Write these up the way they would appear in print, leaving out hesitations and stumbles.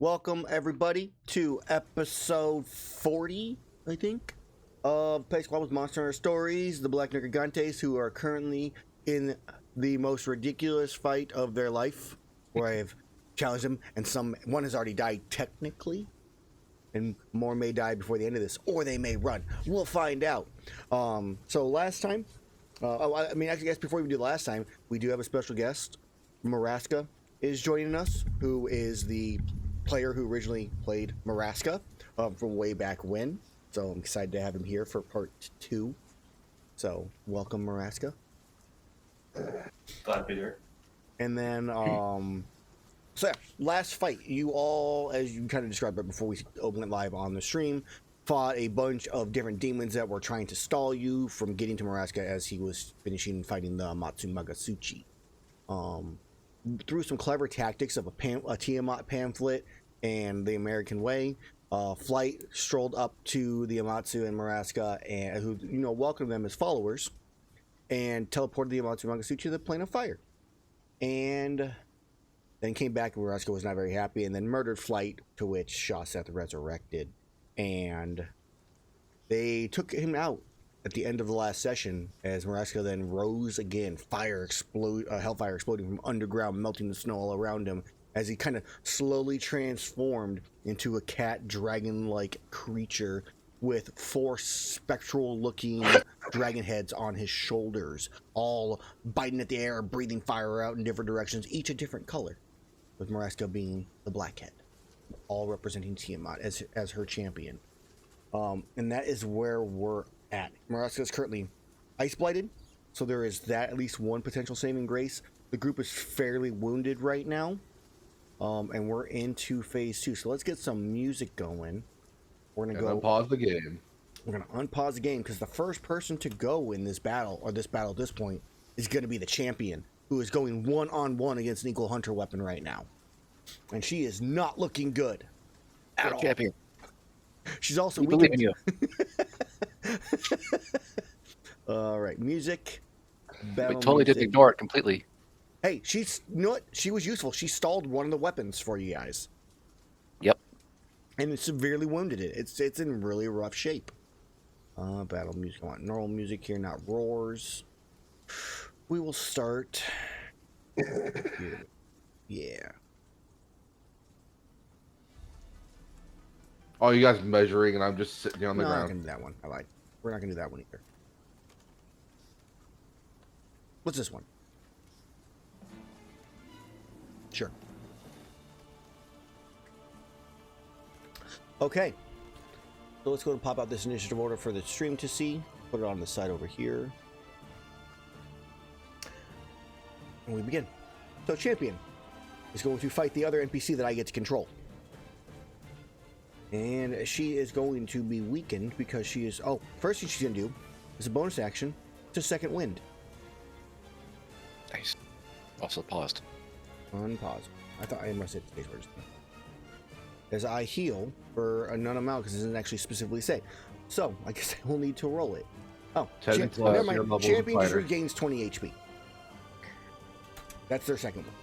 Welcome everybody to episode 40, I think, of Petty Squabbles Monster Hunter Stories, the Black Nergigantes, who are currently in the most ridiculous fight of their life, where I have challenged them, and one has already died technically, and more may die before the end of this, or they may run. We'll find out. So last time, actually, I guess before we do last time, we do have a special guest. Maraska is joining us, who is the player who originally played Maraska from way back when. So I'm excited to have him here for part 2. So welcome, Maraska. Glad to be here. And then, so yeah, last fight, you all, as you kind of described it before we opened it live on the stream, fought a bunch of different demons that were trying to stall you from getting to Maraska as he was finishing fighting the Matsumagasuchi. Through some clever tactics of a Tiamat pamphlet and the American Way, Flight strolled up to the Amatsu and Maraska, and who welcomed them as followers, and teleported the Matsumagasuchi to the plane of fire, and then came back. And Maraska was not very happy, and then murdered Flight, to which Shaseth resurrected, and they took him out at the end of the last session, as Maraska then rose again, hellfire exploding from underground, melting the snow all around him, as he kind of slowly transformed into a cat dragon-like creature with 4 spectral-looking dragon heads on his shoulders, all biting at the air, breathing fire out in different directions, each a different color, with Maraska being the black head, all representing Tiamat as her champion. And that is where we're at. Maraska is currently ice blighted, so there is that at least one potential saving grace. The group is fairly wounded right now, and we're into phase 2. So let's get some music going. We're gonna go unpause the game. We're gonna unpause the game because the first person to go in this battle, at this point, is gonna be the champion, who is going 1-on-1 against an equal hunter weapon right now, and she is not looking good at all. Champion. She's also we believe in you. All right, music. We totally didn't ignore it completely. Hey, you know what? She was useful. She stalled one of the weapons for you guys. Yep. And it severely wounded it. It's in really rough shape. Battle music. I want normal music here, not roars. We will start. Yeah. Oh, you guys measuring, and I'm just sitting on the ground. I'm not gonna do that one. I lied. We're not gonna do that one either. What's this one? Sure. Okay. So let's go and pop out this initiative order for the stream to see. Put it on the side over here. And we begin. So champion is going to fight the other NPC that I get to control. And she is going to be weakened because she is... Oh, first thing she's going to do is a bonus action. It's a second wind. Nice. Also paused. Unpause. I thought I must hit the stage first. As I heal for a none amount because it doesn't actually specifically say. So, I guess I will need to roll it. Oh, never mind. Champion just regains 20 HP. That's their second one.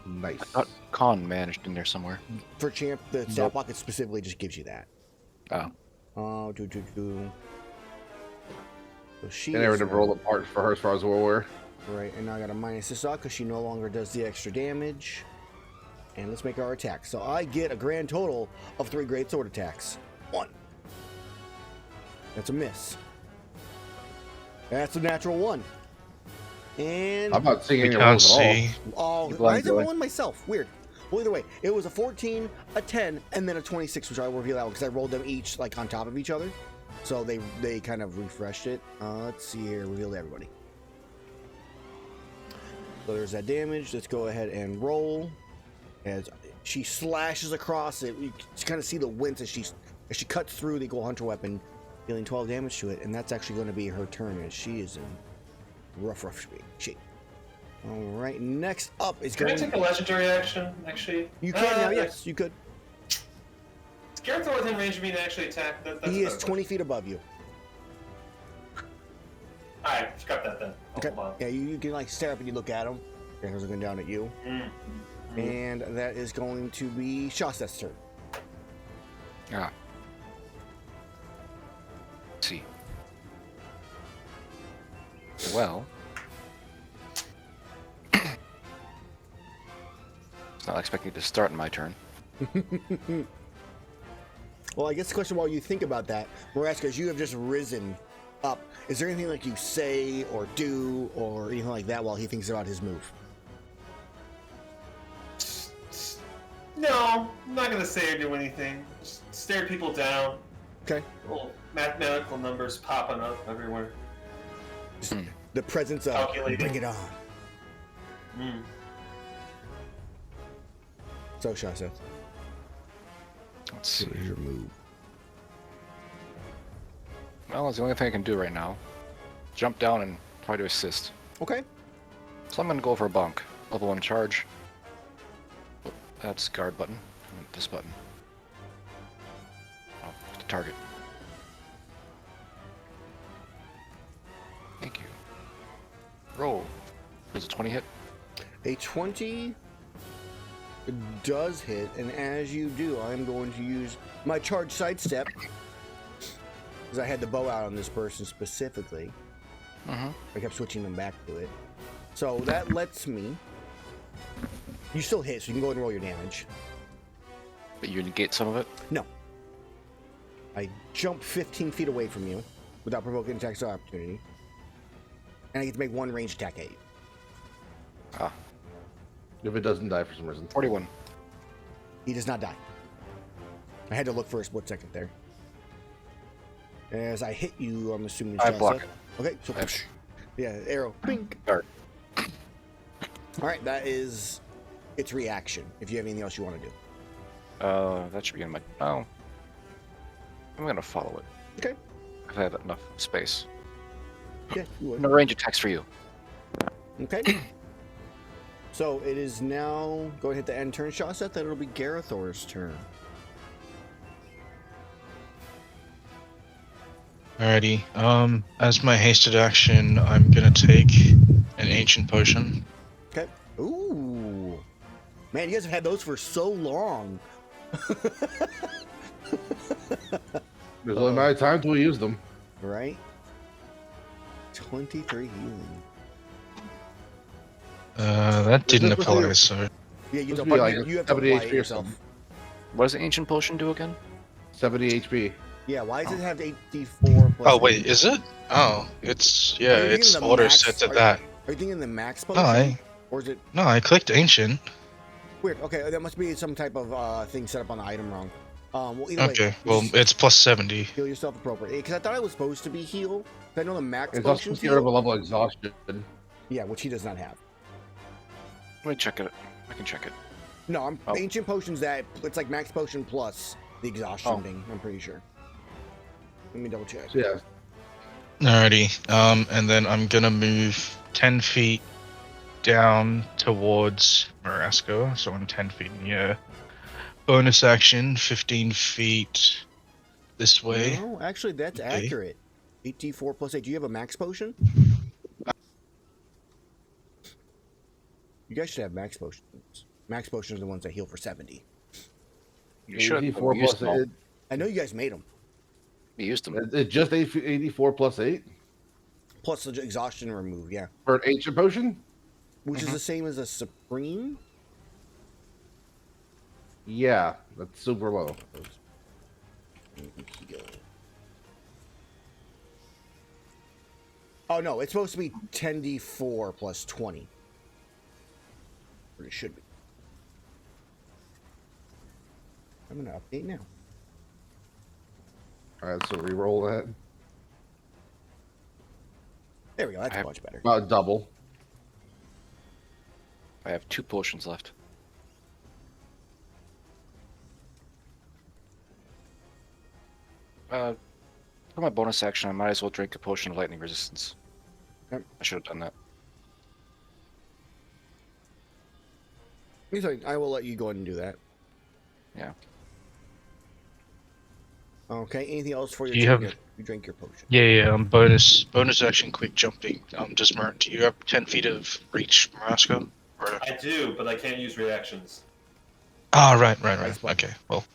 Nice. I thought Con managed in there somewhere. For champ, the stat block it specifically just gives you that. Oh. Oh, So she. I never did roll apart for her as far as we're aware. Right, and now I got to minus this out because she no longer does the extra damage. And let's make our attack. So I get a grand total of 3 great sword attacks. 1. That's a miss. That's a natural 1. And I'm not seeing any can't rolls at see. all. Oh, I did one myself. Weird. Well, either way, it was a 14, a 10, and then a 26, which I will reveal out because I rolled them each like on top of each other. So they kind of refreshed it. Let's see here. Reveal to everybody. So there's that damage. Let's go ahead and roll. As she slashes across it, you can kind of see the wince as she cuts through the equal hunter weapon, dealing 12 damage to it. And that's actually going to be her turn as she is in rough shape. All right, next up is Can I take a legendary action, actually? You can now, yes, you could. Is Gerathor within range of me to actually attack? He is 20 feet above you. Alright, scrap that then. Okay. Yeah, you can like stare up and you look at him. Gerathor's looking down at you. And that is going to be Shaseth's turn. Ah. Let's see. Well. It's not expecting to start in my turn. Well, I guess the question while you think about that, Maraska, as you have just risen up, is there anything like you say or do or anything like that while he thinks about his move? No, I'm not gonna say or do anything. Just stare people down. Okay. Little mathematical numbers popping up everywhere. The presence of Calculating. bring it on. Mm. So, Shaseth, Let's see. what is your move? Well, it's the only thing I can do right now. Jump down and try to assist. Okay. So I'm gonna go for a bonk. Level 1 charge. Oh, that's guard button. And this button. Oh, the target. Thank you. Roll. Does a 20 hit? A 20 does hit, and as you do, I'm going to use my charge sidestep because I had the bow out on this person specifically. Mm-hmm. I kept switching them back to it. So that lets me... You still hit, so you can go ahead and roll your damage. But you negate some of it? No. I jump 15 feet away from you without provoking attacks of opportunity. And I get to make one ranged attack at you. Ah, If it doesn't die for some reason. 41. He does not die. I had to look for a split second there. As I hit you, I'm assuming it's I block Shaseth. it. Okay, so I've- yeah, arrow. Bink. Dart. All right, that is its reaction. If you have anything else you want to do. That should be in my... Oh. I'm gonna follow it. Okay. If I have enough space. Yeah, you would. No range attacks for you. Okay. So it is now. Go ahead and hit the end turn, Shaseth. Then it'll be Gerathor's turn. Alrighty. As my hasted action, I'm gonna take an ancient potion. Okay. Ooh. Man, you guys have had those for so long. There's only a matter of time till we use them. Right? 23 healing. That didn't This was apply, your- so Yeah, you, Supposed don't, to be like you have to 70 apply it HP or yourself. something. What does the ancient potion do again? 70 HP. Yeah, why does it have 84 plus Oh wait, 8? is it? Oh, it's yeah, Are you thinking it's the auto max- set to are- that. Are you thinking the max No, potion? Or is it I clicked ancient. weird? Okay, that must be some type of thing set up on the item wrong. Well, either way, Okay, well just it's plus 70. heal yourself appropriately. Because I thought it was supposed to be heal. I know the max It's also potions supposed to get rid of a heal. level of exhaustion. Yeah, which he does not have. Let me check it. I can check it. No, I'm Oh. ancient potions that it's like max potion plus the exhaustion Oh. thing. I'm pretty sure. Let me double check. So yeah, Alrighty. And then I'm gonna move 10 feet down towards Marasco, so I'm 10 feet in the air. Bonus action, 15 feet this way. No, actually, that's Okay. accurate. 84 plus 8. Do you have a max potion? You guys should have max potions. Max potions are the ones that heal for 70. You should. 84 We used plus them all. 8. I know you guys made them. We used them. It's just 84 plus 8 Plus the exhaustion remove, yeah. for an ancient potion? Which is the same as a supreme. Yeah, that's super low. Oh no, it's supposed to be 10d4 plus 20. Or it should be. I'm gonna update now. Alright, so re-roll that. There we go, that's I have- much better. About double. I have 2 potions left. For my bonus action, I might as well drink a potion of lightning resistance. Yep. I should have done that. I will let you go ahead and do that. Yeah. Okay, anything else for your You drink? have- You drink your potion. Yeah. Bonus action, quick jumping. Just Mert, do you have 10 feet of reach, Marasco? I do, but I can't use reactions. Ah, right. Ice button. Okay, well.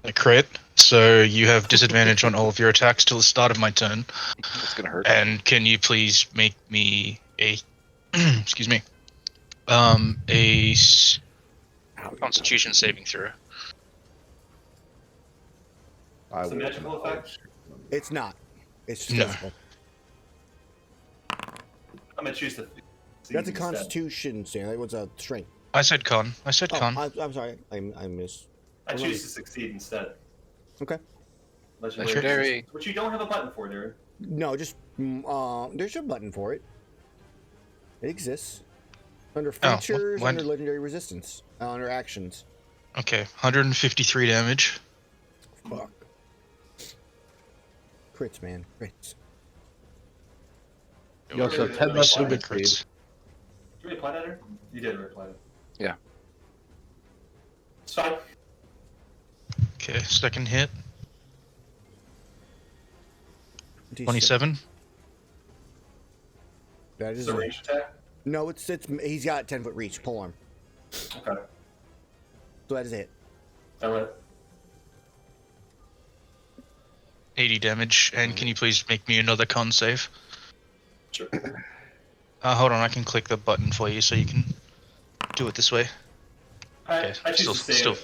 A crit, so you have disadvantage on all of your attacks till the start of my turn. That's gonna hurt. And can you please make me a, excuse me, Constitution saving throw? I It's a will magical not. effect? It's not. It's No. physical. I'm gonna choose the. That's a instead. Constitution save. That was a strength. I said con. Oh, con. I'm sorry. I missed. I choose to succeed instead. Okay. Legendary. Which you don't have a button for, Darren. No, just there's a button for it. It exists under features, when? under legendary resistance, under actions. Okay, 153 damage. Fuck. Crits, man, crits. You also have 10 Really less super movement crits. speed. Did you reply that, Darren? You did reply that. Yeah. It's fine. Okay, second hit, D6. 27. That It's is a range attack. no. It's he's got 10-foot reach. Pull arm. Okay. So that is it. I went. 80 damage, and can you please make me another con save? Sure. Hold on, I can click the button for you so you can do it this way. Okay, I choose to save. still.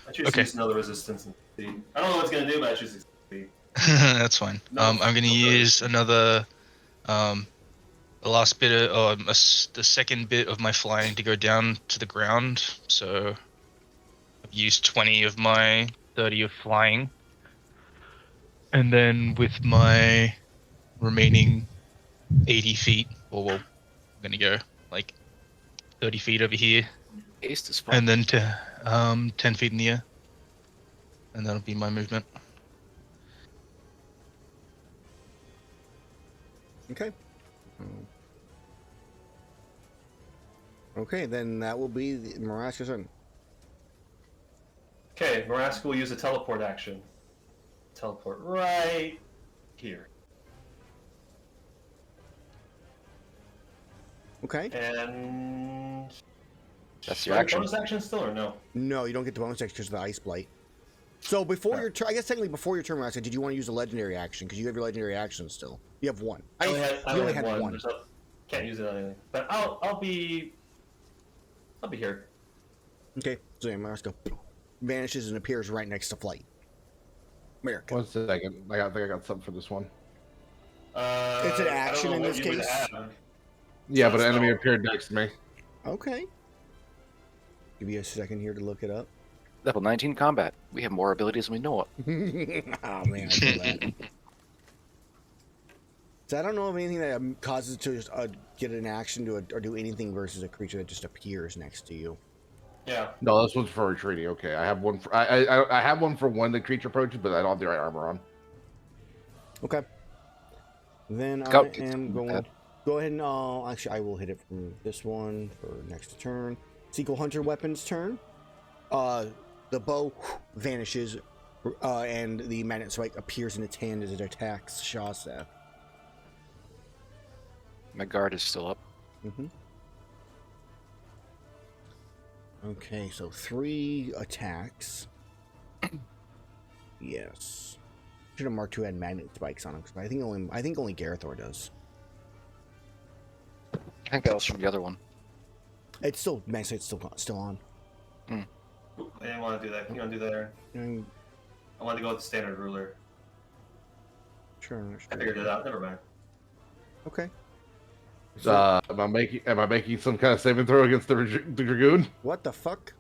I choose to Okay. use another resistance and succeed. I don't know what it's gonna do, but I choose to succeed. That's fine. No, I'm going to no use another, the last bit of, the second bit of my flying to go down to the ground. So I've used 20 of my 30 of flying. And then with my remaining 80 feet, or well, I'm going to go like 30 feet over here, Haste is fun. and then to 10 feet in the air. And that'll be my movement. Okay. Okay, then that will be Maraska's turn. Okay, Maraska will use a teleport action. Teleport right here. Okay. And That's your action. Bonus action still or no? No, you don't get the bonus action because of the ice blight. So before your turn, I guess technically before your turn, Maraska, did you want to use a legendary action? Because you have your legendary action still. You have one. I You only had one. So can't use it on anything. But I'll be here. Okay. So yeah, Maraska vanishes and appears right next to Flight. America. 1 second. I think I got something for this one. It's an I don't action know in what this you would case? have. Yeah, but So an enemy no. appeared next to me. Okay. Give you a second here to look it up. Level 19 combat. We have more abilities than we know of. Oh man, I feel that. So I don't know of anything that causes to just get an action to or do anything versus a creature that just appears next to you. Yeah. No, this one's for retreating. Okay, I have one. For, I have one for when the creature approaches, but I don't have the right armor on. Okay. Then Scout I am going. Go ahead and actually I will hit it from this one for next turn. Sequel Hunter weapons turn. The bow vanishes, and the magnet spike appears in its hand as it attacks Shaseth. My guard is still up. Mm-hmm. Okay, so 3 attacks. Yes. Should have marked who had magnet spikes on him, because I think only Gerathor does. I think that was from the other one. It's still magnet spike's still on. Oop, I didn't want to do that. Can you undo that, Aaron? Mm, I wanted to go with the standard ruler. Sure. I figured it out. Never mind. Okay. Am I making some kind of saving throw against the dragoon? What the fuck?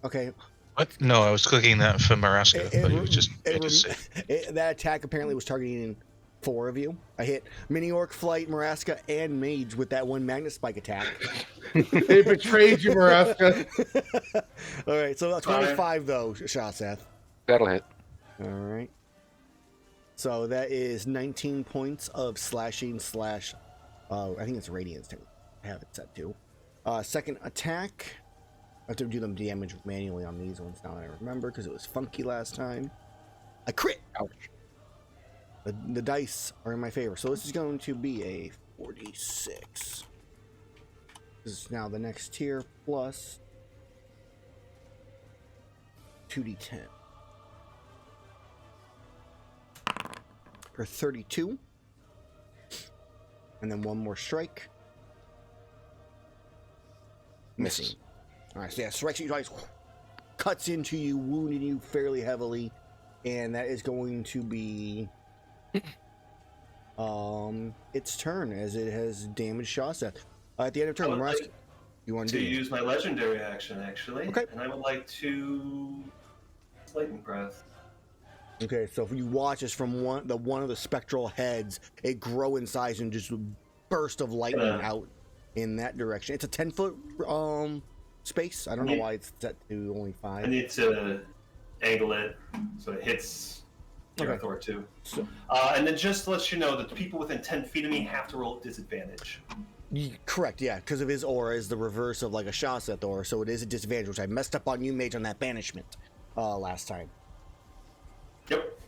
Okay. What? No, I was clicking that for Maraska, but you just made us say. That attack apparently was targeting 4 of you. I hit Mini Orc, Flight, Maraska, and Mage with that one magnet spike attack. They betrayed you, Maraska. All right, so 25 though, Shaseth. That'll hit. All right. So that is 19 points of slashing slash. I think it's radiance. I have it set to. Second attack. I have to do them damage manually on these ones now that I remember because it was funky last time. I crit. Ouch. The dice are in my favor. So this is going to be a 46. This is now the next tier plus 2d10 for 32. And then one more strike. Missing. All right, so yeah, strikes you guys, cuts into you, wounding you fairly heavily, and that is going to be its turn as it has damaged Shaseth. At the end of turn, Maraska, you want to to use my legendary action, actually. Okay. And I would like to lightning breath. Okay, so if you watch as from one of the spectral heads, it grow in size and just burst of lightning out in that direction. It's a 10-foot space. I don't know why it's set to only 5. I need to angle it so it hits Gerathor too. So, and then just to let you know that the people within 10 feet of me have to roll at disadvantage. correct, yeah, because of his aura is the reverse of like a Shaseth aura, so it is a disadvantage, which I messed up on you, Mage, on that banishment last time. Yep.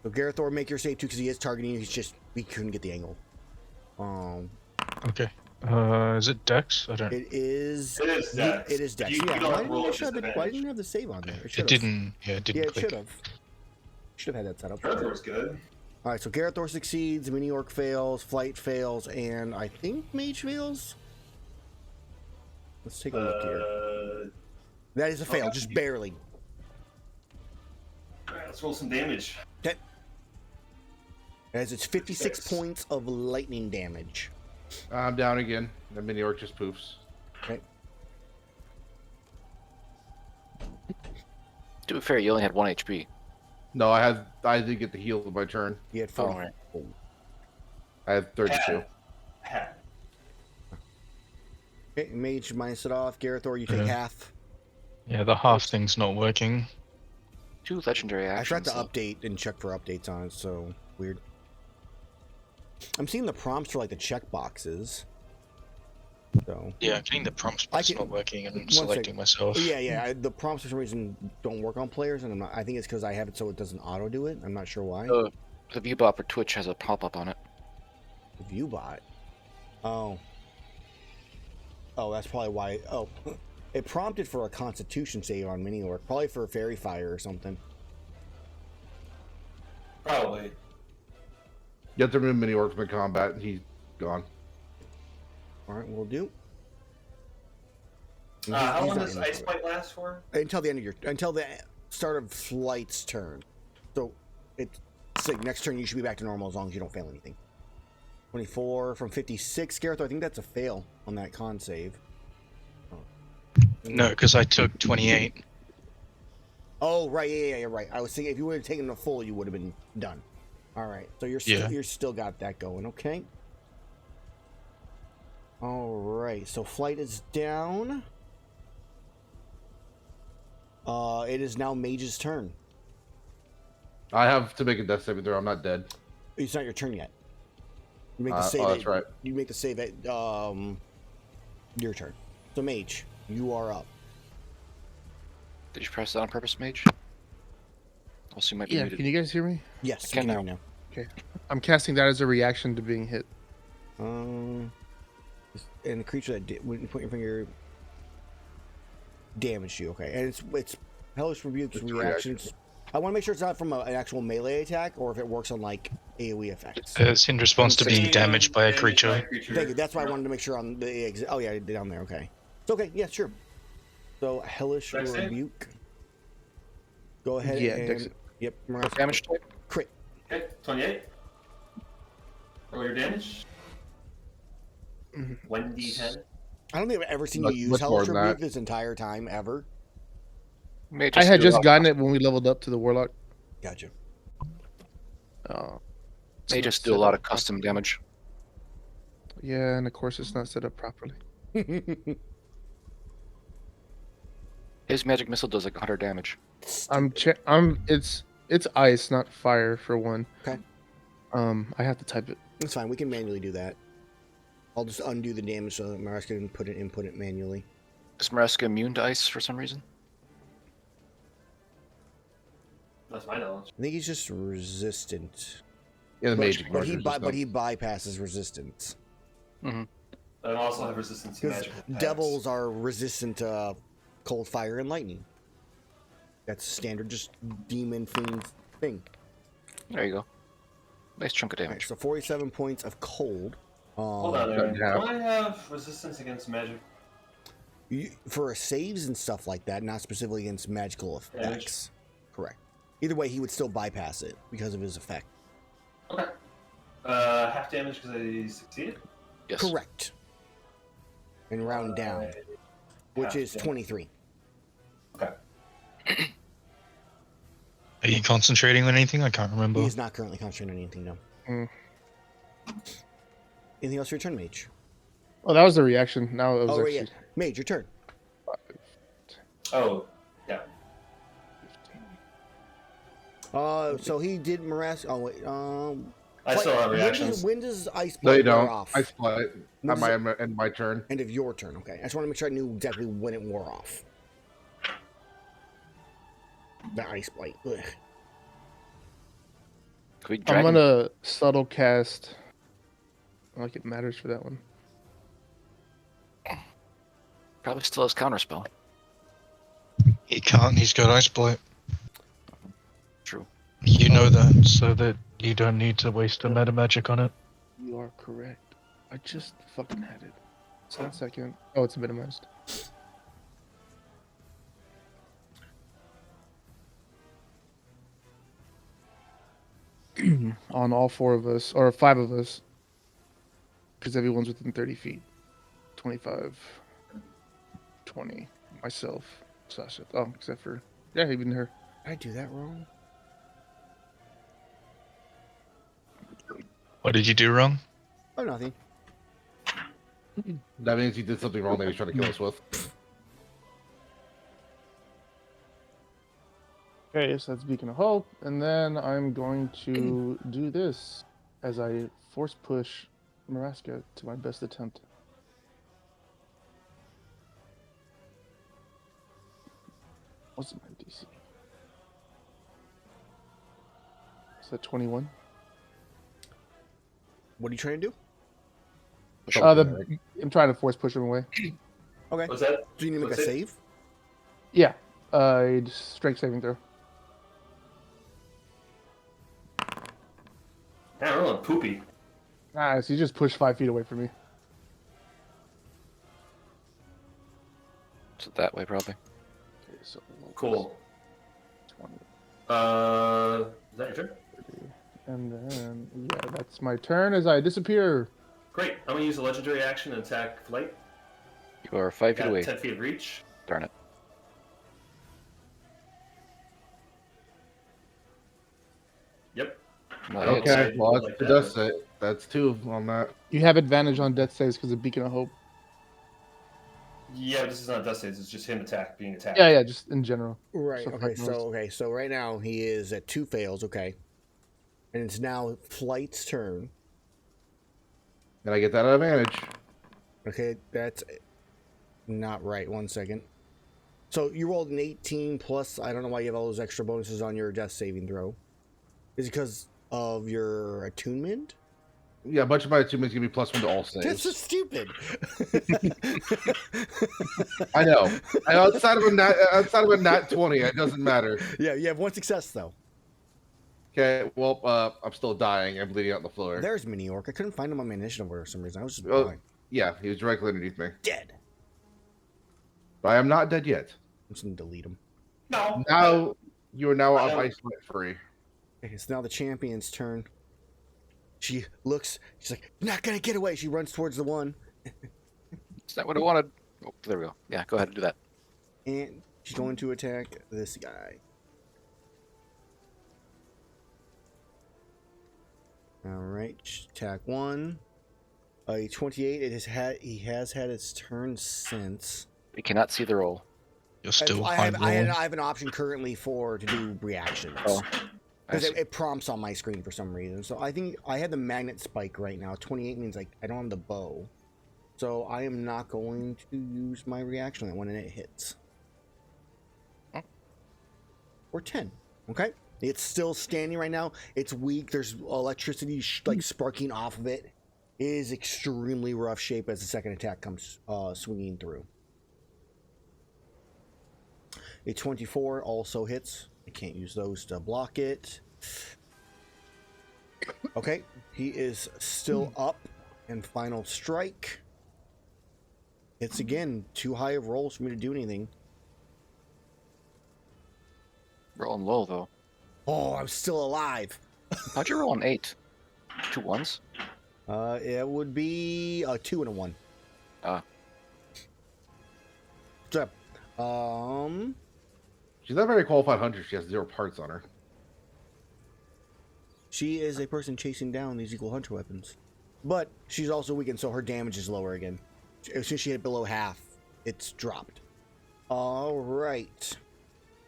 So Gerathor, make your save too, because he is targeting you. We couldn't get the angle. Okay. Is it Dex? I don't. It is. It is Dex. It is Dex. You Yeah. don't roll Why disadvantage. didn't it have the save on there? It didn't. Yeah, it didn't. Yeah, it click. should have. Should have had that set up. Gerathor's good. All right, so Gerathor succeeds, Mini Orc fails, Flight fails, and I think Mage fails. Let's take a look here. That is a fail, just barely. Alright, let's roll some damage. Okay. As it's 56 points of lightning damage. I'm down again. The mini orc just poofs. Okay. To be fair, you only had 1 HP. No, I did get the heal of my turn. You had Oh, 40. right. I had 32. Hat. Okay, Mage minus it off. Gerathor, you take Yeah. half. Yeah, the half thing's not working. 2 legendary I actions. forgot to update and check for updates on it, so weird. I'm seeing the prompts for like the check boxes. So Yeah, getting the prompts, but it's can- not working, and one selecting sec. myself. yeah. The prompts for some reason don't work on players, and I think it's because I have it so it doesn't auto do it. I'm not sure why. The view bot for Twitch has a pop-up on it. Viewbot. Oh, that's probably why. Oh, it prompted for a Constitution save on Mini Orc, probably for Fairy Fire or something. Probably. Get the mini orc from combat, and he's gone. All right, we'll do. How He's long not does in the Ice fight. Bite last for? Until the end of until the start of Flight's turn. So it's like next turn you should be back to normal as long as you don't fail anything. 24 from 56, Gerathor. I think that's a fail on that con save. No, because I took 28. Oh, right, yeah, you're right. I was thinking if you would have taken the full, you would have been done. All right, so you're still got that going, okay? All right, so Flight is down. It is now Mage's turn. I have to make a death saving throw. I'm not dead. It's not your turn yet. You make the save. That's right. You make the save at your turn. So Mage, you are up. Did you press that on purpose, Mage? Also, you might be Yeah, muted. can you guys hear me? Yes, I can you hear now. me I'm casting that as a reaction to being hit. now. And the creature that when you put your finger damaged you. Okay, and it's Hellish Rebuke's It's reactions. I want to make sure it's not from an actual melee attack or if it works on like AoE effects. It's in response to being damaged by a creature. Thank you. That's why I wanted to make sure on the oh yeah, down there. Okay. It's okay. Yeah, sure. So Hellish Dex save? Rebuke. Go ahead. Yeah, and Dex- yep. What damage type? Crit. Okay, 28. Roll your damage. Mhm. 1d10. I don't think I've ever seen Much- you use much more Hellish than Rebuke that. this entire time ever. Mage I has had to do a just lot- gotten it when we leveled up to the Warlock. Gotcha. Mage has to do a lot of custom damage. Yeah, and of course it's not set up properly. His magic missile does like 100 damage. It's ice, not fire for one. Okay. I have to type it. That's fine. We can manually do that. I'll just undo the damage so that Mariska can input it manually. Is Mariska immune to ice for some reason? That's my knowledge. I think he's just resistant. Yeah, the But, mage but, ignores but he resistance. bypasses resistance. I also have resistance to Because magical attacks. devils are resistant to cold, fire, and lightning. That's standard, just demon fiend thing. There you go. Nice chunk of Alright, damage. so 47 points of cold. Hold on, Aaron. Yeah. Do I have resistance against magic? For saves and stuff like that, not specifically against magical effects. Correct. Either way, he would still bypass it because of his effect. Okay. Half damage because I succeeded? Yes. Correct. And round down, which half is damage. 23. Okay. Are you concentrating on anything? I can't remember. He is not currently concentrating on anything, no. Mm. Anything else for your turn, Mage? Oh, that was the reaction. Now it was Oh, right, actually yeah. Mage, your turn. Oh, yeah. So he did morass. Oh, wait. I still have reactions. When does Ice No, Blight you wear don't. off? I split. When At does my end my turn. End of your turn, okay. I just want to make sure I knew exactly when it wore off. The Ice Blight. Ugh. Can we I'm drag him? gonna subtle cast. Like it matters for that one. Probably still has counterspell. He can't. He's got Ice Blight. True. You know that, so that you don't need to waste a meta magic on it. You are correct. I just fucking had it. 1 second. Oh, it's minimized. On all 4 of us, or 5 of us, because everyone's within 30 feet. 25, 20, myself, Shaseth. Oh, except for, yeah, even her. Did I do that wrong? What did you do wrong? Oh, nothing. That means he did something wrong that he was trying to kill us with. Okay, so that's Beacon of Hope, and then I'm going to do this as I force push Maraska to my best attempt. What's my DC? Is that 21? What are you trying to do? I'm trying to force push him away. Okay. What's that? Do you need to make a What's it? save? Yeah, strength saving throw. Man, we're rolling poopy. Nice, you just pushed 5 feet away from me. So that way, probably. Okay, so Cool. 20, Is that your turn? 30, and then yeah, that's my turn as I disappear. Great. I'm gonna use a legendary action and attack flight. You are 5 feet Got away. 10 feet of reach. Darn it. Yep. No, Okay, it's- well, like that's that, the dust set. That's 2 on that. You have advantage on death saves because of Beacon of Hope. Yeah, but this is not dust saves. It's just him being attacked. Yeah, just in general. Right. So Okay. fuck So knows. so right now he is at 2 fails. Okay. And it's now Flight's turn. And I get that advantage. Okay, that's not right. 1 second. So you rolled an 18 plus. I don't know why you have all those extra bonuses on your death saving throw. Is it because of your attunement? Yeah, a bunch of my attunements give me +1 to all That's so saves. stupid. I know. Outside of a nat 20, it doesn't matter. Yeah, you have 1 success though. Okay, well, I'm still dying. I'm bleeding out on the floor. There's Mini Orc. I couldn't find him on my initiative for some reason. I was just Oh. blind. Yeah, he was directly underneath me. Dead. But I am not dead yet. I'm just gonna delete him. No. Now, you are now I off don't- isolate free. Okay, it's now the champion's turn. She looks. She's like, not gonna get away. She runs towards the one, It's not what I wanted. Oh, there we go. Yeah, go ahead and do that. and she's going to attack this guy. All right, attack 1. A 28. He has had its turn since. We cannot see the roll. You're still I high have, rolling. I have an option currently to do reactions. Oh, I Because see. it prompts on my screen for some reason. So I think I have the magnet spike right now. 28 means like I don't have the bow. So I am not going to use my reaction when it hits. Oh. Or 10. Okay? It's still standing right now. It's weak. There's electricity like sparking off of it. It is extremely rough shape as the second attack comes swinging through. A 24 also hits. I can't use those to block it. Okay, he is still up. And final strike. It's again too high of rolls for me to do anything. Rolling low though. Oh, I'm still alive. How'd you roll an 8? 2 ones? It would be a 2 and a 1. Ah. So, She's not a very qualified hunter. She has 0 parts on her. she is a person chasing down these equal hunter weapons. But she's also weakened, so her damage is lower again. As soon as she hit below half, it's dropped. All right.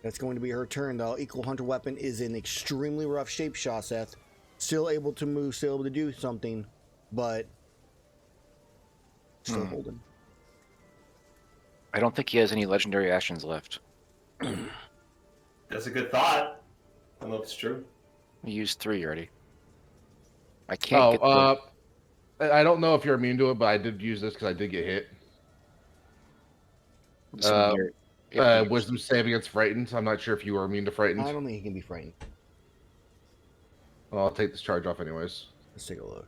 That's going to be her turn. The equal hunter weapon is in extremely rough shape, Shaseth. Still able to move, still able to do something, but still holding. I don't think he has any legendary actions left. That's a good thought. I don't know if it's true. He used 3 already. I can't get the... I don't know if you're immune to it, but I did use this because I did get hit. some near- Wisdom save against frightened. So I'm not sure if you were immune to frightened. I don't think he can be frightened. Well, I'll take this charge off anyways. Let's take a look.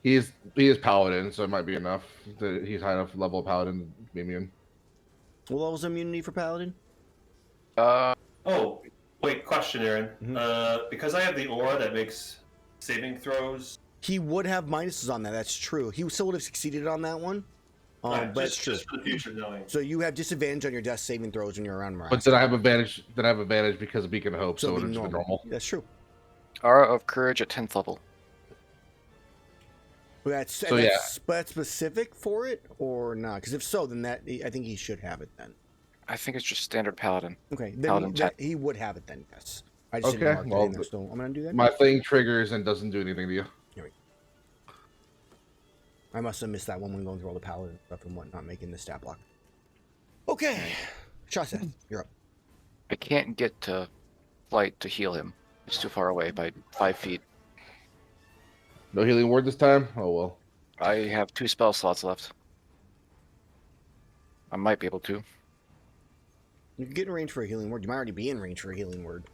He is paladin, so it might be enough. That he's high enough level of paladin to be immune. What level's immunity for Paladin? Oh, wait, question, Aaron. Mhm. Because I have the aura that makes saving throws. He would have minuses on that. That's true. He still would have succeeded on that one. But it's true. Just for the future knowing. So you have disadvantage on your death saving throws when you're around Mirage. But then I have advantage. Then I have advantage because of Beacon of Hope, so it'll it's be just normal. That's true. Aura of Courage at 10th level. But that's specific for it or not? Because if so, then I think he should have it then. I think it's just standard Paladin. Okay, Paladin then he would have it then. Yes. I just Okay, didn't mark that well, in there, so I'm gonna do that. My thing triggers and doesn't do anything to you. I must have missed that one when going through all the paladin stuff and whatnot, making the stat block. Okay, Shaseth, you're up. I can't get to flight to heal him. He's too far away by 5 feet. No healing word this time. Oh well. I have 2 spell slots left. I might be able to. You can get in range for a healing word. You might already be in range for a healing word.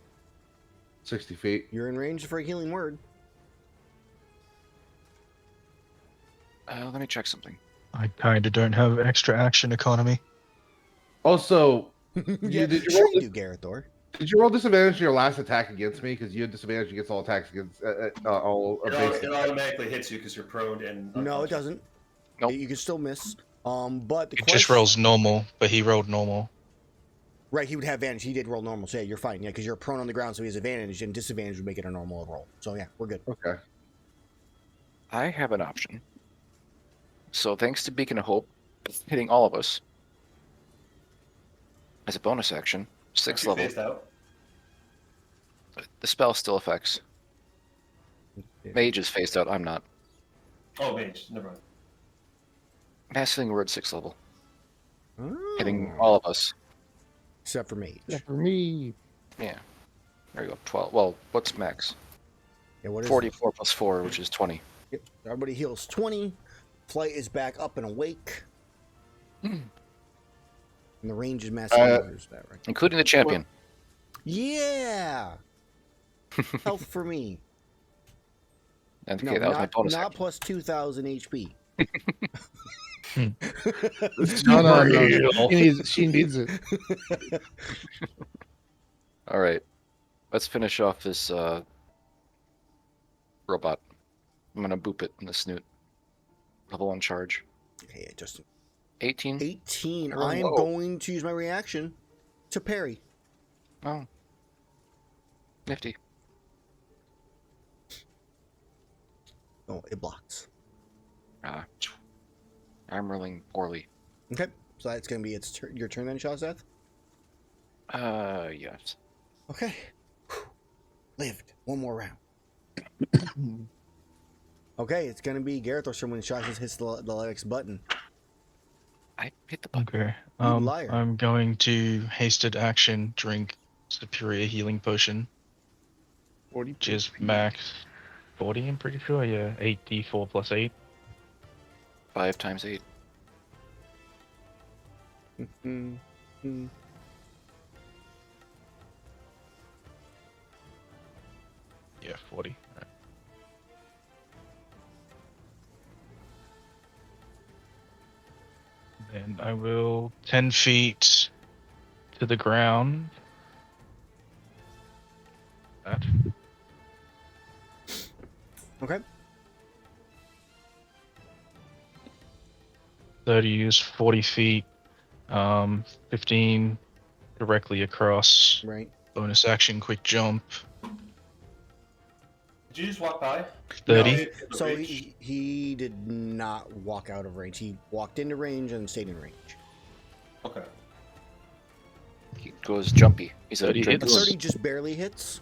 60 feet. You're in range for a healing word. Let me check something. I kind of don't have extra action economy. Also, Yeah, did you sure roll you do, Gerathor. Did you roll disadvantage in your last attack against me? Because you had disadvantage against all attacks against all It automatically hits you because you're prone and. No, it unconscious. doesn't. Nope. You can still miss. But the It just rolls normal, but he rolled normal. Right, he would have advantage. He did roll normal, so yeah, you're fine. Yeah, because you're prone on the ground, so he has advantage, and disadvantage would make it a normal roll. So yeah, we're good. Okay. I have an option. So thanks to Beacon of Hope, hitting all of us. As a bonus action, 6th Aren't you level. phased out? The spell still affects. Mage is phased out, I'm not. Oh, mage. Never mind. Mass Healing Word 6th level. Hitting Oh. all of us. Except for mage. Yeah, for me. Yeah. There you go. 12. Well, what's max? Yeah, what is 44 plus 4, which is 20. Yep. Everybody heals 20. Flight is back up and awake. And the range is massive. Is that right? Including the champion. Yeah. Health for me. And okay, No, that was my not, bonus not action. plus 2,000 HP. No. She needs it. All right. Let's finish off this robot. I'm going to boop it in the snoot. Level 1 charge. Okay, just 18? 18. Oh, I am whoa. going to use my reaction to parry. Oh. Nifty. Oh, it blocks. I'm rolling poorly. Okay, so that's going to be your turn then, Shaseth? Yes. Okay. Whew. Lived. One more round. Okay, it's going to be Gerathor's turn when Shaseth hits the X button. I hit the button. Okay. You liar. I'm going to hasted action drink superior healing potion. 40. which is max 40, I'm pretty sure. Yeah, 8d4 plus 8. 5 times 8. Mm-hmm. Yeah, 40. Right. Then I will 10 feet to the ground. That. Okay. 30 is 40 feet. 15 directly across. Right. Bonus action, quick jump. Did you just walk by? 30. No, it- So reach. he did not walk out of range. He walked into range and stayed in range. Okay. He goes jumpy. He's a 30 A dragoon. hits. 30 just barely hits.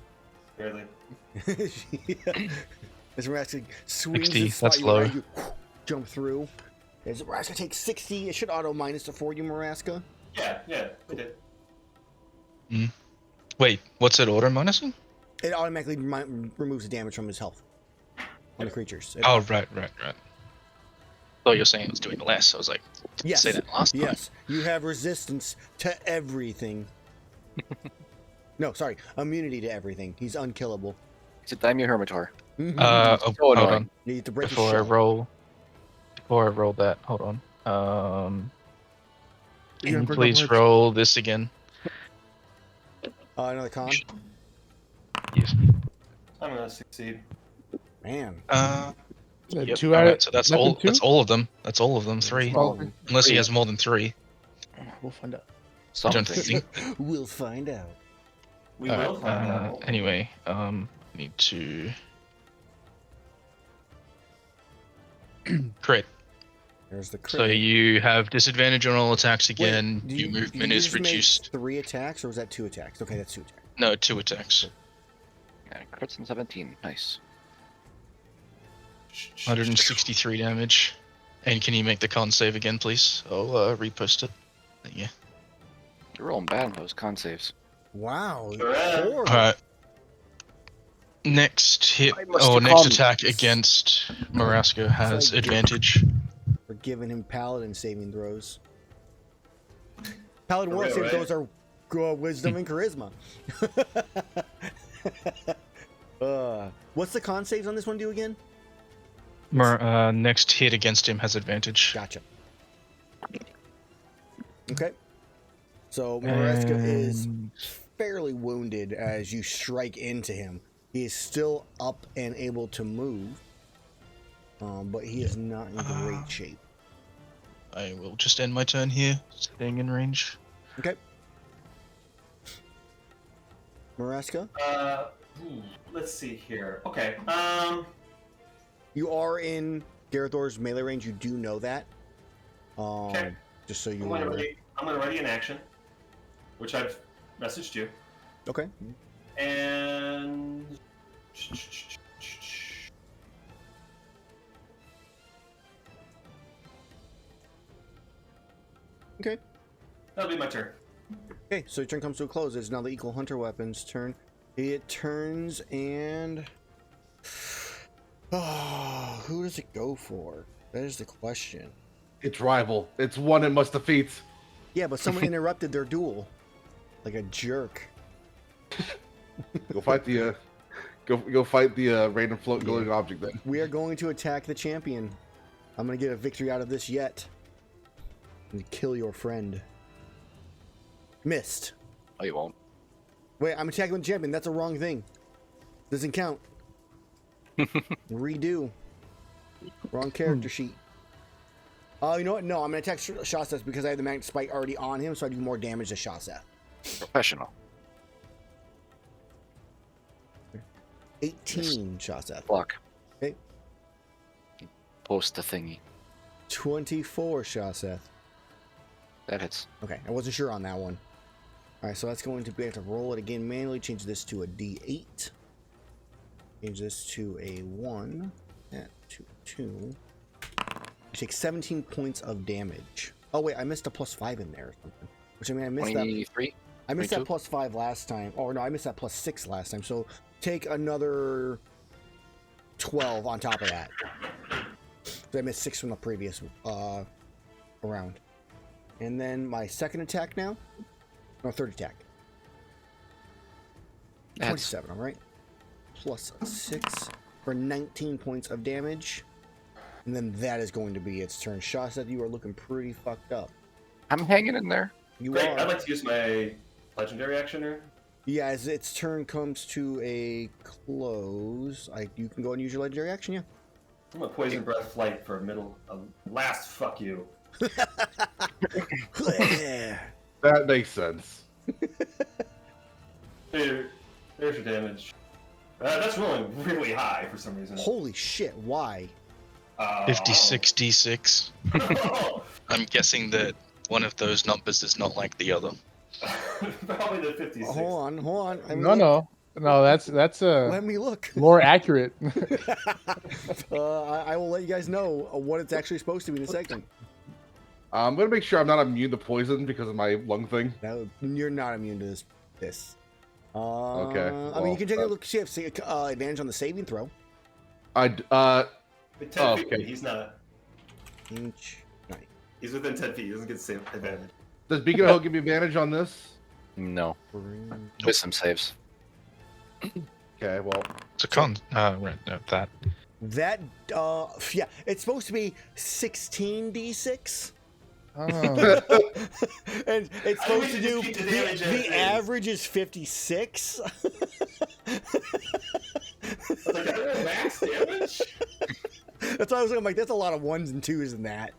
Barely. As Raska swings 60, the spot that's you were low. at, you jump through. As Maraska takes 60, it should auto minus to for you, Maraska. Yeah, it did. Wait, what's it auto minusing? It automatically removes the damage from his health on the creatures. Oh, right. Oh, you're saying it was doing less. I was like, Yes. say that last time. Yes, you have resistance to everything. No, sorry, immunity to everything. He's unkillable. He's a Daimyo Hermitor. Mhm. Oh, So hold annoying. on. You need to break his Before I shell. roll that, hold on. Can you please roll this again? Another con. Yes. I'm gonna succeed. Man, Yep, 2 out alright, of so that's nothing, all. 2? That's all of them. That's all of them. 3, All of Okay. them. unless he has more than 3. We'll find out. I don't Something. think. We'll find out. We will Alright, find out. anyway, need to crit. There's the crit. So you have disadvantage on all attacks Wait, again. do Your did movement you is just make reduced. 3 attacks, or was that 2 attacks? Okay, that's 2 attacks. No, 2 attacks. Yeah, crits and 17. Nice. 163 damage. And can you make the con save again, please? I'll repost it. Yeah. You're rolling bad on those con saves. Wow. Sure am. Horrible. Alright. Next hit, I must or have next come. attack against Maraska has like- advantage. We're giving him paladin saving throws. Paladin For one real, saving right? throws are wisdom and charisma. What's the con saves on this one do again? Next hit against him has advantage. Gotcha. Okay. So Mareska is fairly wounded as you strike into him. He is still up and able to move, but he is not in great shape. I will just end my turn here, staying in range. Okay. Mareska, Let's see here. Okay. you are in Gerathor's melee range. You do know that. Okay. Just so you I'm know. gonna ready an action, which I've messaged you, Okay. and Okay. that'll be my turn. Okay, so your turn comes to a close. It's now the Equal Hunter Weapon's turn. It turns and... Oh, who does it go for? That is the question. It's rival. It's one it must defeat. Yeah, but someone interrupted their duel. Like a jerk. Go fight the go fight the random float glowing object then. We are going to attack the champion. I'm going to get a victory out of this yet. And kill your friend. Missed. Oh, you won't. Wait, I'm attacking the champion. That's a wrong thing. Doesn't count. Redo. Wrong character sheet. Oh, you know what? No, I'm going to attack Shaseth because I have the magnet spike already on him, so I do more damage to Shaseth. Professional. 18, Shaseth. Block. Okay. Post the thingy. 24, Shaseth. That hits. Okay, I wasn't sure on that one. Alright, so that's going to be, I have to roll it again manually, change this to a D8. Change this to a 1. That to 2. You take 17 points of damage. Oh wait, I missed a +5 in there or something. Which I mean, I missed that. 23? I missed that 22? +5 last time. Or no, I missed that +6 last time. So take another 12 on top of that. So I missed 6 from the previous round. And then my second attack now. No, third attack. That's 27, all right? Plus 6 for 19 points of damage. And then that is going to be its turn. Shaseth, you are looking pretty fucked up. I'm hanging in there. You Great. are. I'd like to use my legendary action here. Yeah, as its turn comes to a close, you can go and use your legendary action, yeah. I'm gonna poison breath flight for a last fuck you. That makes sense. There's your damage. That's rolling really high for some reason. Holy shit, why? 56 d6. I'm guessing that one of those numbers is not like the other. Probably the 56. Hold on. No, that's Let me look. more accurate. I will let you guys know what it's actually supposed to be in a second. I'm gonna make sure I'm not immune to poison because of my lung thing. You're not immune to this. Okay, I mean, you can take a well, look. See if advantage on the saving throw. With 10 feet, okay. he's not. Inch. Nice. He's within 10 feet. He doesn't get the same advantage. Does Beacon of Hope give me advantage on this? No. Wisdom saves. Okay, well, It's a con. Right, no, that. That yeah, it's supposed to be 16d6. Oh. And it's supposed to we do should just keep the damage as the is. average is 56. I was like, I don't max damage? That's why I was like, that's a lot of 1s and 2s in that.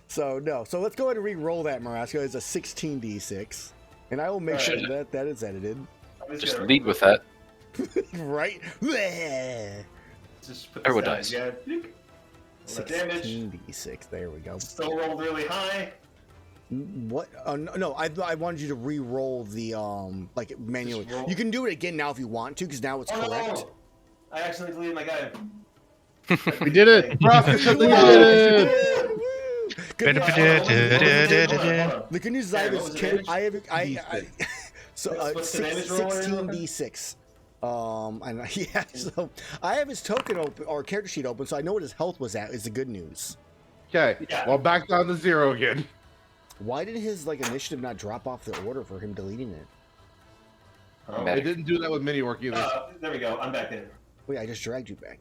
So no. So let's go ahead and re-roll that, Marasco. It's a 16d6, and I will make sure Alright. that is edited. I'm Just gonna lead with that. Right? Just put Everyone this dies. down again. Roll that damage. 16d6. There we go. Still rolled really high. What? No, I wanted you to re-roll the like manually. Just roll. You can do it again now if you want to, because now it's Oh, no, correct. no. I accidentally deleted my guy. We did it. Process We of did it. Good news- Da-da-da-da-da-da-da. The good news is I Sorry, have what was is the damage? so What's the damage roll right now? 16d6. And yeah, so I have his token open or character sheet open, so I know what his health was at. Is the good news. okay. Yeah. Well, back down to 0 again. Why did his initiative not drop off the order for him deleting it? Oh. I didn't do that with mini orc either. There we go. I'm back in. Wait, I just dragged you back.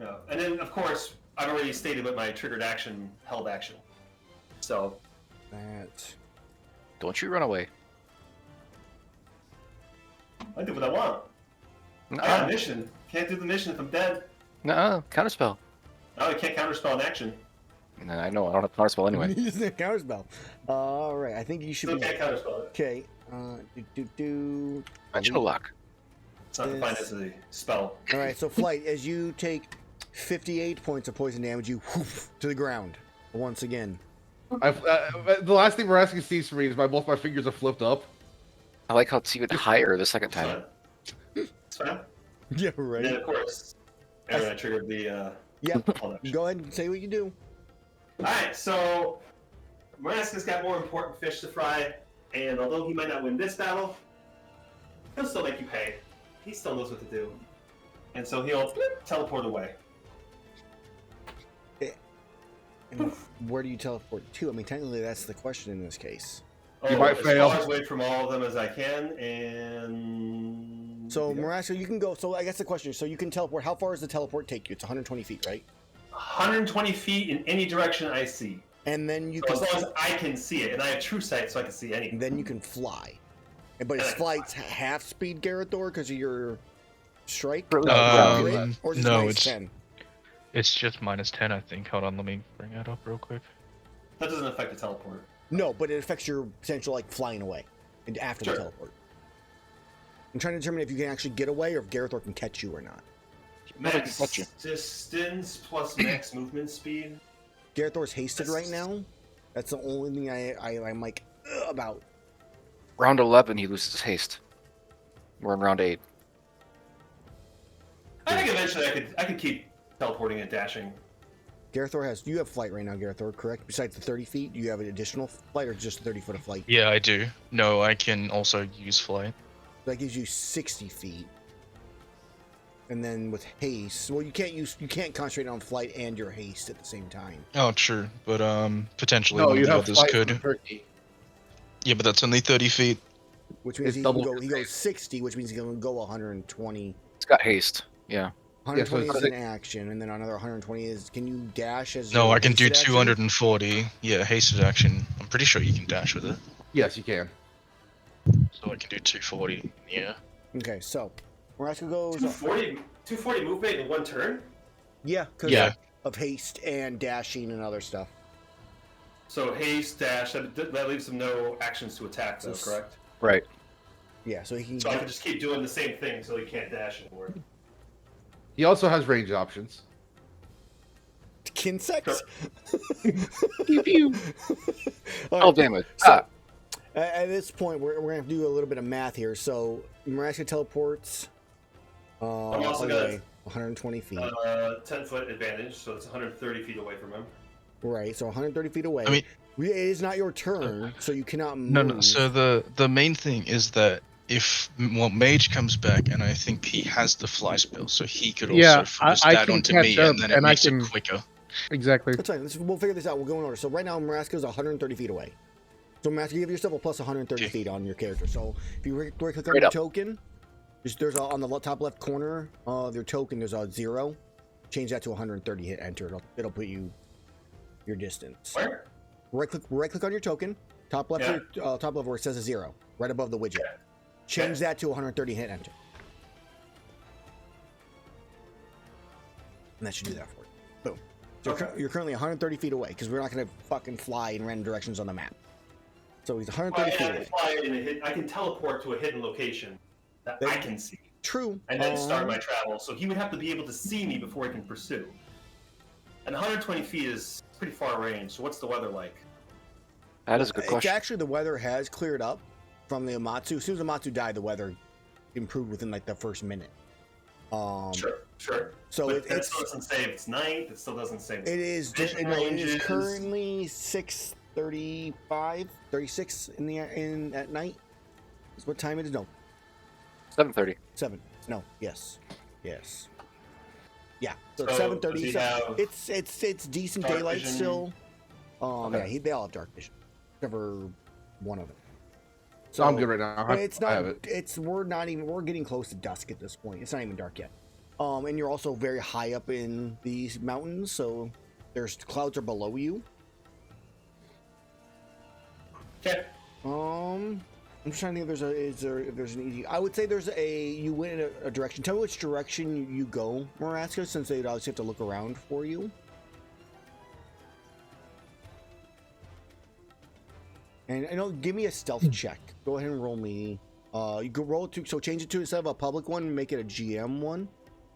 Yeah. And then, of course, I've already stated what my triggered action, held action. So, That. Don't you run away. I do what I want. I got a Nuh-uh. mission. Can't do the mission if I'm dead. Nuh-uh. Counterspell. No, I can't counterspell an action. Nah, I know. I don't have counterspell anyway. He's the counterspell. All right, I think you should Still be can't counterspell it. okay. Dimensional lock. It's not defined as a spell. All right, so flight. As you take 58 points of poison damage, you whoof to the ground once again. The last thing Maraski sees from me is both my fingers are flipped up. I like how it's even higher the second It's time. fine. It's fine. Yeah, And right. then, of course, Aaron, I triggered the Yeah, hold action. go ahead and say what you do. Alright, so Maraska's got more important fish to fry, and although he might not win this battle, he'll still make you pay. He still knows what to do. And so he'll teleport away. And where do you teleport to? I mean, technically, that's the question in this case. You might as fail. far away from all of them as I can, and... So, yeah. Marasco, you can go. So, I guess the question is, so you can teleport. How far does the teleport take you? It's 120 feet, right? 120 feet in any direction I see. And then you So can. as long as I can see it, and I have true sight so I can see anything. Then you can fly. But his flight's half speed, Gerathor, because of your strike. Crit? Or is it No, minus it's 10? it's just -10, I think. Hold on, let me bring that up real quick. That doesn't affect the teleport. No, but it affects your potential flying away and after Sure. the teleport. I'm trying to determine if you can actually get away or if Gerathor can catch you or not. Max Got you. distance plus max movement speed. Gerathor's hasted right now. That's the only thing I'm like about. Round 11, he loses haste. We're in round 8. I think eventually I could keep teleporting and dashing. Gerathor you have flight right now, Gerathor, correct? Besides the 30 feet, do you have an additional flight or just 30 foot of flight? Yeah, I do. No, I can also use flight. That gives you 60 feet. And then with haste, well, you can't concentrate on flight and your haste at the same time. Oh, true. But potentially No, one you of the have others flight could. from Turkey. Yeah, but that's only 30 feet. Which means It's he double. goes 60, which means he can go 120. It's got haste. Yeah. 120 so is it's an action, and then another 120 is. Can you dash as? No, your I can do hasted action? 240. Yeah, hasted action. I'm pretty sure you can dash with it. Yes, you can. So I can do 240. Yeah. Okay, so Maraska goes. 240 movement in one turn. Yeah, because Yeah. of haste and dashing and other stuff. So haste, dash. That leaves him no actions to attack, though. Correct. Right. Yeah, so he can. So I can just keep doing the same thing until he can't dash anymore. He also has range options. Kinsex? Pew pew. All Oh, right, damn it. So- At this point, we're going to have to do a little bit of math here. So, Maraska teleports. I'm also away, gonna 120 feet. 10-foot advantage, so it's 130 feet away from him. Right, so 130 feet away. I mean- it is not your turn, so you cannot move. No. So the main thing is that if Mage comes back, and I think he has the fly spell, so he could also Yeah, focus I that can onto catch me, up, and then it and I makes can- it quicker. Exactly. That's fine. We'll figure this out. We'll go in order. So right now, Maraska's 130 feet away. So Maraska, give yourself a plus 130 Okay. feet on your character. So if you right-click on Straight your up. token, there's on the top left corner of your token, there's a 0. Change that to 130. Hit enter. It'll put you your distance. Where? Right-click on your token. Top left, Yeah. top left where it says a 0, right above the widget. Change that to 130. Hit enter. And that should do that for you. Boom. So Okay. you're currently 130 feet away because we're not going to fucking fly in random directions on the map. So he's 130 Well, feet I away. can fly I can teleport to a hidden location that I can see, True. and then start my travel. So he would have to be able to see me before he can pursue. And 120 feet is pretty far range. So what's the weather like? That is a good It's question. actually, the weather has cleared up from the Amatsu. As soon as Amatsu died, the weather improved within like the first minute. Sure. So But it, that it's still doesn't say it's night. It still doesn't say. it is Vision no, it range is is- currently 6:35, 36 at night. Is what time it is? No, 7:30. 7. No, yes. Yeah. So So, 7:30. does he So have it's decent dark daylight vision? still. Okay. Yeah, they all have dark vision. Except for one of them. So I'm good right now. But it's I not. have it. We're getting close to dusk at this point. It's not even dark yet. And you're also very high up in these mountains, so there's clouds are below you. Okay. I'm just trying to think if there's an easy. I would say you went in a direction. Tell me which direction you go, Maraska, since they'd obviously have to look around for you. And I know, give me a stealth check. Go ahead and roll me. You can roll it to, so change it to, instead of a public one, make it a GM one,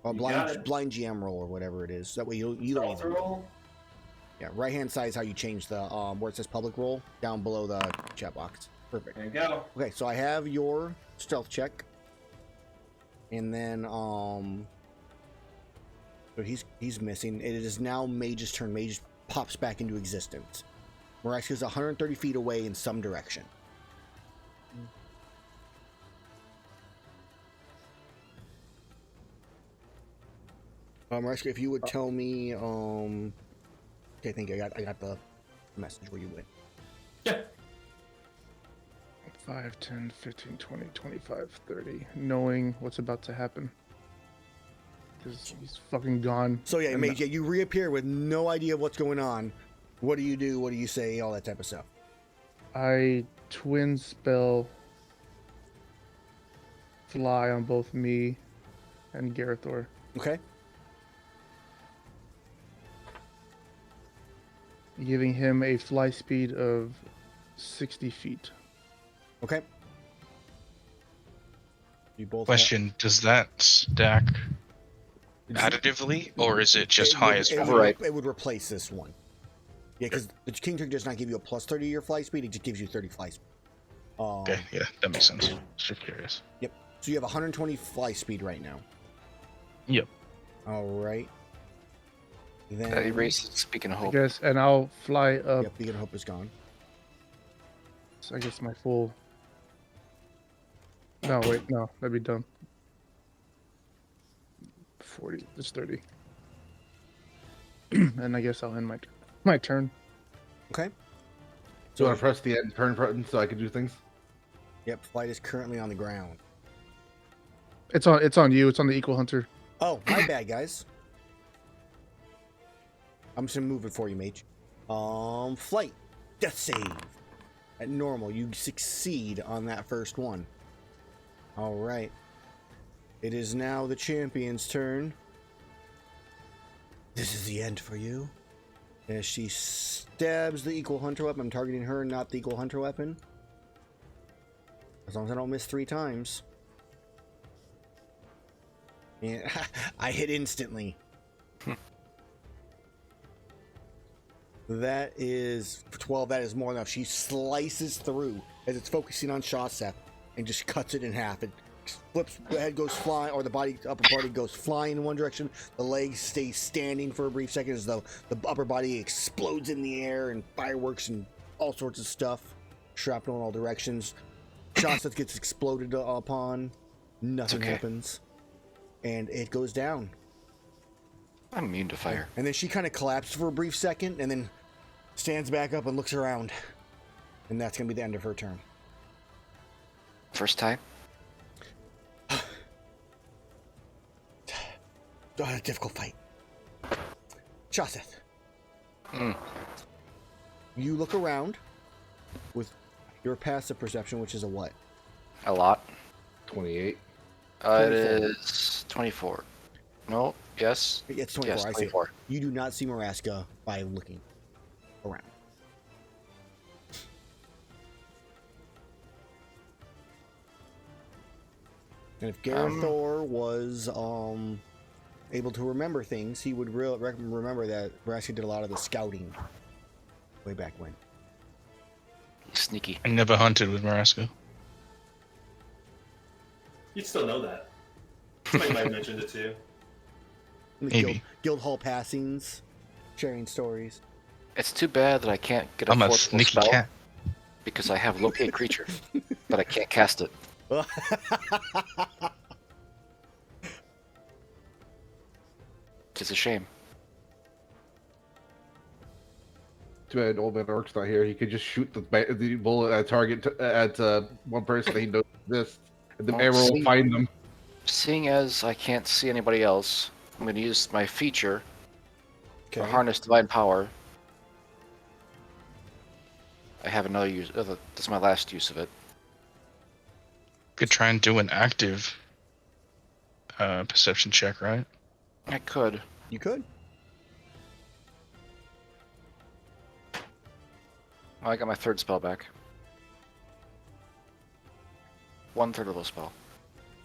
or You got it. blind GM roll or whatever it is. That way you don't Stealth even. roll. Yeah, right hand side is how you change the where it says public roll down below the chat box. Perfect. There you go. Okay, so I have your stealth check, and then so he's missing. It is now Mage's turn. Mage pops back into existence. Maraska is 130 feet away in some direction. Maraska, if you would tell me, okay, I think I got the message where you went. Yeah. 5, 10, 15, 20, 25, 30. Knowing what's about to happen. Because he's fucking gone. So yeah, And Mage, yeah, you reappear with no idea what's going on. What do you do? What do you say? All that type of stuff. I twin spell fly on both me and Gerathor. Okay. Giving him a fly speed of 60 feet. Okay. You both. Question: does that stack additively, or is it just It high would- as it fuck? would- Right. It would replace this one. Yeah, because the King Trick does not give you a plus 30 to your fly speed. It just gives you 30 fly speed. Okay, yeah, that makes sense. Just curious. Yep. So you have 120 fly speed right now. Yep. All right. Then. Erases Speaking of I Hope. guess, and I'll fly up. Yep. Beacon of Hope is gone. So I guess my full. No, wait, no, that'd be dumb. 40. It's 30. And I guess I'll end my turn. Okay. Do you want to press the end turn button so I can do things? Yep, Flight is currently on the ground. It's on you. It's on the Equal Hunter. Oh, my bad, guys. I'm just gonna move it for you, Mage. Flight. Death save. At normal, you succeed on that first one. Alright. It is now the champion's turn. This is the end for you. As she stabs the Equal Hunter weapon. I'm targeting her, not the Equal Hunter weapon. As long as I don't miss 3 times. And I hit instantly. That is 12. That is more than enough. She slices through as it's focusing on Shaseth and just cuts it in half. It flips, the head goes flying, or the body, upper body goes flying in one direction. The legs stay standing for a brief second as though the upper body explodes in the air and fireworks and all sorts of stuff. Shrapnel in all directions. Shaseth gets exploded upon. Nothing happens. And it goes down. I'm immune to fire. And then she kind of collapsed for a brief second and then stands back up and looks around. And that's going to be the end of her turn. First time? Difficult fight. Shaseth. Mm. You look around with your passive perception, which is a what? A lot. 28. It is 24. No, yes. It's 24. Yes, I see. 24. You do not see Maraska by looking around. And if Gerathor was able to remember things, he would remember that Maraska did a lot of the scouting way back when. Sneaky. I never hunted with Maraska. You'd still know that. Somebody might have mentioned it to you. Maybe. Guild hall passings, sharing stories. It's too bad that I can't get a I'm a fourth sneaky spell cat. because I have locate creature, but I can't cast it. It's a shame. Too bad Old Man Orc's not here. He could just shoot the bullet at a target at one person that he knows exists, and the Well, arrow will see- find them. Seeing as I can't see anybody else, I'm going to use my feature Okay. to harness divine power. I have another use. That's my last use of it. Could try and do an active perception check, right? I could. You could. Oh, I got my third spell back. 1/3 of the spell.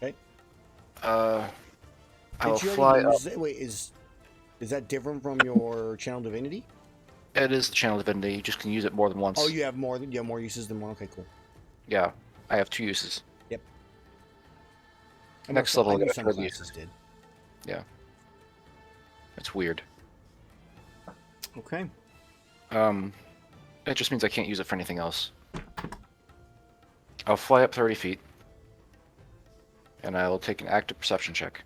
Okay. I will Did you fly already up. use it? Wait, is that different from your channel divinity? It is the channel divinity. You just can use it more than once. Oh, you have more uses than one. Okay, cool. Yeah, I have 2 uses. I Next know- level, I knew I got some further classes did. It's weird. Okay. It just means I can't use it for anything else. I'll fly up 30 feet, and I will take an active perception check.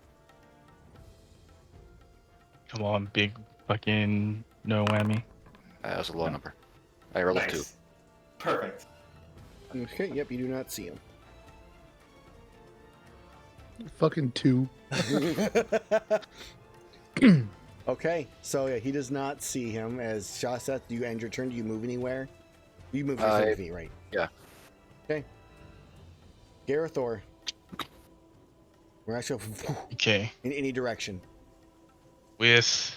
Come on, big fucking no whammy. That was a low number. I rolled a 2. Nice. Perfect. Okay. Yep. You do not see him. Fucking 2. Okay. So yeah, he does not see him. As Shaseth, do you end your turn? Do you move anywhere? You move your 30 feet, right? yeah. Okay. Gerathor. We're actually Okay. in any direction. With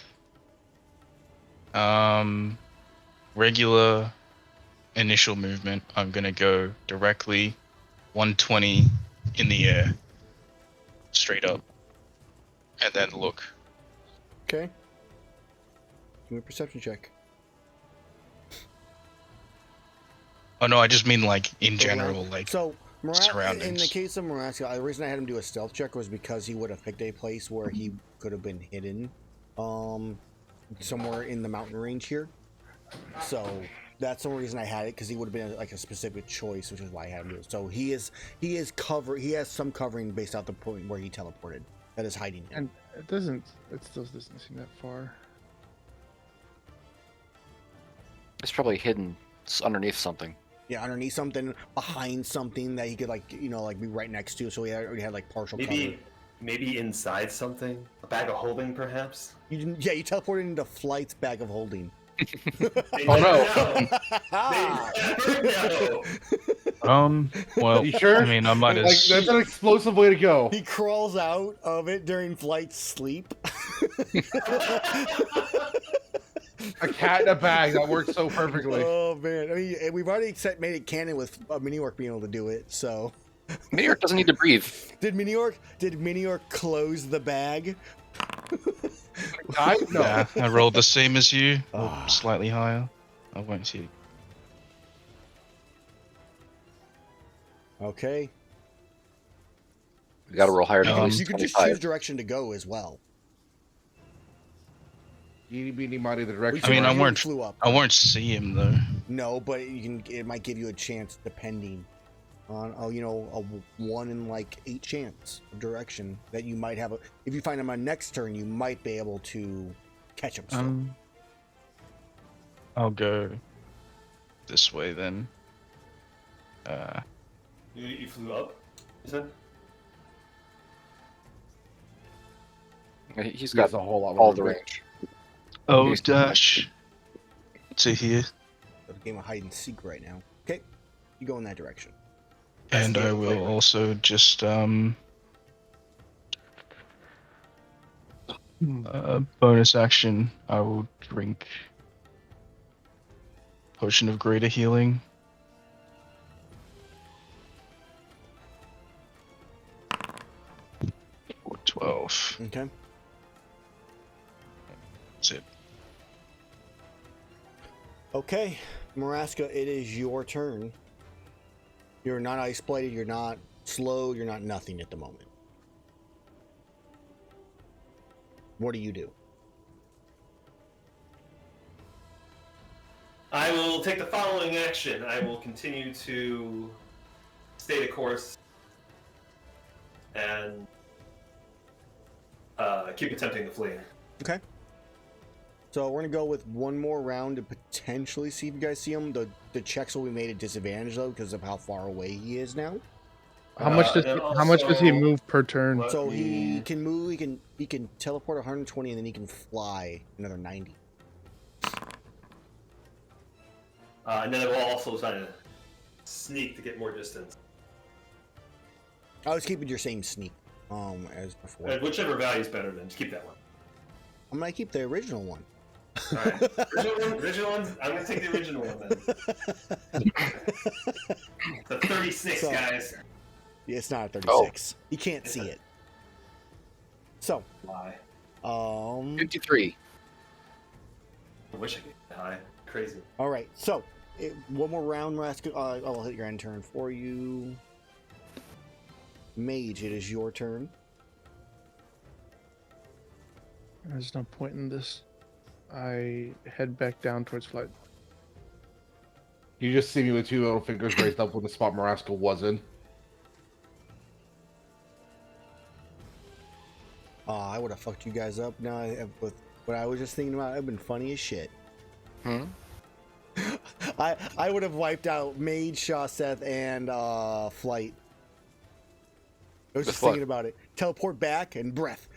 regular initial movement, I'm gonna go directly 120 in the air, straight up, and then look. Okay. Give me a perception check. Oh no, I just mean like in Around- general, like So, in the surroundings. case of Maraska, the reason I had him do a stealth check was because he would have picked a place where he could have been hidden, somewhere in the mountain range here. So that's the reason I had it, because he would have been like a specific choice, which is why I had him do it. So he is cover. He has some covering based off the point where he teleported. That is hiding him. It doesn't. It still doesn't seem that far. It's probably hidden underneath something. Yeah, underneath something, behind something that he could like be right next to. So he already had like partial cover. Maybe inside something, a bag of holding, perhaps. You teleported into Flight's bag of holding. Oh no! Well, You sure? I mean, I might Like, as. that's an explosive way to go. He crawls out of it during Flight's sleep. A cat in a bag that works so perfectly. Oh man! I mean, we've already made it canon with Miniorc being able to do it. So, Miniorc doesn't need to breathe. did Miniorc close the bag? No. Yeah, I rolled the same as you, or Ah. slightly higher. I won't see. Okay. We gotta roll higher than at least You can just 25. choose direction to go as well. Eeny, meeny, miny, the direction. I mean, I You weren't- flew up. I won't see him though. No, but it might give you a chance depending on a 1 in like 8 chance of direction that you might have. If you find him on next turn, you might be able to catch him. Still. I'll go this way then. You flew up, you said? He's He got has a whole lot all more the range. range. Oh dash to here, It's a game of hide and seek right now. Okay, you go in that direction. and the I will flavor. also just bonus action. I will drink potion of greater healing. For 12. Okay. That's it. Okay, Maraska, it is your turn. You're not ice plated. You're not slow. You're not nothing at the moment. What do you do? I will take the following action. I will continue to stay the course and keep attempting to flee. Okay. So we're gonna go with one more round to potentially see if you guys see him. The checks will be made at disadvantage though because of how far away he is now. How much does and how much does he also- move per turn? What? So he can move. He can teleport 120 and then he can fly another 90. And then I will also try to sneak to get more distance. I was keeping your same sneak as before. And whichever value is better, then just keep that one. I'm gonna keep the original one. All right. Original one. I'm gonna take the original one then. The 36, So- guys. Yeah, it's not a 36. You can't see it. So, Lie. 53. I wish I could get high. Crazy. all right. So, one more round, Maraska. I'll hit your end turn for you. Mage, it is your turn. There's no point in this. I head back down towards Flight. You just see me with 2 little fingers raised up when the spot Maraska was in. I would have fucked you guys up now with what I was just thinking about. It'd been funny as shit. Hmm? I would have wiped out Mage, Shaseth, and Flight. I was With just what? thinking about it. Teleport back and breath.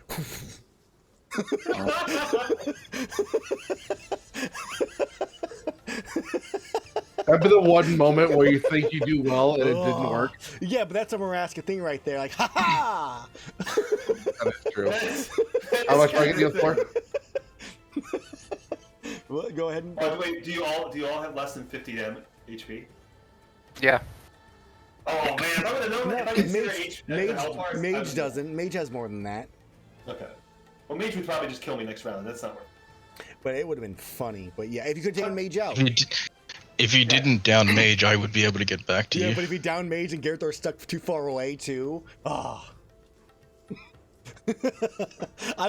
That'd be the one moment where you think you do well and it didn't work. Yeah, but that's a Maraska thing right there. Like, ha ha! That is true. That's How much do I kind get of the for? Well, go ahead and. By the way, do you all have less than 50 HP? Yeah. Oh man, if I would have known that, if I consider Mage, health bars, I Mage would've- doesn't. Mage has more than that. Okay. Well, Mage would probably just kill me next round. That's not worth it. But it would have been funny. But yeah, if you could take Mage out. If you didn't down Mage, I would be able to get back to Yeah, you. but if you down Mage and Gerathor stuck too far away too, I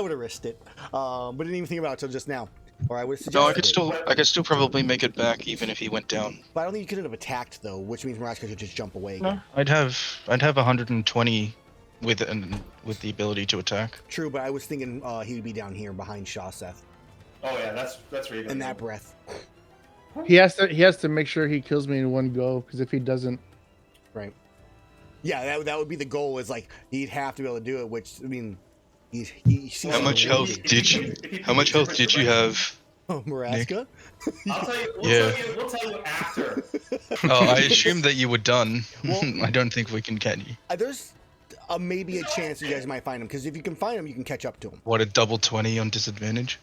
would have risked it. But didn't even think about it till just now. Or I would have No, suggested I could still probably make it back even if he went down. But I don't think you could have attacked though, which means Maraska could just jump away. No, I'd have 120 with the ability to attack. True, but I was thinking he would be down here behind Shaseth. Oh yeah, that's where you're In gonna that go. breath. He has to make sure he kills me in one go, because if he doesn't, Right. Yeah, that would be the goal. Is like he'd have to be able to do it. Which I mean, he sees How the much health ability. did you? How much health did you have? Oh, Maraska. I'll tell you. Yeah. We'll tell you after. Oh, I assumed that you were done. Well- I don't think we can get you. There's maybe a chance you guys might find him because if you can find him, you can catch up to him. What, a double 20 on disadvantage?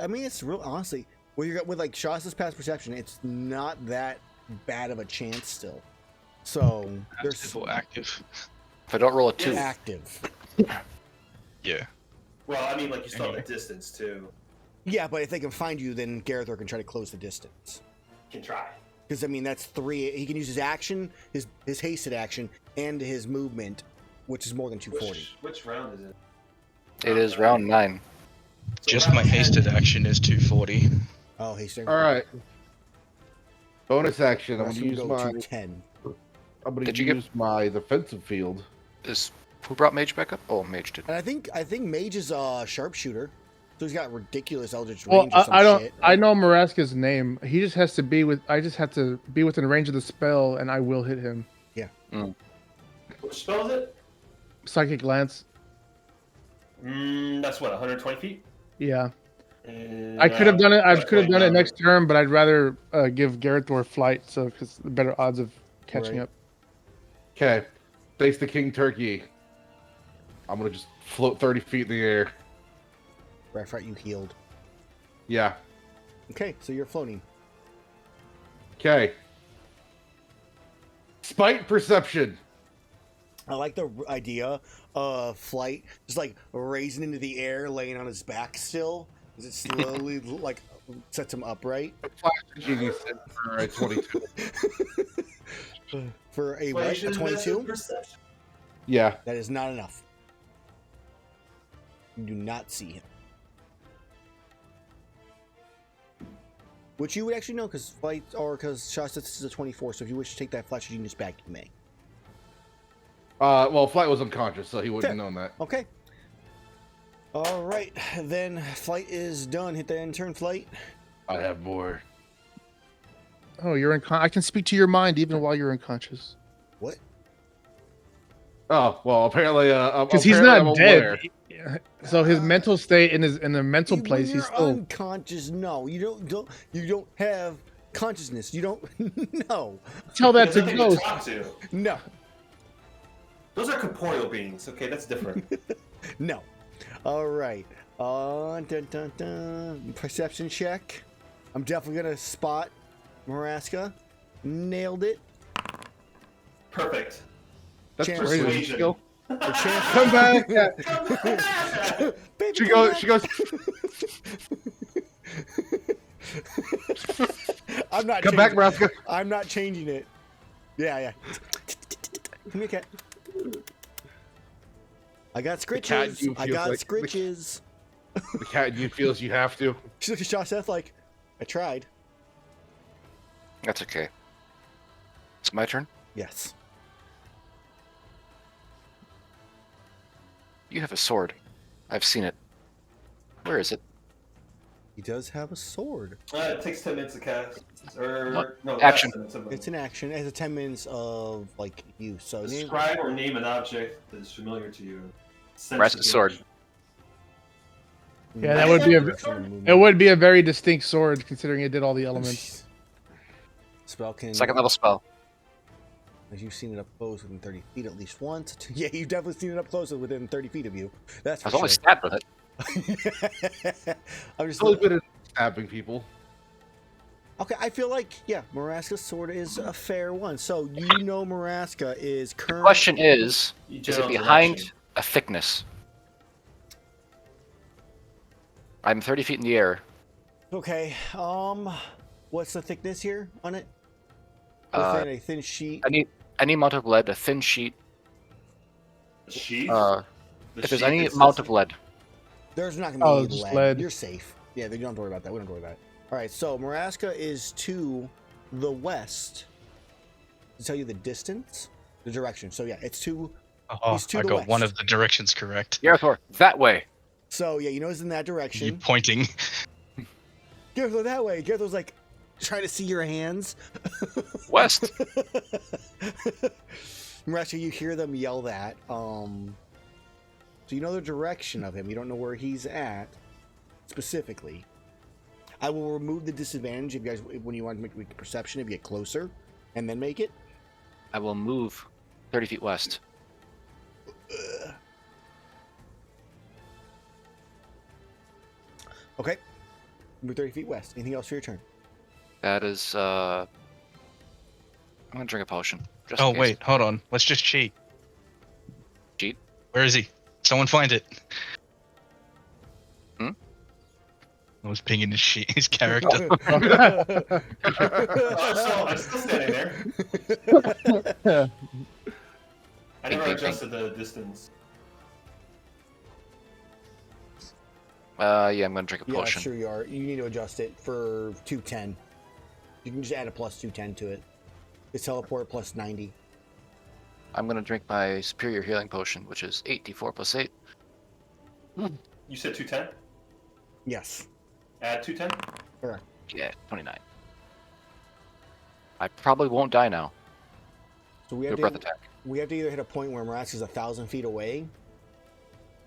I mean, it's real honestly. With like Shaseth's past perception, it's not that bad of a chance still. So there's Active or active? If I don't roll a 2, active. Yeah. Well, I mean, like you still have the distance too. Yeah, but if they can find you, then Gerathor can try to close the distance. You can try. Because I mean, that's 3. He can use his action, his hasted action, and his movement, which is more than 240. Which round is it? it is round 9. So Just round my 10. hasted action is 240. Oh, hasted. All right. Bonus action. I'm Rest gonna will use go my. to 10. I'm gonna Did you use my defensive field. Who brought Mage back up? Oh, Mage did. And I think Mage is a sharpshooter, so he's got ridiculous eldritch well, range or some I don't. shit. I know Maraska's name. He just has to be with. I just have to be within range of the spell, and I will hit him. Which spell is it? Psychic Lance. That's what 120 feet. Yeah, And, I could have done it. I that's could have done it 29. next turn, but I'd rather give Gerathor flight, so because the better odds of catching Right. up. Okay. Face the king turkey. I'm gonna just float 30 feet in the air. Right, you healed. Yeah. Okay, so you're floating. Okay. Spite perception. I like the idea of flight, just like raising into the air, laying on his back still, as it slowly like sets him upright. Flash genius for a 22. For a what? A Persuasion, 22? perception. Yeah. That is not enough. You do not see him. Which you would actually know because flight or because Shaseth is a 24. So if you wish to take that flash genius back, you may. Well, Flight was unconscious, so he wouldn't Fair. have known that. Okay. All right, then flight is done. Hit the end turn, flight. I have more. Oh, you're I can speak to your mind even while you're unconscious. What? Oh, well, apparently, Because he's apparently not I'm aware. dead. So his mental state in the mental When place, you're he's still. unconscious. No, you don't have consciousness. You don't. No, Tell that There's to nothing to ghost. talk to. no, Those are corporeal beings. Okay, that's different. no. All right. Dun, dun, dun. Perception check. I'm definitely gonna spot Maraska. Nailed it. Perfect. That's Chance. persuasion Persuasion. skill. The chance. Come back. Yeah. Baby, She come goes. back. She goes. I'm not. Come back, changing- Raska. I'm not changing it. Yeah. Come here, cat. I got cat scritches. you I feels got like- scritches. The cat in you feels you have to. She looked at Shaseth like, I tried. That's okay. It's my turn. Yes. You have a sword. I've seen it. Where is it? He does have a sword. It takes 10 minutes to cast. Or What? no, Action. less than 10 It's an action. It has a 10 minutes of like use. So name, Describe or name an object that is familiar to you. Raska's sword. Yeah, that would be It would be a very distinct sword considering it did all the elements. Spell can. Second level spell. As you've seen it up close within 30 feet at least once. Yeah, you've definitely seen it up close within 30 feet of you. That's I for was only sure. stabbed with it. I'm just It's always been in stabbing people. okay. I feel like Maraska's sword is a fair one. So you know Maraska is current. Question is it General behind direction. a thickness? I'm 30 feet in the air. Okay. What's the thickness here on it? Uh, Within a thin sheet. Any amount of lead, a thin sheet. The sheath? Uh, The if there's sheath any is amount this- of lead, There's not gonna Oh, be just lead. lead. You're safe. Yeah, they don't have to worry about that. We don't have to worry about it. All right. So Maraska is to the west. To tell you the distance, the direction. So yeah, it's to Oh, He's to I the got one west. of the directions correct. Gerathor, that way. So yeah, you know it's in that You direction. pointing. Gerathor that way. Gerathor's like trying to see your hands. West. Maraska, you hear them yell that. So you know the direction of him. You don't know where he's at specifically. I will remove the disadvantage if you guys, when you want to make perception, if you get closer, and then make it. I will move 30 feet west. Okay. Move 30 feet west. Anything else for your turn? That is, I'm gonna drink a potion. Just in Oh case. wait, hold on. Let's just cheat. Cheat? Where is he? Someone find it. Hmm? I was pinging his character. I'm still standing there. I never adjusted the distance. Yeah, I'm gonna drink a Yeah, potion. sure you are. You need to adjust it for 210. You can just add a plus 210 to it. It's teleport plus 90. I'm gonna drink my superior healing potion, which is 8d4 plus 8. You said 210? Yes. Add 210? Correct. Yeah, 29. I probably won't die now. So we Do have a breath to, attack. we have to either hit a point where Marask is 1,000 feet away,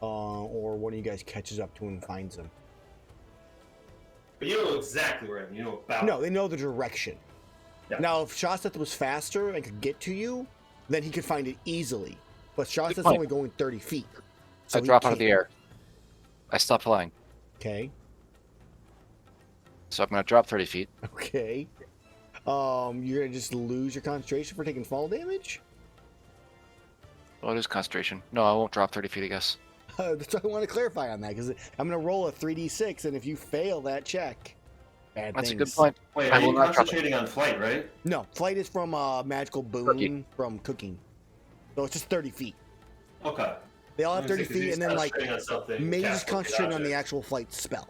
or one of you guys catches up to him and finds him. But you know exactly where I am. You know about. No, they know the direction. Yeah. Now, if Shaseth was faster and could get to you, then he could find it easily. But Shaseth's point. only going 30 feet. I he drop out of the can't. air. I stop flying. Okay. So I'm gonna drop 30 feet. Okay. You're gonna just lose your concentration for taking fall damage? What is concentration? No, I won't drop 30 feet, I guess. That's what I want to clarify on that, because I'm gonna roll a 3d6, and if you fail that check, bad That's things. a good point. Wait, I are will you not drop it. concentrating on flight, right? No, flight is from magical boon Cooking. from cooking. So it's just 30 feet. Okay. They all have I was 30 gonna say, 'cause feet, he's and then like concentrating on something, Mage is cast locate concentrating on the object. actual flight spell.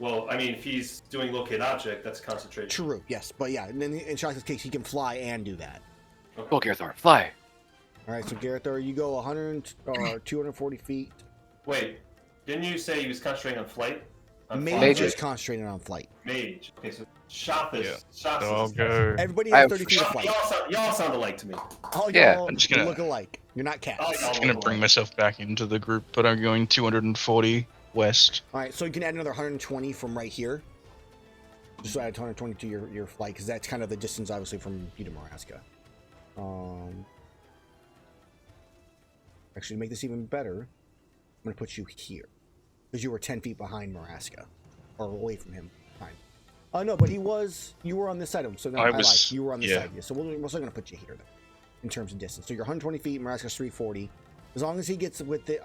Well, I mean, if he's doing locate object, that's concentration. True, yes, but yeah, and then in Shaseth's case, he can fly and do that. Go, Gerathor, fly! All right, so Gerathor, you go 100 or 240 feet. Wait, didn't you say he was concentrating on flight? On Mage flight? is concentrating on flight. Mage. Okay, so Shaseth. Yeah. Shaseth So I'll is go. Everybody I has have 30 feet of flight. Y'all sound alike to me. All Yeah, y'all I'm just gonna- look alike. You're not cats. Oh, y'all I'm gonna look bring alike. myself back into the group, but I'm going 240 west. All right, so you can add another 120 from right here. Just add 120 to your flight, because that's kind of the distance, obviously, from you to Maraska. Actually, to make this even better, I'm going to put you here. Because you were 10 feet behind Maraska. Or away from him. Fine. Oh, no, but you were on this side of him, so no, I I was- lied. You were on this yeah. side, yeah. So we're still going to put you here, then, in terms of distance. So you're 120 feet, Maraska's 340. As long as he gets with the,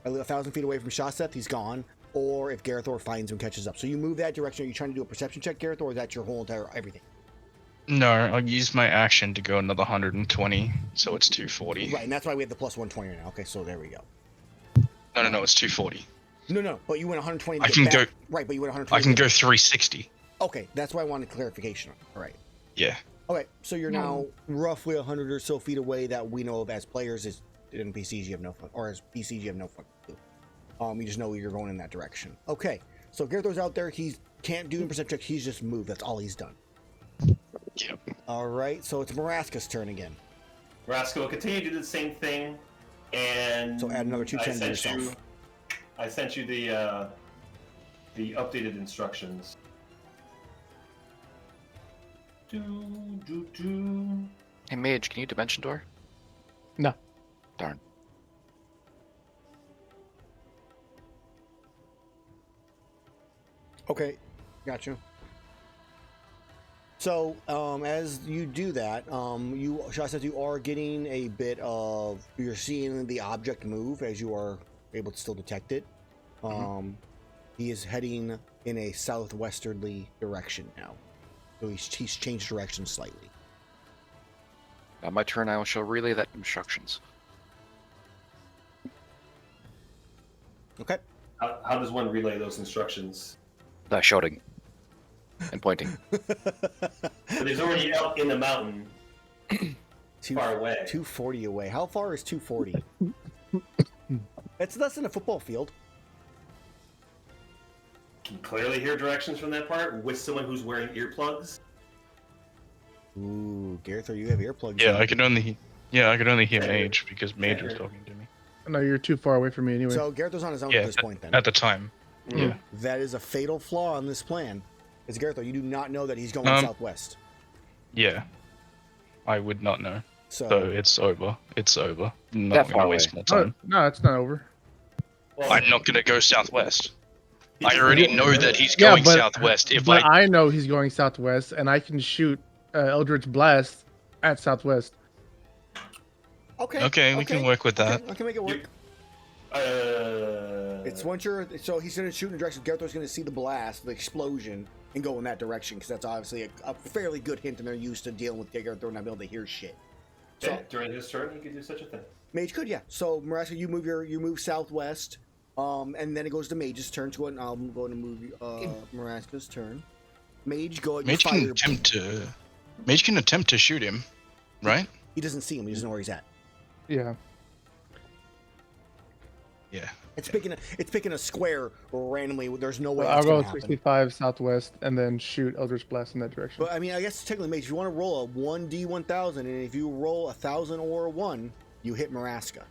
1,000 feet away from Shaseth, he's gone. Or if Gerathor finds him, catches up. So you move that direction. Are you trying to do a perception check, Gerathor, or is that your whole entire everything? No, I'll use my action to go another 120, so it's 240. Right, and that's why we have the plus 120 right now. Okay, so there we go. No, it's 240. No, but you went 120 to I get can back. go- Right, but you went 120 I can to go get 360. Okay, that's why I wanted clarification on. All right. Yeah. Okay, so you're now roughly 100 or so feet away that we know of as players. As NPCs, you have no fun, or as PCs, you have no fun. You just know you're going in that direction. Okay, so Gerathor's out there. He can't do a perception check. He's just moved. That's all he's done. Yep. All right, so it's Maraska's turn again. Maraska will continue to do the same thing, and So add another 210 to I sent yourself. I sent you the updated instructions. Hey, Mage, can you dimension door? No. Darn. Okay, gotcha. So, as you do that, Shaseth, you are getting a bit of, you're seeing the object move as you are able to still detect it. He is heading in a southwesterly direction now. So he's changed direction slightly. On my turn, I shall relay that instructions. Okay. How does one relay those instructions? By shouting and pointing. But he's already out in the mountain. far away. 240 away. How far is 240? It's less than a football field. Can you clearly hear directions from that part with someone who's wearing earplugs? Ooh, Gerathor, you have earplugs. Yeah, in. I could only hear Yeah, Mage because Mage yeah, was you're- talking to me No, you're too far away from me anyway. So Gerathor's on his own Yeah, at this point then. at the time. Yeah. That is a fatal flaw in this plan. Is Gerathor, you do not know that he's going southwest. Yeah. I would not know. So, So it's over. It's over. I'm That not far gonna away. waste more no, time. no, it's not over. Well, I'm not gonna go southwest. he I doesn't already know know that he's Yeah, going but- southwest. If But I I know he's going southwest, and I can shoot Eldritch Blast at southwest. okay, we can work with that. Okay, I can make it work. It's once you're so he's going to shoot in the direction. Gerathor's going to see the blast, the explosion, and go in that direction because that's obviously a fairly good hint, and they're used to dealing with Gerathor and not being able to hear shit. So during his turn, he could do such a thing. Mage could, yeah. So Maraska, you move southwest, and then it goes to Mage's turn. So I'm going to move Maraska's turn. Mage, go. Mage can attempt to shoot him, right? He doesn't see him. He doesn't know where he's at. Yeah. Yeah. It's picking a square randomly. There's no way I'll that's go going to happen. 65 southwest and then shoot Eldritch Blast in that direction. But I mean, I guess technically, Mage, if you want to roll a 1d1000, and if you roll 1,000 or a 1, you hit Maraska.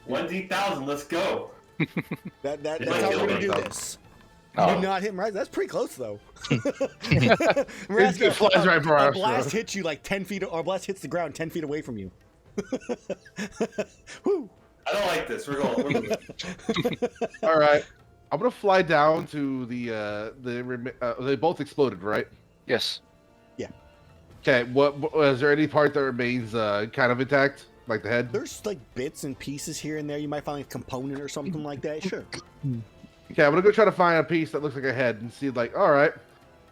1d1000, let's go. That's Yeah, how we're gonna do yeah. this. Oh. You do not hit Maraska. That's pretty close, though. It flies right by a us, blast bro. hits you like 10 feet, or a blast hits the ground 10 feet away from you. Whew. I don't like this. We're going. All right. I'm gonna fly down to they both exploded, right? Yes. Okay. What is there any part that remains kind of intact, like the head? There's like bits and pieces here and there. You might find a component or something like that. Sure. Okay, I'm gonna go try to find a piece that looks like a head and see, like, all right,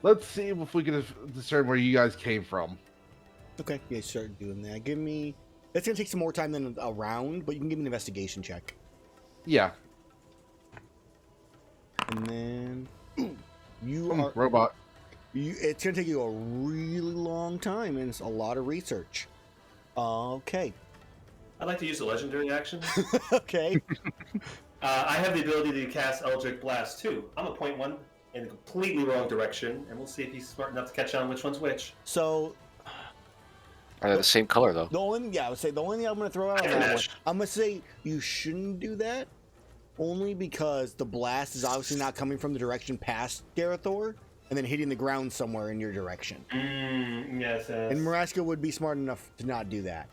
let's see if we can discern where you guys came from. Okay. Yeah, start doing that. Give me. That's gonna take some more time than a round, but you can give me an investigation check. Yeah. And then you are. Robot. It's gonna take you a really long time, and it's a lot of research. Okay. I'd like to use a legendary action. Okay. I have the ability to cast Eldritch Blast too. I'm gonna point one in the completely wrong direction, and we'll see if he's smart enough to catch on which one's which. So Are they the same color though? I would say the only thing I'm gonna throw out on that one, I'm gonna say you shouldn't do that, only because the blast is obviously not coming from the direction past Gerathor, and then hitting the ground somewhere in your direction. Yes. And Maraska would be smart enough to not do that.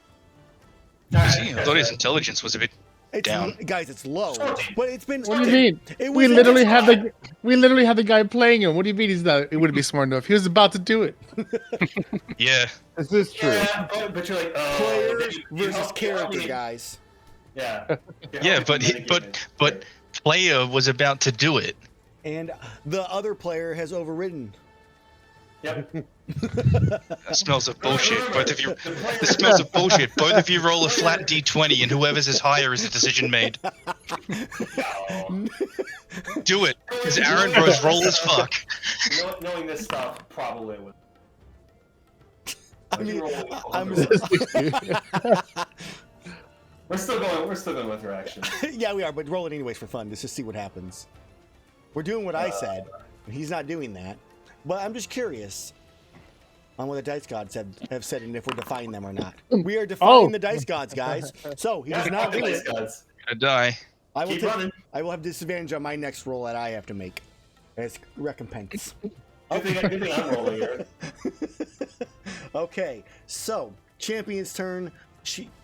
See, I thought his intelligence was a bit It's down. guys, it's low, but it's been. What do you mean? It We was- literally have the guy playing him. What do you mean he's not? It wouldn't be smart enough. He was about to do it. Yeah. This is true. Yeah, but you're like, oh, player you versus help- character, you- guys. Yeah. Yeah, but player was about to do it. And the other player has overridden. Yep. That smells of bullshit. Both of you. This smells of bullshit. Both of you roll a flat d20, and whoever's is higher is the decision made. Do it, because Aaron Bros roll as fuck. Knowing this stuff, probably would. I mean, We're still going with her action. yeah, we are, but roll it anyways for fun. Let's just see what happens. We're doing what I said. He's not doing that. But I'm just curious on what the dice gods have said and if we're defying them or not. We are defying the dice gods, guys. So he does not do it. Gonna die. I will Keep running. I will have disadvantage on my next roll that I have to make as recompense. Good thing I'm rolling here. Okay, so champion's turn.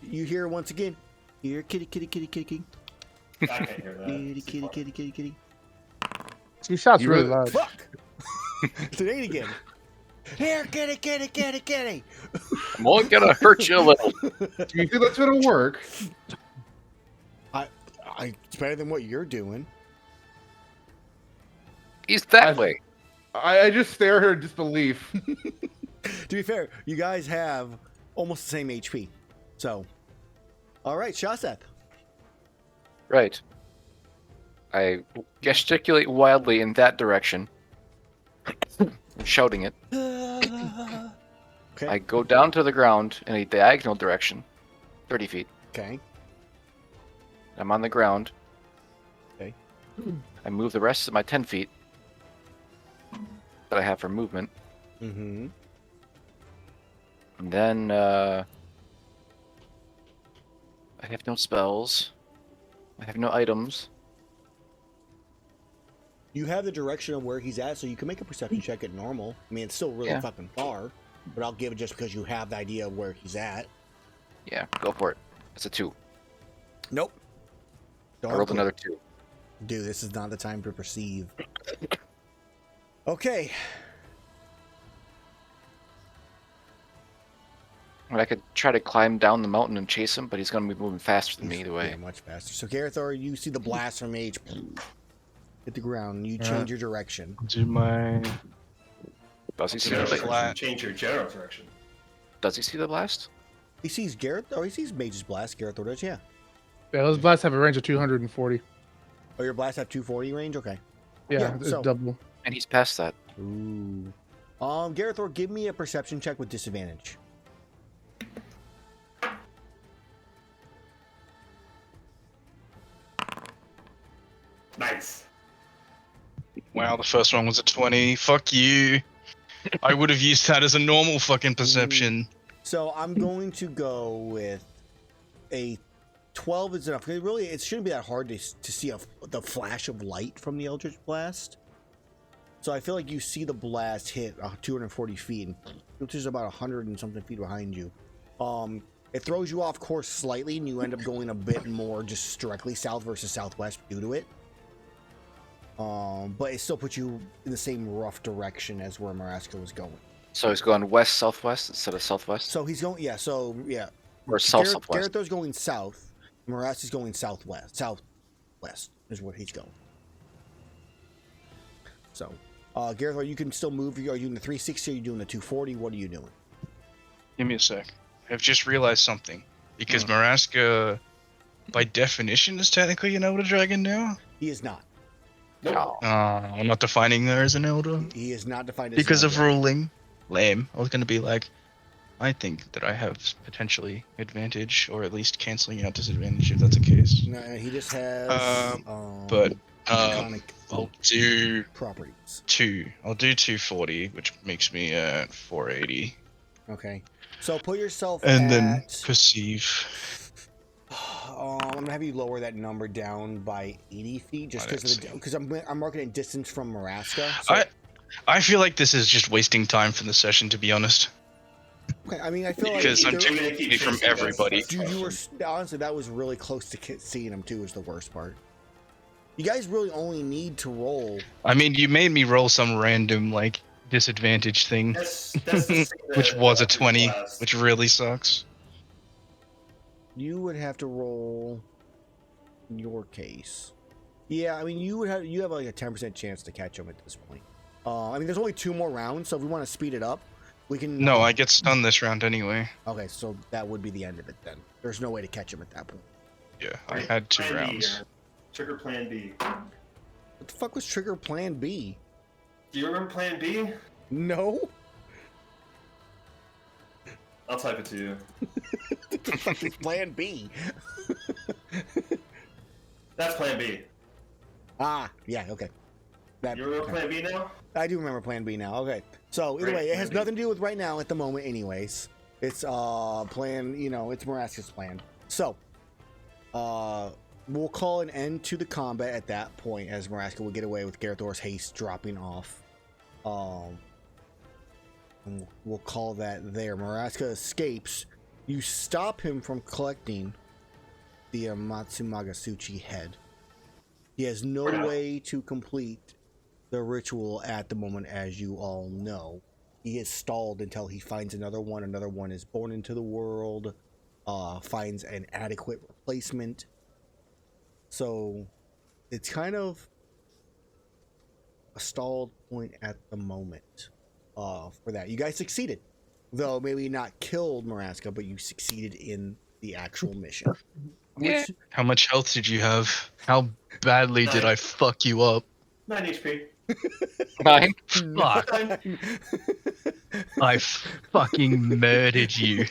You hear once again. Here, kitty, kitty, kitty, kitty, kitty, I can't hear that. kitty, kitty, kitty, kitty, kitty. He shots You really really- loud. Fuck! Today again. Here, kitty, kitty, kitty, kitty. I'm only gonna hurt you a little. Do you think that's gonna work? It's better than what you're doing. He's that way. I just stare at her in disbelief. To be fair, you guys have almost the same HP. So, all right, Shaseth. Right. I gesticulate wildly in that direction, shouting it. Okay. I go down to the ground in a diagonal direction, 30 feet. Okay. I'm on the ground. Okay. I move the rest of my 10 feet that I have for movement. Mm-hmm. And then, I have no spells. I have no items. You have the direction of where he's at, so you can make a perception check at normal. I mean, it's still really Yeah. fucking far, but I'll give it just because you have the idea of where he's at. Yeah, go for it. It's a 2. Nope. I rolled another 2. Dude, this is not the time to perceive. Okay. And I could try to climb down the mountain and chase him, but he's going to be moving faster than me either way. Yeah, much faster. So, Gerathor, you see the blast from Mage hit the ground. You Yeah. change your direction. Do my Does he see Yeah, the flat. blast? Change your general direction. Does he see the blast? He sees Gerathor. He sees Mage's blast. Gerathor does, yeah. Yeah, those blasts have a range of 240. Oh, your blast have 240 range? Okay. Yeah, Yeah, it's so- double. And he's past that. Ooh. Gerathor, give me a perception check with disadvantage. Nice. wow, the first one was a 20. Fuck you. I would have used that as a normal fucking perception. So I'm going to go with a 12 is enough. Really, it shouldn't be that hard to see the flash of light from the Eldritch Blast. So I feel like you see the blast hit 240 feet, which is about 100 and something feet behind you. It throws you off course slightly, and you end up going a bit more just directly south versus southwest due to it. But it still puts you in the same rough direction as where Maraska was going. So he's going west southwest instead of southwest, So he's going, yeah. So yeah, or south southwest. Gerathor's going south. Maraska's going southwest. Southwest is where he's going. So, Gerathor, you can still move. Are you doing the 360? Or are you doing the 240? What are you doing? Give me a sec. I've just realized something. Because Maraska, by definition, is technically an Elder Dragon now. He is not. Nope. No. I'm not defining her as an Elder. He is not defined as Because an of elder. ruling. Lame. I was going to be like, I think that I have potentially advantage, or at least canceling out disadvantage if that's the case. No, he just has. but, iconic I'll do properties. 2. I'll do 240, which makes me at 480. Okay. So put yourself And at. then perceive. I'm gonna have you lower that number down by 80 feet, just Oh, because that's- I'm marking it distance from Maraska. So, I feel like this is just wasting time for the session, to be honest. okay, I mean, I feel like Because I'm there- taking it from everybody. Dude, you were honestly that was really close to seeing him too. Is the worst part. You guys really only need to roll. I mean, you made me roll some random, like, disadvantage thing, That's the which was a 20, blast. which really sucks. You would have to roll. In your case, yeah, I mean, you have like a 10% chance to catch him at this point. I mean, there's only 2 more rounds, so if we want to speed it up, we can. No, I get stunned this round anyway. Okay, so that would be the end of it then. There's no way to catch him at that point. Yeah, I had 2 Plan B, rounds. Aaron. Trigger Plan B. What the fuck was trigger Plan B? Do you remember Plan B? No. I'll type it to you. What the fuck is Plan B? That's Plan B. Ah, yeah, okay. That, You remember okay. Plan B now? I do remember Plan B now. Okay, so either Great, way, it has Plan B. nothing to do with right now at the moment, anyways. It's plan. You know, it's Maraska's plan. So, we'll call an end to the combat at that point, as Maraska will get away with Gerathor's haste dropping off. And we'll call that there. Maraska escapes. You stop him from collecting the Matsumagasuchi head. He has no Wow. way to complete the ritual at the moment, as you all know. He is stalled until he finds another one. Another one is born into the world, finds an adequate replacement. So it's kind of a stalled point at the moment for that. You guys succeeded, though maybe not killed Maraska, but you succeeded in the actual mission. Yeah. Which, How much health did you have? How badly did I fuck you up? 9 HP. 9. Fuck. I fucking murdered you.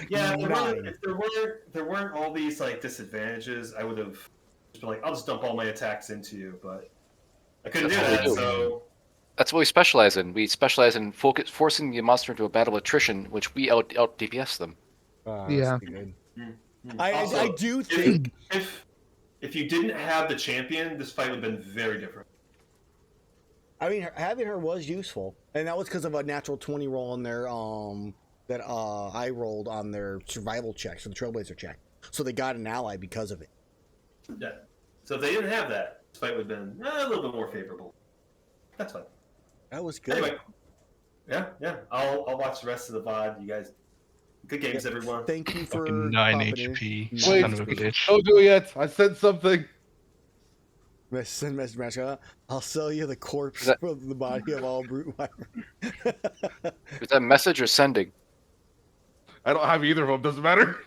Yeah, Nine. if there weren't all these like disadvantages, I would have just been like, I'll just dump all my attacks into you, but I couldn't That's do what we that. do. So That's what we specialize in. We specialize in forcing the monster into a battle of attrition, which we out DPS them. Yeah. That's good. Also, I do think if you didn't have the champion, this fight would have been very different. I mean, having her was useful, and that was because of a natural 20 roll on their that I rolled on their survival check, so the Trailblazer check. So they got an ally because of it. Yeah. So if they didn't have that, this fight would have been a little bit more favorable. That's fine. That was good. Anyway, yeah. I'll watch the rest of the VOD. You guys, good games, everyone. Thank you for Fucking 9 popping HP. in. Son of a bitch. Don't do it yet. I said something. Send message mascot. I'll sell you the corpse that- from the body of all brute wyvern. Is that message or sending? I don't have either of them. Doesn't matter.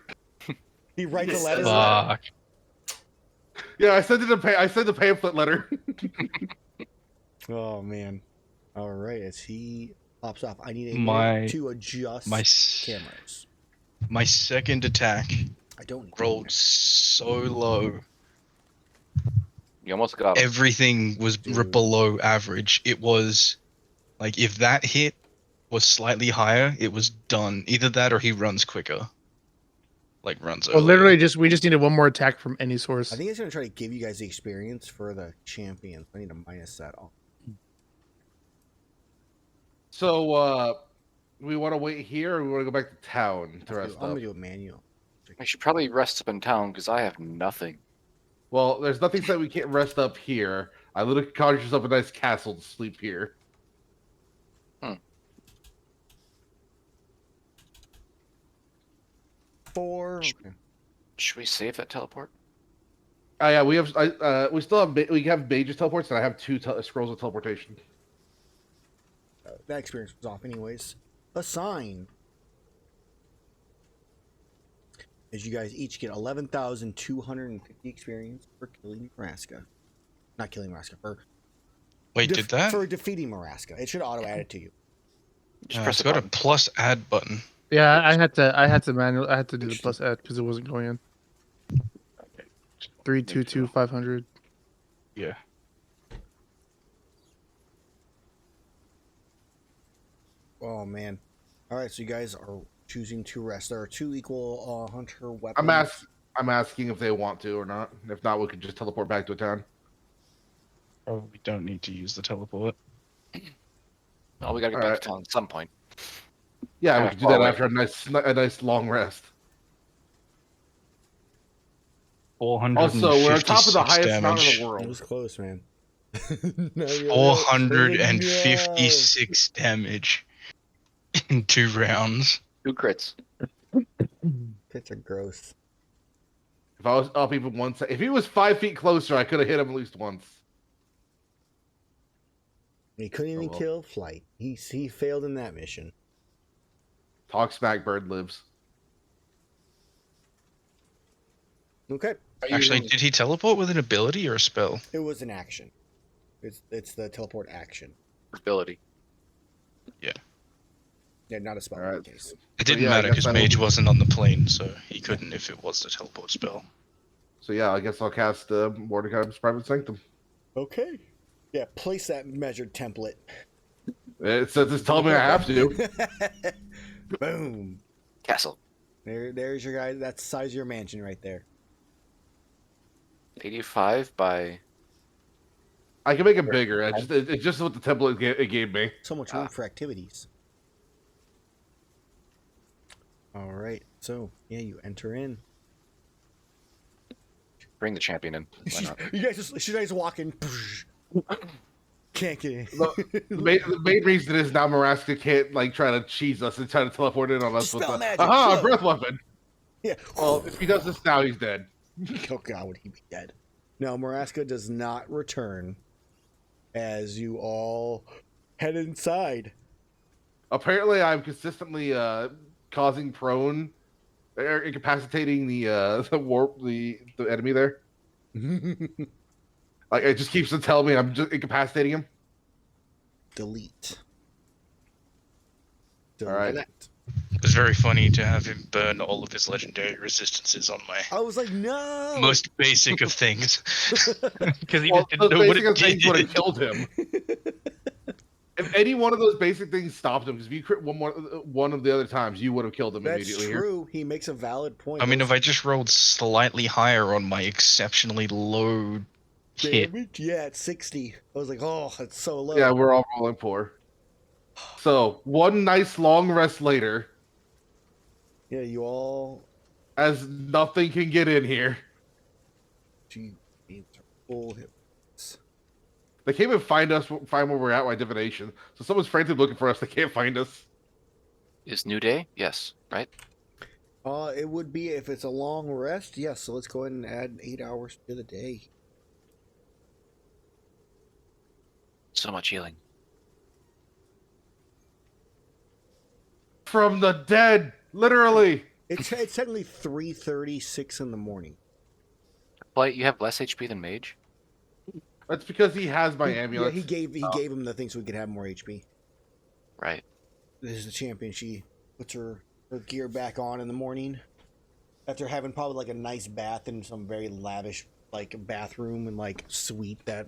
He writes a Yes, letter. Fuck. Yeah, I sent I sent the pamphlet letter. Oh man! All right, as he pops off, I need a My- minute to adjust My cameras. my second attack I don't need rolled so low. You almost got him. Everything was Dude. below average. It was like if that hit was slightly higher, it was done. Either that or he runs quicker. Like runs Well, earlier. literally, we just needed one more attack from any source. I think he's gonna try to give you guys the experience for the champion. I need to minus that off. So, we want to wait here, or we want to go back to town to I'm rest gonna up? do it manual. I should probably rest up in town because I have nothing. Well, there's nothing that we can't rest up here. I literally conjured yourself a nice castle to sleep here. Four. Sh- Should we save that teleport? Oh yeah, we have. We still have. We have Mage's teleports, and I have two scrolls of teleportation. That experience was off, anyways. Assign. As you guys each get 11,250 experience for killing Maraska. Not killing Maraska. Wait, did that? For defeating Maraska. It should auto add it to you. Just It's press the got a button. plus add button. Yeah, I had to do the plus add because it wasn't going in. 322 500. Yeah. Oh man. Alright, so you guys are choosing to rest. There are two equal hunter weapons. I'm asking if they want to or not. If not, we could just teleport back to a town. Oh, we don't need to use the teleport. Oh, we gotta get back to town at some point. Yeah, we Yeah, could do far that away. after a nice long rest. 456 Also, we're on top of the highest damage. mountain in the It world. was close, man. No, you're right. 456 damage in 2 rounds. 2 crits. Pits are gross. If I was up even one if he was 5 feet closer, I could have hit him at least once. He couldn't even well. kill Flight. He failed in that mission. Talk smack, bird lives. Okay. Actually, did he teleport with an ability or a spell? It was an action. It's the teleport action. Ability. Yeah, not a spell in Alright. that case. It didn't yeah, I matter guess because that'll Mage be- wasn't on the plane, so he couldn't if it was the teleport spell. So yeah, I guess I'll cast Mordecai's Private Sanctum. Okay. Yeah, place that measured template. It says it's telling me I have to. Boom. Castle. There's your guy. That's the size of your mansion right there. 85 by... I can make it bigger. It's just what the template it gave me. So much room for activities. All right. So yeah, you enter in. Bring the champion in. Why not? You guys walk in. Can't get in. The main reason is now Maraska can't try to cheese us and try to teleport in on us with Spell the magic, aha chill. breath weapon. Yeah. Well, if he does this now, he's dead. Oh god, would he be dead? No, Maraska does not return as you all head inside. Apparently, I'm consistently causing prone, or incapacitating the enemy there. Like it just keeps on telling me I'm just incapacitating him. Delete. So All right. connect. It was very funny to have him burn all of his legendary resistances on my I was like, no. most basic of things. Because he Well, just didn't know those what basic it things would have did. killed him. If any one of those basic things stopped him, because if you crit one of the other times, you would have killed him That's immediately. Here. true. He makes a valid point. I mean, Those if I just rolled slightly higher on my exceptionally low hit, damage, yeah, at 60. I was like, oh, that's so low. Yeah, we're all rolling poor. So one nice long rest later, Yeah, you all. as nothing can get in here. Gee, it's full hit. They can't even find where we're at by divination. So someone's frantically looking for us. They can't find us. Is New Day? Yes, right? It would be if it's a long rest. Yes, so let's go ahead and add 8 hours to the day. So much healing. From the dead, literally. It's technically 3:36 in the morning. But you have less HP than Mage? That's because he has my Yeah, amulet. he gave him the thing so we could have more HP. Right. This is the champion. She puts her gear back on in the morning after having probably like a nice bath in some very lavish like bathroom and like suite that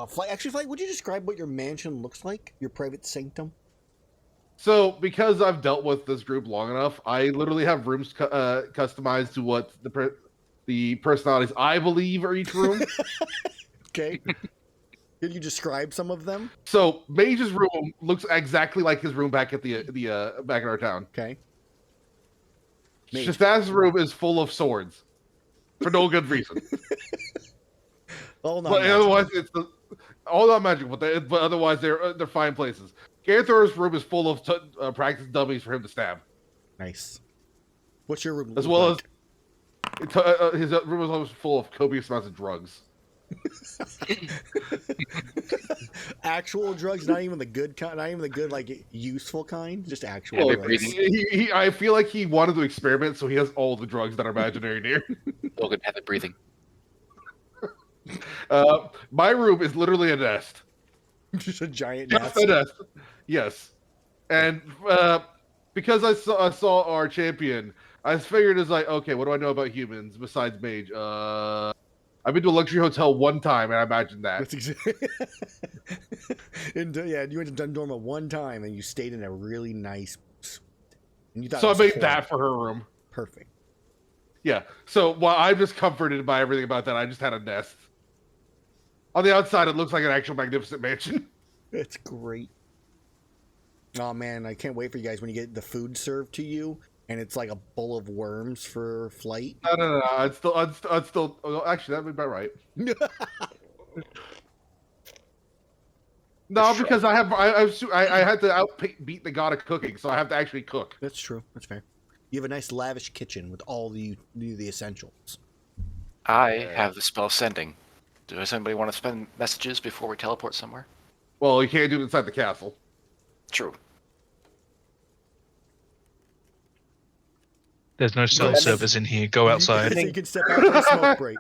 Flight, would you describe what your mansion looks like? Your private sanctum? So, because I've dealt with this group long enough, I literally have rooms customized to what the personalities I believe are each room. Okay. Could you describe some of them? So, Mage's room looks exactly like his room back at the back in our town. Okay. Mage. Shaseth's room is full of swords for no good reason. All But otherwise, it's all not magical. But otherwise, they're fine places. Gerathor's room is full of practice dummies for him to stab, nice. What's your room? as look well like? as his room is always full of copious amounts of drugs. Actual drugs, not even the good kind, not even the good like useful kind, just actual Yeah, drugs. I feel like he wanted to experiment, so he has all the drugs that are imaginary near. Logan, have it breathing. My room is literally a nest. Just a giant Just nest. a nest. Yes, and because I saw our champion, I figured it's like, okay, what do I know about humans besides Mage? I've been to a luxury hotel one time, and I imagined that. That's exactly. Yeah, you went to Dundorma one time, and you stayed in a really nice suite. And you thought So it I was made horrible. that for her room. Perfect. Yeah. So while I'm just comforted by everything about that, I just had a nest. On the outside, it looks like an actual magnificent mansion. That's great. Oh man, I can't wait for you guys when you get the food served to you, and it's like a bowl of worms for Flight. No. I'd still. Oh, actually, that'd be about right. No, because I had to beat the god of cooking, so I have to actually cook. That's true. That's fair. You have a nice lavish kitchen with all the essentials. I have the spell sending. Does anybody want to spend messages before we teleport somewhere? Well, you can't do it inside the castle. True. there's no cell service in here. Go outside. So you can step out for a smoke break.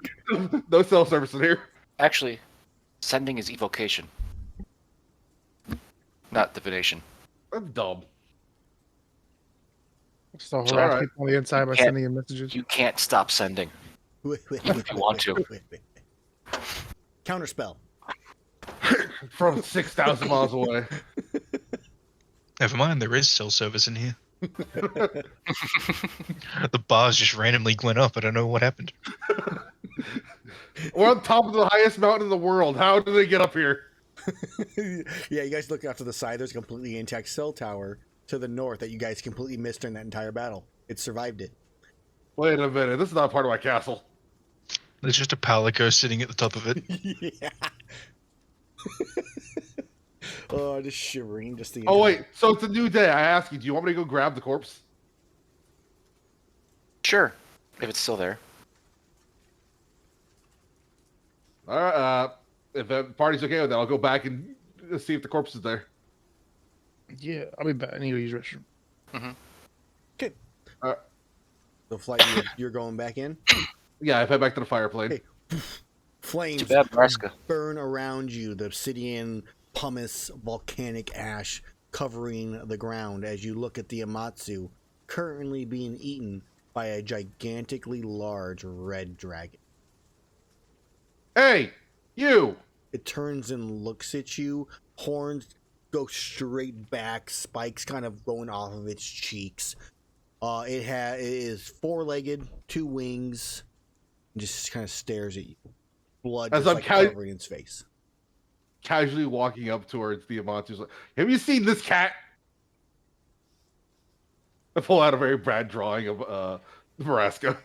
No cell service in here. Actually, sending is evocation, not divination. That's dumb. So harass alright. people on the inside by Can't- sending in messages. You can't stop sending. If you want to. Counterspell. From 6,000 miles away. Never mind, there is cell service in here. The bars just randomly went up. I don't know what happened. We're on top of the highest mountain in the world. How did they get up here? Yeah, you guys look out to the side. There's a completely intact cell tower to the north that you guys completely missed during that entire battle. It survived it. Wait a minute. This is not part of my castle. There's just a palico sitting at the top of it. Yeah. Oh, just shivering. Just the. Oh, wait. So it's a new day. I ask you, do you want me to go grab the corpse? Sure, if it's still there. All right. If the party's okay with that, I'll go back and see if the corpse is there. Yeah, I'll be back. I need to use restroom. Okay. Uh, The flight. You're going back in. Yeah, I head back to the fire plane. Hey. Flames Too bad, Nebraska. burn around you. The obsidian, pumice, volcanic ash covering the ground as you look at the Amatsu currently being eaten by a gigantically large red dragon. Hey, you! It turns and looks at you. Horns go straight back, spikes kind of going off of its cheeks. It is four-legged, two wings, and just kind of stares at you. Blood As just I'm like covering its face. Casually walking up towards the Amatsu's like, have you seen this cat? I pull out a very bad drawing of Nebraska.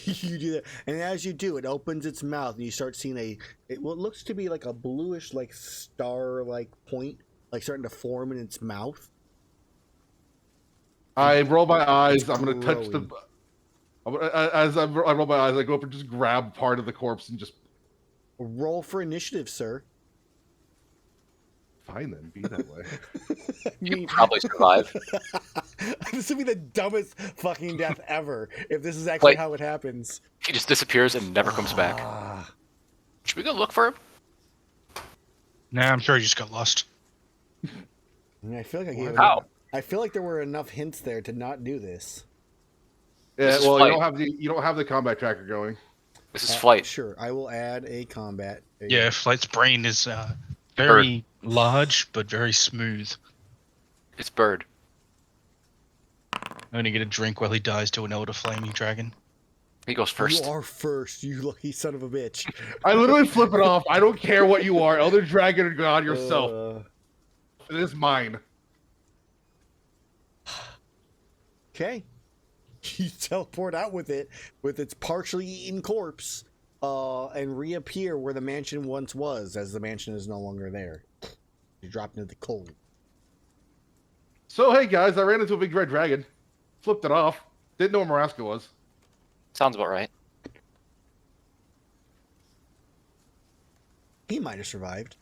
You do that, and as you do, it opens its mouth, and you start seeing what looks to be like a bluish, like star-like point, like starting to form in its mouth. I roll my eyes. It's I'm going to touch the. growing. As I roll my eyes, I go up and just grab part of the corpse and just. Roll for initiative, sir. Fine then, be that way. You probably survive. This would be the dumbest fucking death ever if this is actually Wait. how it happens. He just disappears and never comes back. Ah. Should we go look for him? Nah, I'm sure he just got lost. I feel like I gave. How? I feel like there were enough hints there to not do this. Yeah, This is well, flight. you don't have the combat tracker going. This is flight. Sure, I will add a combat. Yeah, Flight's brain is very large but very smooth. It's bird. Only get a drink while he dies to an elder flaming dragon. He goes first. You are first, you lucky son of a bitch. I literally flip it off. I don't care what you are, Elder Dragon or God yourself. It is mine. Okay. You teleport out with its partially eaten corpse, and reappear where the mansion once was, as the mansion is no longer there. You dropped into the cold. So hey guys, I ran into a big red dragon. Flipped it off. Didn't know where Maraska was. Sounds about right. He might have survived.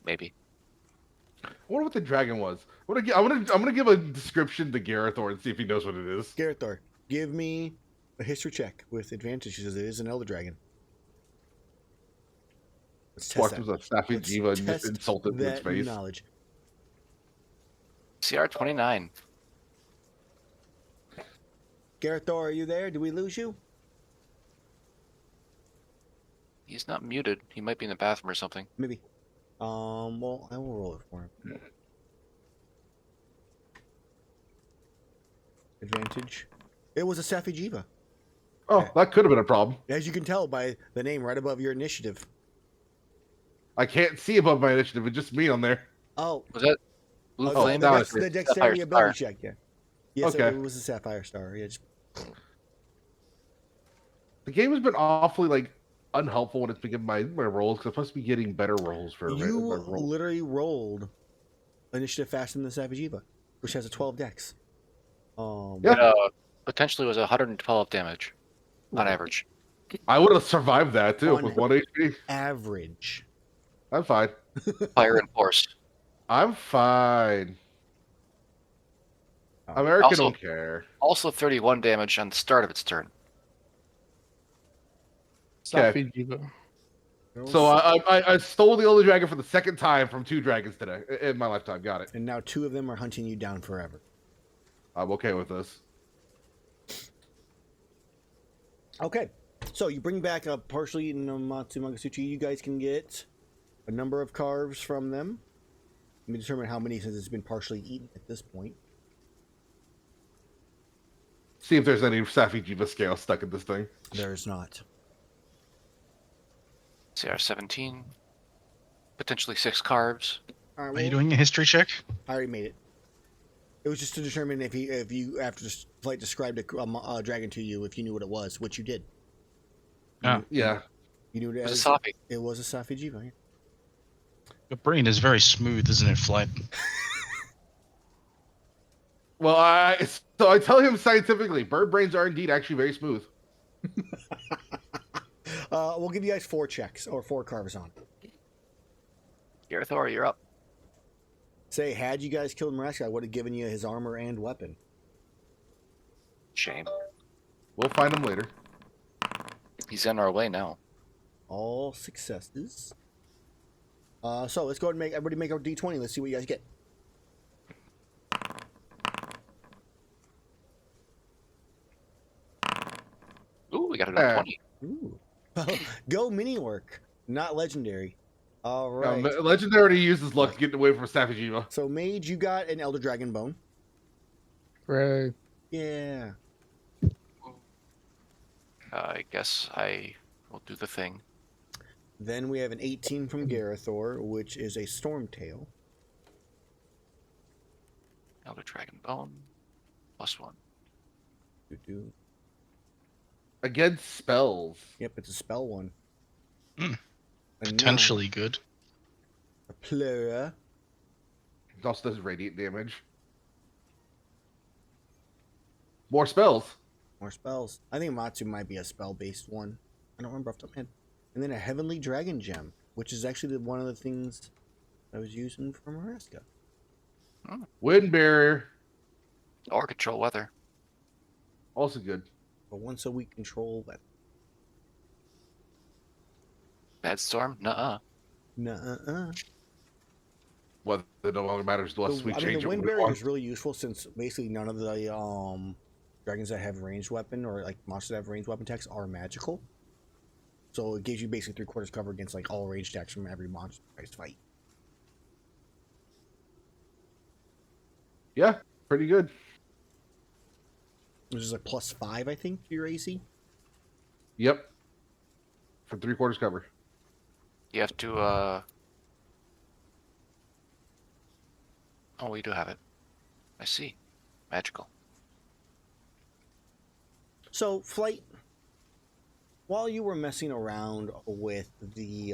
Maybe. I wonder what the dragon was. I'm gonna give a description to Gerathor and see if he knows what it is. Gerathor, give me a history check with advantage because it is an elder dragon. Let's test Walked that. with a Staffy Let's Jiva and just test insulted in its that face. knowledge. CR 29. Gerathor, are you there? Did we lose you? He's not muted. He might be in the bathroom or something. Maybe. Well, I will roll it for him. Advantage. It was a Safi Jiva. Oh, that could have been a problem. As you can tell by the name right above your initiative. I can't see above my initiative. It's just me on there. Oh, Was that blue oh, flame? now that's it's the dexterity Sapphire ability Star. check, yeah. Yes, Okay. it was a Sapphire Star. Yeah, just... The game has been awfully like unhelpful when it's been giving my rolls because I'm supposed to be getting better rolls for You my rolls. literally rolled initiative faster than the Safi Jiva, which has a 12 dex. Yeah. It potentially was 112 damage on average. I would have survived that too On- with 1 HP. Average. I'm fine. Fire and force. I'm fine. Oh. America Also- don't care. Also 31 damage on the start of its turn. Okay. Safi Jiva. So I stole the Elder Dragon for the second time from 2 dragons today in my lifetime. Got it. And now 2 of them are hunting you down forever. I'm okay with this. Okay, so you bring back a partially eaten Matsu Mangasuchi. You guys can get a number of carves from them. Let me determine how many since it's been partially eaten at this point. See if there's any Safi Jiva scale stuck in this thing. There's not. CR 17. Potentially 6 carves. All right, Are you well, doing a history check? I already made it. It was just to determine if you after this flight described a dragon to you, if you knew what it was, which you did. Ah. Yeah. You knew it It was as a Safi. it was a Safi Jiva. Yeah. Your brain is very smooth, isn't it, Flight? Well, I tell him scientifically, bird brains are indeed actually very smooth. We'll give you guys 4 checks or 4 carves on. Gerathor, you're up. Say, had you guys killed Maraska, I would have given you his armor and weapon. Shame. We'll find him later. He's in our way now. All successes. So let's go ahead and everybody make our D20. Let's see what you guys get. Ooh, we got it on 20. Ooh. Go mini work, not legendary. All right. Legendary uses luck getting away from Safajima. So Mage, you got an Elder Dragon Bone. Hooray. Yeah. I guess I will do the thing. Then we have an 18 from Gerathor, which is a Stormtail. Elder Dragon Bone. +1. Doo-doo. Against spells. Yep, it's a spell one. Hmm. A Potentially good. 9, a Plura, It also does radiant damage. More spells. more spells. I think Matsu might be a spell-based one. I don't remember off the top of my head. And then a Heavenly Dragon Gem, which is actually one of the things I was using for Maraska. Wind barrier. Or control weather. Also good. But once a week control weather. Bad storm? Nuh-uh. Nuh-uh. Weather no longer matters to us. We I mean, change the it wind when we barrier want. is really useful since basically none of the dragons that have ranged weapon or like monsters that have ranged weapon attacks are magical. So it gives you basically 3/4 cover against like all ranged attacks from every monster you guys fight. Yeah, pretty good. Which is like +5, I think, to your AC. Yep. For 3/4 cover. You have to, Oh, we do have it. I see. Magical. So, Flight, while you were messing around with the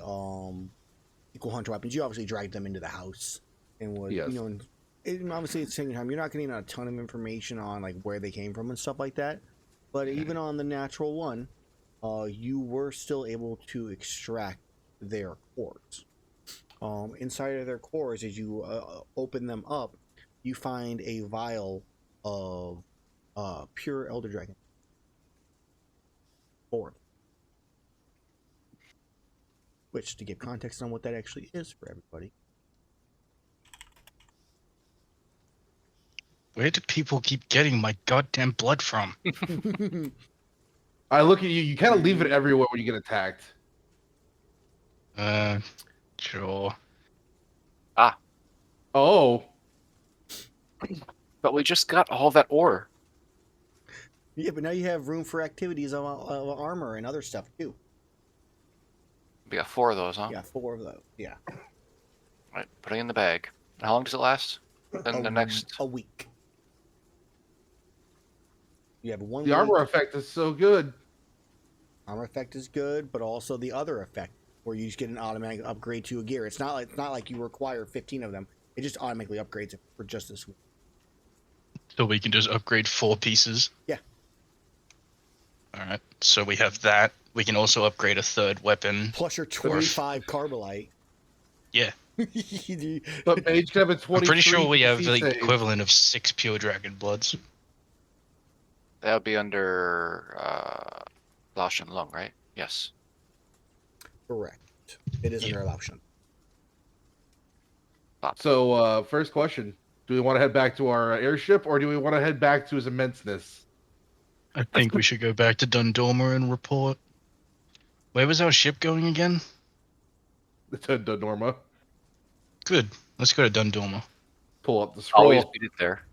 equal hunter weapons, you obviously dragged them into the house and was, Yes. and obviously at the same time, you're not getting a ton of information on like where they came from and stuff like that. But even on the natural one, you were still able to extract their cores. Inside of their cores, as you open them up, you find a vial of pure Elder Dragon. 4. Which, to give context on what that actually is for everybody. Where do people keep getting my goddamn blood from? I look at you. You kind of leave it everywhere when you get attacked. Sure. Oh. But we just got all that ore. Yeah, but now you have room for activities of armor and other stuff too. We got 4 of those, huh? Yeah, 4 of those. Yeah. Right, putting in the bag. And how long does it last? Then the next... a week. You have 1 The week. armor effect is so good. Armor effect is good, but also the other effect where you just get an automatic upgrade to a gear. It's not like you require 15 of them. It just automatically upgrades it for just this week. So we can just upgrade 4 pieces? Yeah. Alright, so we have that. We can also upgrade a 3rd weapon. Plus your 25 Carbolite. Yeah. But Mage can have a 23. I'm pretty sure we have DC the save. equivalent of 6 pure dragon bloods. That would be under Laosh and Lung, right? Yes. Correct. It is Yeah. under option. So, first question. Do we want to head back to our airship, or do we want to head back to his immenseness? I think we should go back to Dundorma and report. Where was our ship going again? To Norma. Good. Let's go to Dundorma. Pull up the scroll. Always beat it there.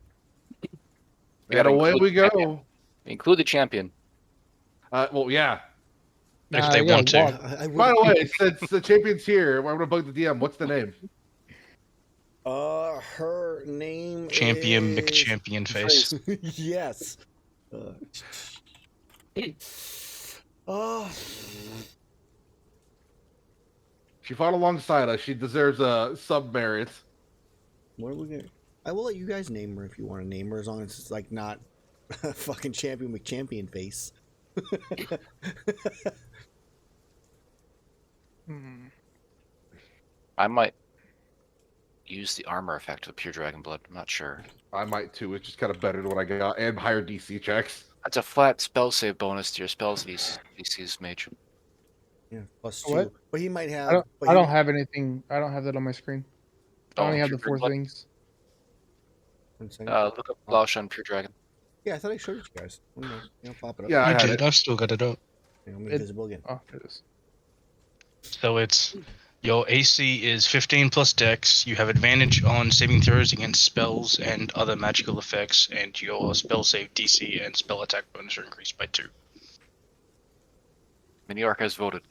We And gotta away include we the champion. go. Include the champion. Well, yeah. If they want to. I By the way, since the champion's here, I'm going to bug the DM. What's the name? Her name Champion is... McChampion face. Yes. Oh. She fought alongside us. She deserves a sub-merit. What are we gonna... I will let you guys name her if you want to name her, as long as it's like not fucking Champion McChampion face. I might use the armor effect of pure dragon blood. I'm not sure. I might too. It's just kind of better than what I got, and higher DC checks. That's a flat spell save bonus to your spells DC's mage. Yeah, +2. What? But he might have. I don't. but I he don't might- have anything. I don't have that on my screen. I Oh, only have Pure the 4 Blood. things. one second. Look up Laoshan Pure Dragon. Yeah, I thought I showed it to you guys. Pop it up. Yeah, I I had did. it. I've still got it up. Yeah, I'm invisible again. Oh, there it is. So it's your AC is 15 plus Dex. You have advantage on saving throws against spells and other magical effects, and your spell save DC and spell attack bonus are increased by 2. Mini Arc has voted.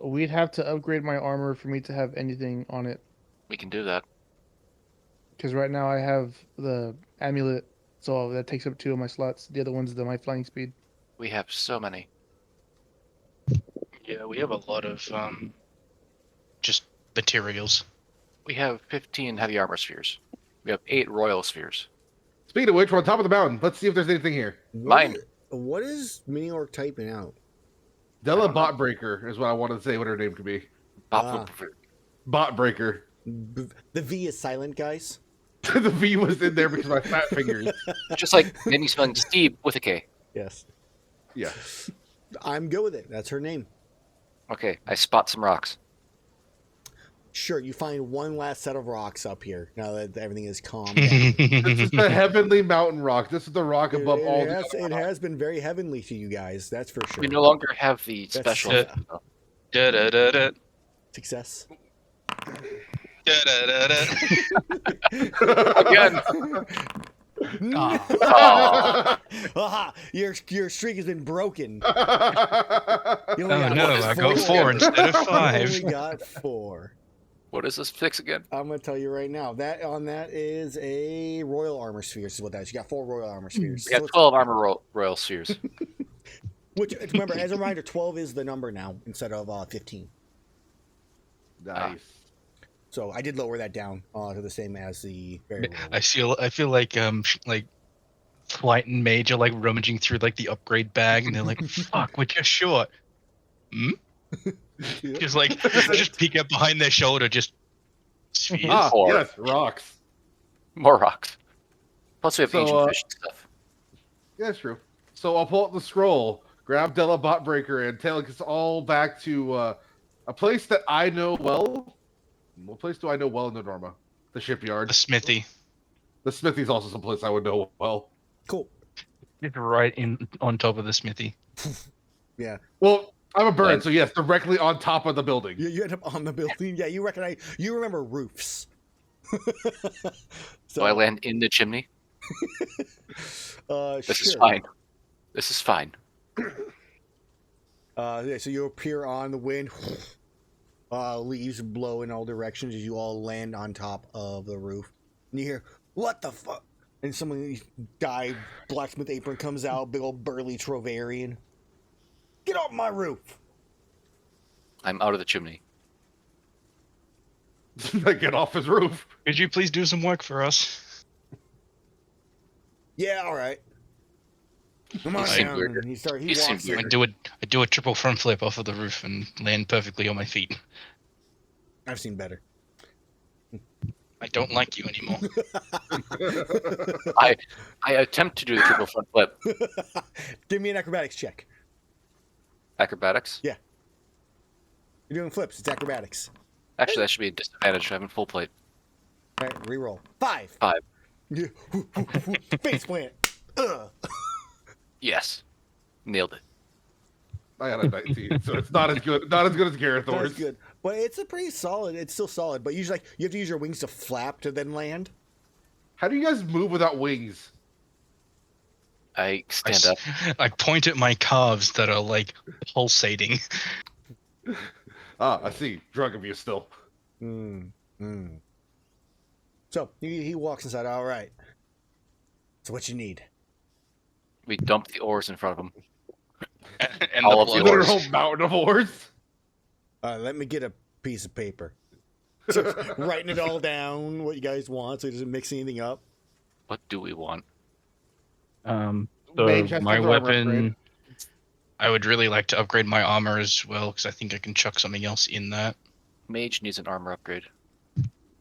We'd have to upgrade my armor for me to have anything on it. We can do that. Because right now I have the amulet, so that takes up 2 of my slots. The other one's my flying speed. We have so many. Yeah, we have a lot of just materials. We have 15 heavy armor spheres. We have 8 royal spheres. Speaking of which, we're on top of the mountain. Let's see if there's anything here. Mine. What is Mini Orc typing out? Della Botbreaker is what I wanted to say what her name could be. Ah. Botbreaker. The V is silent, guys. The V was in there because of my fat fingers. Just like Mini spelling Steve with a K. Yes. Yeah. I'm good with it. That's her name. Okay, I spot some rocks. Sure, you find one last set of rocks up here now that everything is calm down. This is the heavenly mountain rock. This is the rock above all the it has been very heavenly to you guys, that's for sure. We no longer have the That's special. sad. Da da da da. Success. Da da da da. Again. Aha! Your streak has been broken. You Oh only got no, I got 4 instead of You 5. only got 4. What is this fix again? I'm gonna tell you right now. That is a royal armor sphere. Is what that is. You got 4 royal armor spheres. We have 12 armor royal spheres. Which remember, as a reminder, 12 is the number now instead of 15. Nice. So I did lower that down to the same as the very royal. I feel like Flight and Mage are like rummaging through like the upgrade bag, and they're like, "Fuck, we're just short." Hmm? Just like just peek up behind their shoulder, just spheres. Four. Yes, rocks. More rocks. Plus we have So, ancient fish and stuff. Yeah, that's true. So I'll pull up the scroll, grab Della Botbreaker, and take us all back to a place that I know well. What place do I know well in the Norma? The shipyard. The smithy. The smithy's also some place I would know well. Cool. It's right in on top of the smithy. Yeah. Well, I'm a bird, so yes, directly on top of the building. You end up on the building. Yeah, you remember roofs. So I land in the chimney. This is fine. This is fine. Yeah, so you appear on the wind. Leaves blow in all directions as you all land on top of the roof. And you hear, "What the fuck?" And someone died. Blacksmith apron comes out. Big old burly Trovarian. "Get off my roof!" I'm out of the chimney. Get off his roof. Could you please do some work for us? Yeah, all right. Come on He seemed down. weird. And he He walks seemed in. weird. I do a triple front flip off of the roof and land perfectly on my feet. I've seen better. I don't like you anymore. I attempt to do the triple front flip. Give me an acrobatics check. Acrobatics? You're doing flips. It's acrobatics. Actually, that should be a disadvantage. I'm in full plate. All right, reroll. 5. 5. Yeah. Face plant. Ugh. Yes. Nailed it. I had a 19, so it's not as good. Not as good as That's Gerathor's. good. But it's a pretty solid. It's still solid. But usually, you have to use your wings to flap to then land. How do you guys move without wings? I stand up. I point at my calves that are like pulsating. I see. Drug abuse still. So he walks inside. All right. So what you need? We dump the oars in front of him. And All the of the blood. Literal oars. whole mountain of oars. Let me get a piece of paper. So writing it all down, what you guys want, so it doesn't mix anything up. What do we want? So Mage has my to armor weapon. upgrade. I would really like to upgrade my armor as well because I think I can chuck something else in that. Mage needs an armor upgrade.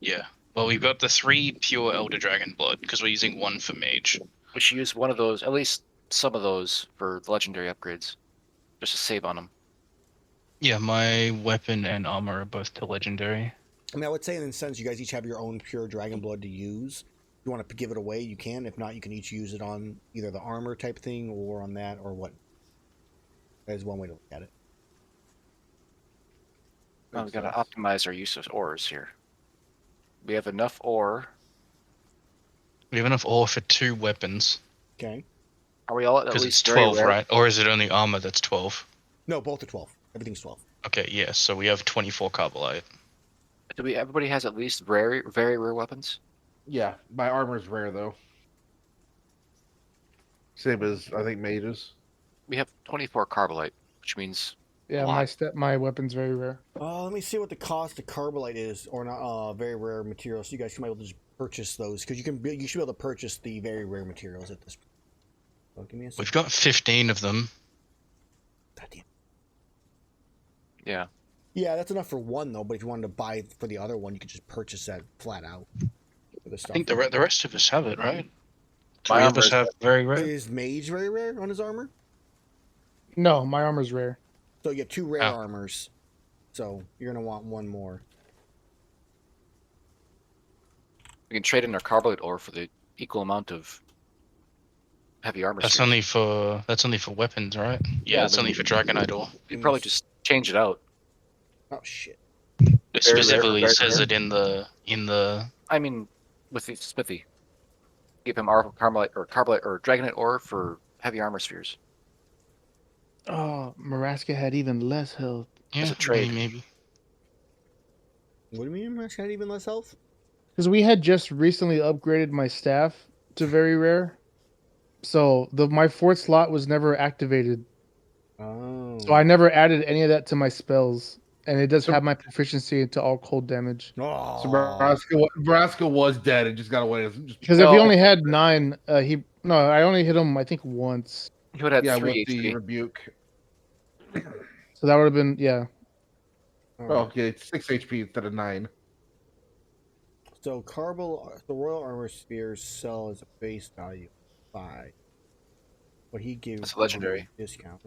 Yeah. Well, we've got the 3 pure Elder Dragon blood because we're using 1 for Mage. We should use one of those, at least some of those for the legendary upgrades, just to save on them. Yeah, my weapon and armor are both to legendary. I mean, I would say in a sense, you guys each have your own pure dragon blood to use. If you want to give it away, you can. If not, you can each use it on either the armor type thing or on that or what. That is one way to look at it. Oh, we Makes gotta sense. optimize our use of ores here. We have enough ore. We have enough ore for 2 weapons. Okay. Are we all at Because it's least very 12, rare? right? Or is it only armor that's 12? No, both are 12. Everything's 12. Okay, yeah, so we have 24 carbolite. Do we? Everybody has at least very rare weapons. Yeah, my armor's rare though. Same as I think mages. We have 24 carbolite, which means Yeah, lot. my weapon's very rare. Let me see what the cost of carbolite is, or not. Very rare materials. So you guys can be able to just purchase those because you should be able to purchase the very rare materials at this point. So give me a second. We've got 15 of them. God damn. Yeah. Yeah, that's enough for one though. But if you wanted to buy for the other one, you could just purchase that flat out. For the I stuff. think the rest of us have it, right? My 3 of armor us is have very rare. Is Mage very rare on his armor? No, my armor's rare. So you have 2 rare Oh. armors. So you're gonna want one more. We can trade in our carbolite ore for the equal amount of heavy armor. That's spheres. only for weapons, right? Yeah, Yeah, it's but only for Dragonite ore. We could probably just change it out. Oh shit. It Very rare, specifically very says rare. it in the. I mean, with the smithy, give him our carbolite or dragonite ore for heavy armor spheres. Oh, Maraska had even less health. Yeah, a trade. maybe. What do you mean? Max had even less health? Because we had just recently upgraded my staff to very rare. So my 4th slot was never activated. Oh. So I never added any of that to my spells. And it does So- have my proficiency into all cold damage. Oh. So Nebraska was dead. It just got away. Because if he only had 9, I only hit him I think once. He would have yeah, 3 with the HP. rebuke. So that would have been Oh, okay, it's 6 HP instead of 9. So the Royal Armor Spheres sell as a base value of 5. But he gives That's legendary. a discount.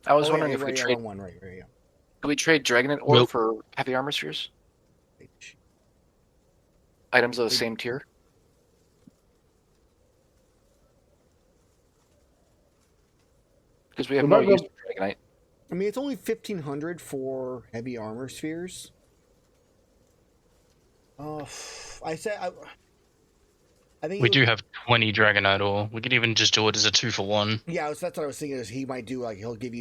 I was wondering if we right, trade. one, right, yeah. Could we trade dragonite ore Nope. for heavy armor spheres? Items of the same tier. Because we have We no might use go- for dragonite. I mean, it's only 1,500 for heavy armor spheres. I think We do have 20 Dragonite ore. We could even just do it as a 2-for-1. Yeah, that's what I was thinking. Is he might do like he'll take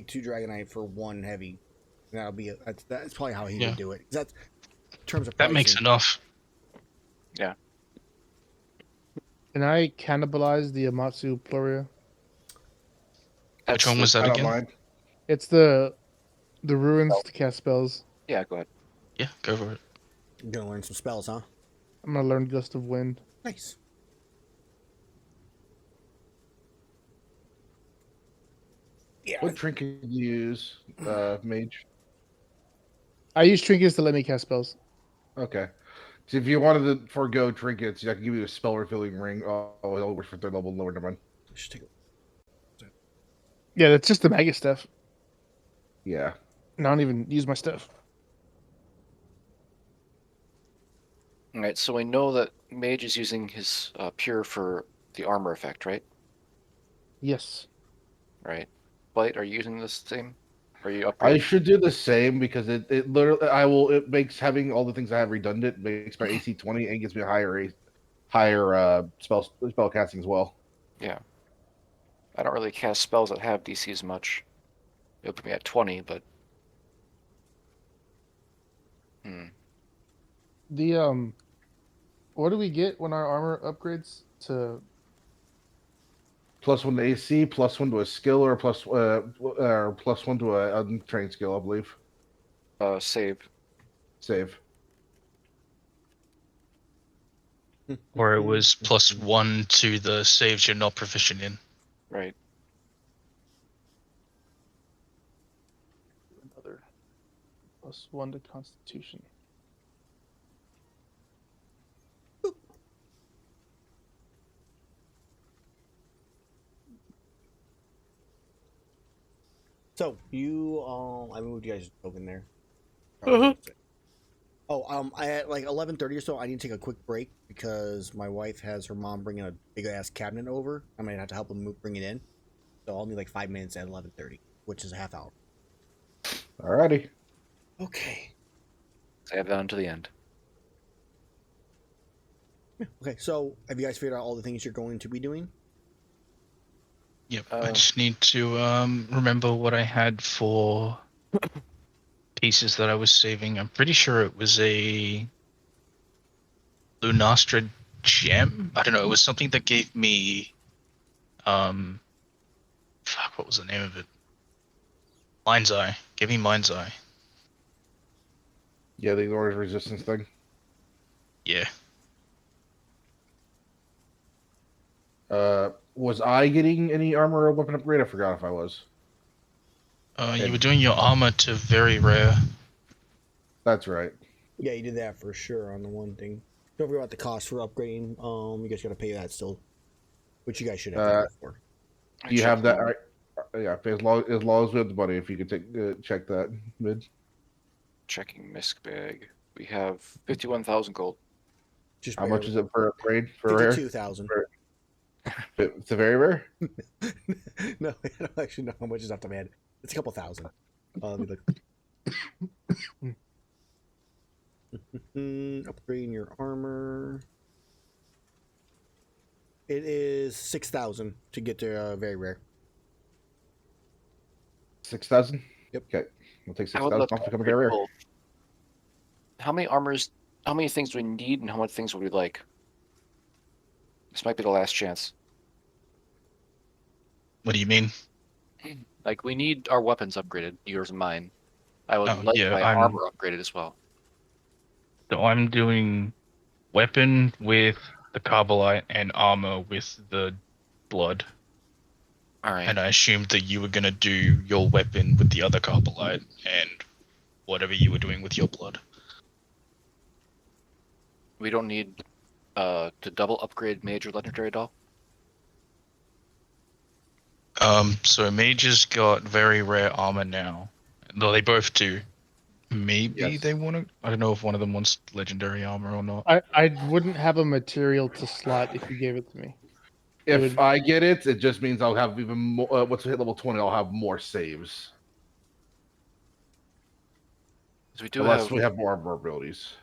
2 dragonite for 1 heavy. And that'll be that's probably how he Yeah. would do it. 'Cause that's in terms of That makes pricing. enough. Can I cannibalize the Amatsu Pluria? Which one was that I don't again? mind. It's the ruins to cast spells. Yeah, go ahead. Yeah, go for it. You're gonna learn some spells, huh? I'm gonna learn Gust of Wind. Nice. Yeah. What trinket do you use, Mage? I use trinkets to let me cast spells. Okay. So if you wanted to forego trinkets, I can give you a spell refilling ring. Oh, it only works for 3rd level lower. Never mind. I should take a Yeah, that's just the maggot stuff. Yeah. And I don't even use my stuff. All right, so we know that Mage is using his pure for the armor effect, right? Yes. Right. Blight, are you using the same? Are you I upgrading? should do the same because it literally it makes having all the things I have redundant, makes my AC 20 and gives me a higher spell casting as well. Yeah. I don't really cast spells that have DC as much. It'll put me at 20, but The what do we get when our armor upgrades to? +1 to AC, +1 to a skill, or +1 to a untrained skill, I believe. save. Save. Or it was +1 to the saves you're not proficient in. Right. Another +1 to Constitution. So you, I moved you guys over in there. Uh-huh. I at like 11:30 or so. I need to take a quick break because my wife has her mom bringing a big ass cabinet over. I might have to help them bring it in. So I'll need like 5 minutes at 11:30, which is a half hour. Alrighty. Okay. Save that until the end. Okay. So have you guys figured out all the things you're going to be doing? Yep. Uh, I just need to remember what I had for pieces that I was saving. I'm pretty sure it was a Lunastra gem. I don't know. It was something that gave me fuck. What was the name of it? Mind's Eye. Gave me Mind's Eye. Yeah, the noise resistance thing. Yeah. Was I getting any armor or weapon upgrade? I forgot if I was. You were doing your armor to very rare. That's right. Yeah, you did that for sure on the one thing. Don't forget about the cost for upgrading. You guys got to pay that still, which you guys should have to pay for. Do you have that? All right. Yeah, as long as we have the money, if you could check that mid. Checking misc bag. We have 51,000 gold. Just How much is it for upgrade for rare? 52,000. It's a very rare. No, I don't actually know how much is off the man. It's a couple thousand. Let me look. Upgrading your armor. It is 6,000 to get to very rare. 6,000. Yep. Okay, we'll take I would 6,000 love off to to come upgrade very rare. both. How many armors? How many things do we need, and how many things would we like? This might be the last chance. What do you mean? Like, we need our weapons upgraded, yours and mine. I would Oh, like yeah, my armor upgraded as well. So I'm doing weapon with the Carbolite and armor with the blood. All right. And I assumed that you were gonna do your weapon with the other Carbolite and whatever you were doing with your blood. We don't need to double upgrade Mage or Legendary at all. So Mage's got very rare armor now. Though they both do. Maybe Yes. they want to. I don't know if one of them wants legendary armor or not. I wouldn't have a material to slot if you gave it to me. If I get it, it just means I'll have even more. Once we hit level 20, I'll have more saves. So we do Unless have. we have more abilities.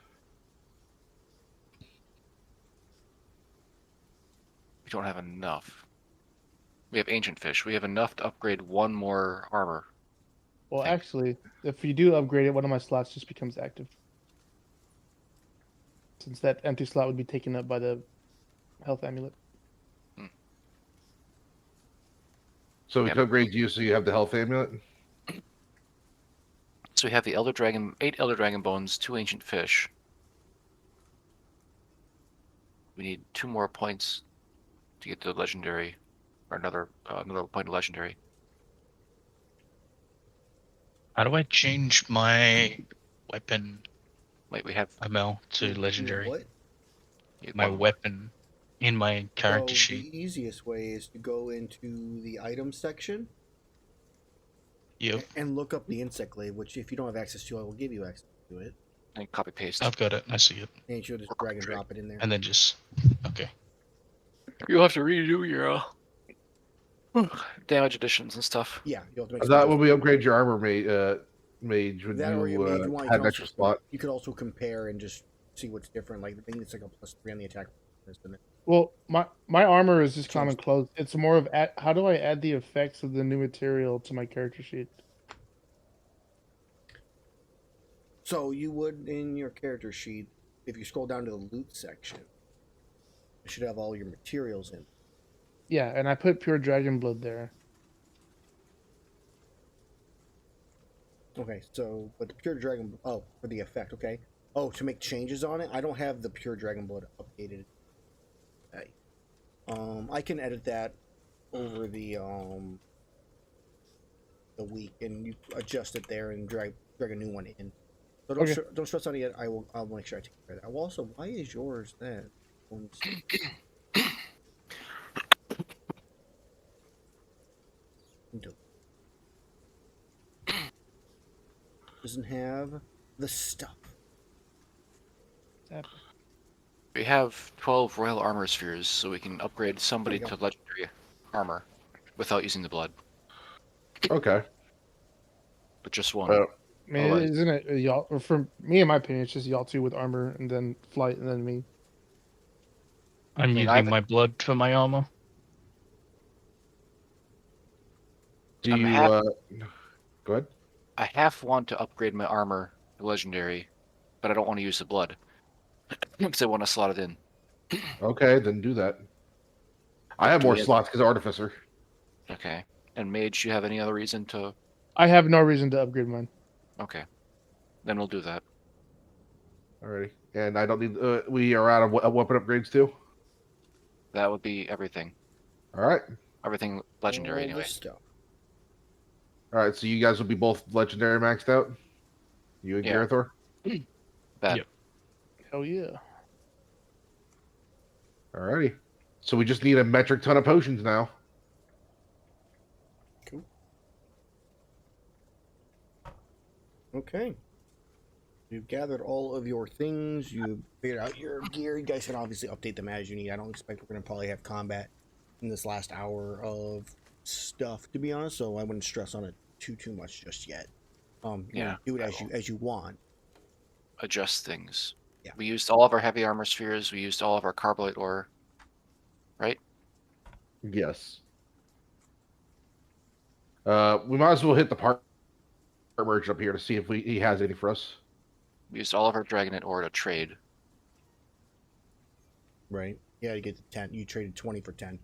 We don't have enough. We have Ancient Fish. We have enough to upgrade one more armor. Well, Think. actually, if you do upgrade it, one of my slots just becomes active. Since that empty slot would be taken up by the health amulet. So we Yep. can upgrade you so you have the health amulet? So we have the Elder Dragon, 8 Elder Dragon Bones, 2 Ancient Fish. We need 2 more points to get to Legendary, or another point of Legendary. How do I change my weapon Wait, we have ML to legendary? What? My one more. weapon in my character So sheet. the easiest way is to go into the item section Yep, and look up the insect glaive, which if you don't have access to, I will give you access to it. And copy paste. I've got it. I see it. And you should just drag and drop it in there. And then just okay. You'll have to redo your damage additions and stuff. Yeah, you'll have to make Is some that when we upgrade your armor, mage? Would That or you, your mage, you want, you have can an extra also, slot? you could also compare and just see what's different. Like I think it's like a +3 on the attack. Well, my armor is just Change. common clothes. It's more of how do I add the effects of the new material to my character sheet? So you would in your character sheet, if you scroll down to the loot section, it should have all your materials in. Yeah, and I put pure dragon blood there. Okay, so but the pure dragon for the effect, okay. Oh, to make changes on it, I don't have the pure dragon blood updated. Okay. I can edit that over the week and you adjust it there and drag a new one in. So don't Okay. don't stress on it yet. I'll make sure I take care of that. Well, also, why is yours that? doesn't have the stuff. We have 12 royal armor spheres, so we can upgrade somebody There you to legendary armor without using the blood, Okay. but just one. Uh, I mean, Otherwise- isn't it y'all? Or for me, in my opinion, it's just y'all two with armor, and then flight, and then me. I'm mean, using I've- my blood for my armor. do I'm you? half- Go ahead. I half want to upgrade my armor to legendary, but I don't want to use the blood because I want to slot it in. Okay, then do that. I have Do more we have- slots because artificer. Okay. And Mage, you have any other reason to? I have no reason to upgrade mine. Okay. Then we'll do that. Alrighty, and I don't need. We are out of weapon upgrades too. That would be everything. All right. Everything legendary All anyway. the stuff. All right. So you guys will be both legendary maxed out. You and Yeah. Gerathor. Bad. Yep. Hell yeah. Alrighty. So we just need a metric ton of potions now. Cool. Okay. You've gathered all of your things. You've figured out your gear. You guys can obviously update them as you need. I don't expect we're going to probably have combat in this last hour of stuff, to be honest. So I wouldn't stress on it too much just yet. Yeah, Do it I as you want. Adjust things. Yeah. We used all of our heavy armor spheres. We used all of our carbolite ore. Right? Yes. We might as well hit the part merchant up here to see if he has any for us. We used all of our dragonite ore to trade. Right. Yeah, you get the 10. You traded 20 for 10.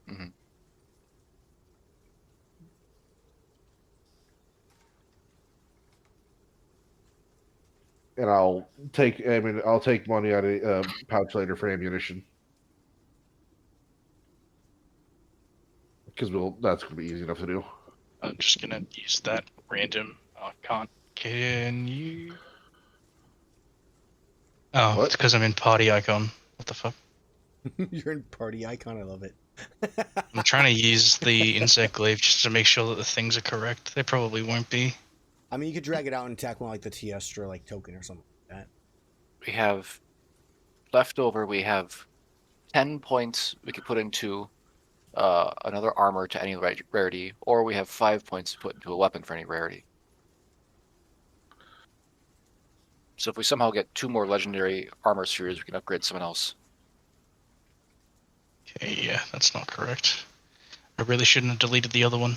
hmm And I'll take. I mean, I'll take money out of pouch later for ammunition because that's gonna be easy enough to do. I'm just gonna use that random. I can't. Can you? Oh, What? it's because I'm in party icon. What the fuck? You're in party icon. I love it. I'm trying to use the insect glaive just to make sure that the things are correct. They probably won't be. I mean, you could drag it out and attack one like the Tiestra like token or something like that. We have left over. We have 10 points we could put into another armor to any rarity, or we have 5 points to put into a weapon for any rarity. So if we somehow get 2 more legendary armor spheres, we can upgrade someone else. Okay, yeah, that's not correct. I really shouldn't have deleted the other one.